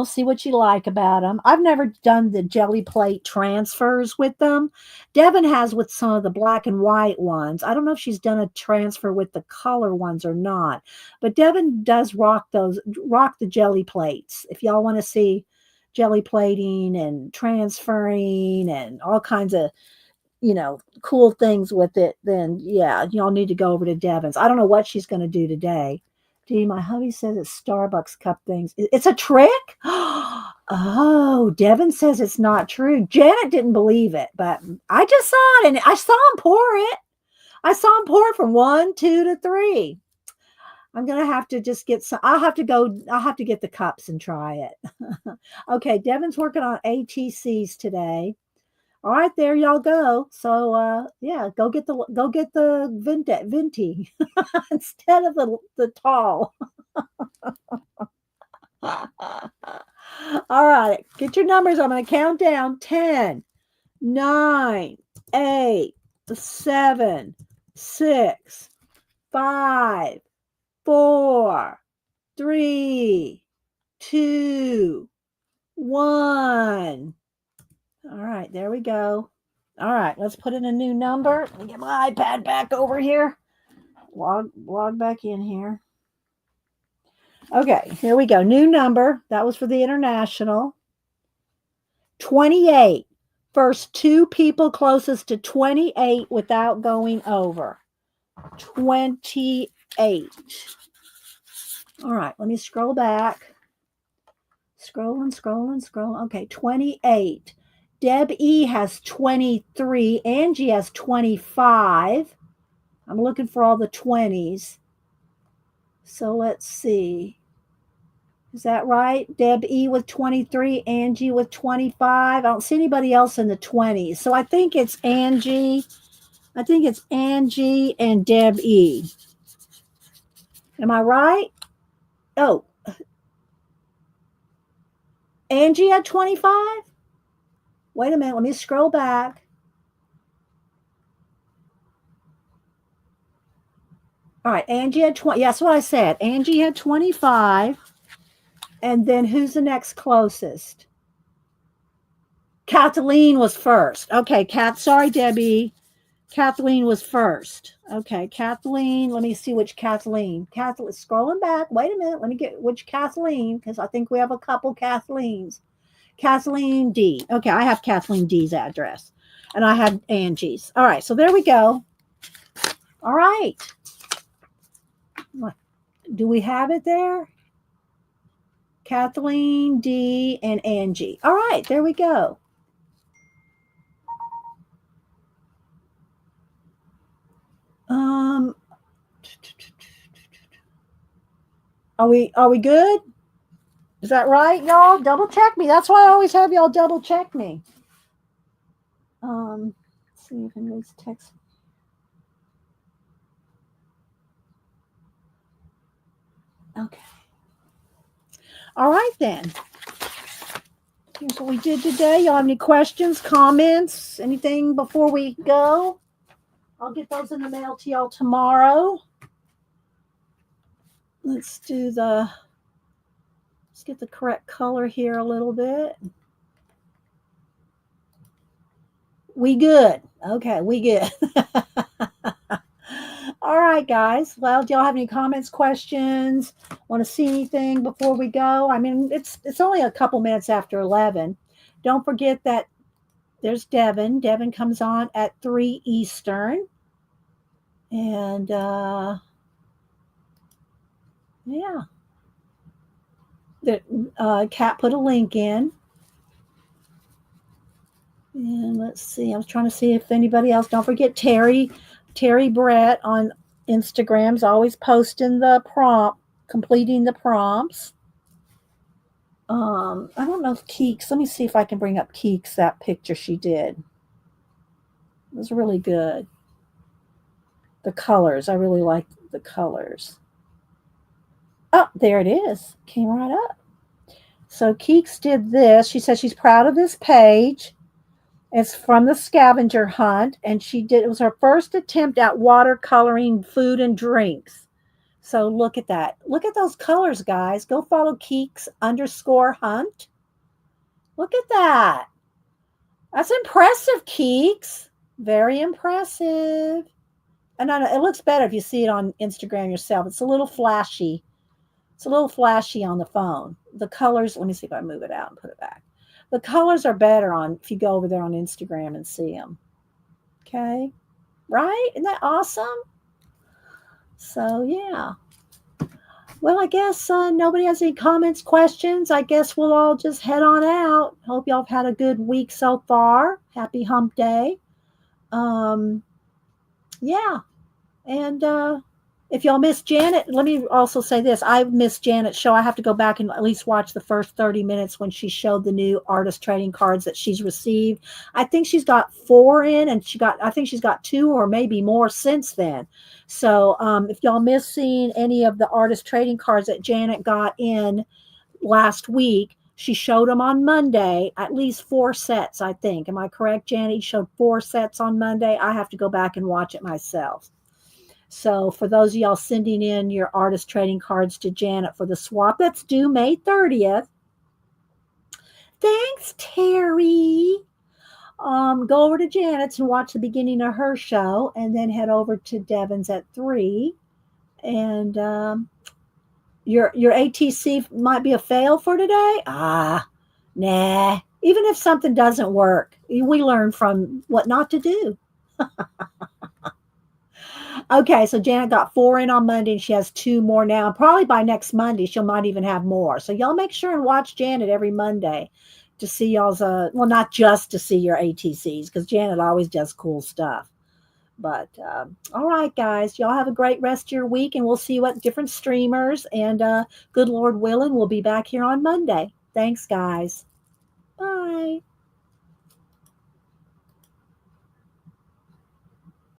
see what you like about them. I've never done the jelly plate transfers with them. Devin has with some of the black and white ones. I don't know if she's done a transfer with the color ones or not, but Devin does rock the jelly plates. If y'all want to see jelly plating and transferring and all kinds of cool things with it, then yeah, y'all need to go over to Devin's. I don't know what she's going to do today. Gee, my hubby says it's Starbucks cup things. It's a trick? Oh, Devin says it's not true. Janet didn't believe it, but I just saw it and I saw him pour it. I saw him pour it from 1, 2 to 3. I'm going to have to just get some. I'll have to get the cups and try it. Okay, Devin's working on ATCs today. All right, there y'all go. So yeah, go get the venti instead of the tall. All right, get your numbers. I'm going to count down 10, 9, 8, 7, 6, 5, 4, 3, 2, 1. All right, there we go. All right, let's put in a new number. Let me get my iPad back over here. Log back in here. Okay, here we go. New number. That was for the international. 28. First two people closest to 28 without going over. 28. All right, let me scroll back. Scrolling. Okay, 28. Deb E has 23. Angie has 25. I'm looking for all the 20s. So let's see. Is that right? Deb E with 23, Angie with 25. I don't see anybody else in the 20s. So I think it's Angie. I think it's Angie and Deb E. Am I right? Oh, Angie had 25? Wait a minute. Let me scroll back. All right. Angie had 20. Yeah, that's what I said. Angie had 25. And then who's the next closest? Kathleen was first. Okay, sorry, Debbie. Kathleen was first. Okay, Kathleen. Let me see which Kathleen. Kathleen, scrolling back. Wait a minute. Let me get which Kathleen, because I think we have a couple Kathleens. Kathleen D. Okay, I have Kathleen D's address. And I have Angie's. All right, so there we go. All right. Do we have it there? Kathleen D and Angie. All right, there we go. Are we good? Is that right, y'all? Double check me. That's why I always have y'all double check me. Let's see if anybody's text. Okay. All right then. Here's what we did today. Y'all have any questions, comments, anything before we go? I'll get those in the mail to y'all tomorrow. Let's get the correct color here a little bit. We good. Okay, we good. All right, guys. Well, do y'all have any comments, questions? Want to see anything before we go? I mean, it's only a couple minutes after 11. Don't forget that there's Devin. Devin comes on at 3 Eastern. And yeah. Kat put a link in. And let's see. I was trying to see if anybody else. Don't forget Terry Brett on Instagram's always posting the prompt, completing the prompts. I don't know if Keeks. Let me see if I can bring up Keeks, that picture she did. It was really good. The colors. I really liked the colors. Oh, there it is. Came right up. So Keeks did this. She said she's proud of this page. It's from the scavenger hunt, and it was her first attempt at watercoloring food and drinks. So look at that. Look at those colors, guys. Go follow Keeks_hunt. Look at that. That's impressive, Keeks. Very impressive. And it looks better if you see it on Instagram yourself. It's a little flashy. It's a little flashy on the phone. The colors, let me see if I move it out and put it back. The colors are better if you go over there on Instagram and see them. Okay. Right? Isn't that awesome? So, yeah. Well, I guess nobody has any comments, questions. I guess we'll all just head on out. Hope y'all have had a good week so far. Happy hump day. Yeah. And if y'all missed Janet, let me also say this. I missed Janet's show. I have to go back and at least watch the first 30 minutes when she showed the new artist trading cards that she's received. I think she's got 4 in, and I think she's got 2 or maybe more since then. So if y'all missed seeing any of the artist trading cards that Janet got in last week, she showed them on Monday, at least 4 sets, I think. Am I correct, Janet? You showed 4 sets on Monday. I have to go back and watch it myself. So for those of y'all sending in your artist trading cards to Janet for the swap, that's due May 30th. Thanks, Terry. Go over to Janet's and watch the beginning of her show, and then head over to Devin's at 3. And your ATC might be a fail for today. Nah. Even if something doesn't work, we learn from what not to do. Okay, so Janet got 4 in on Monday, and she has 2 more now. Probably by next Monday, she might even have more. So y'all make sure and watch Janet every Monday to see y'all's, well, not just to see your ATCs, because Janet always does cool stuff. But all right, guys, y'all have a great rest of your week, and we'll see you at different streamers. And good Lord willing, we'll be back here on Monday. Thanks, guys. Bye.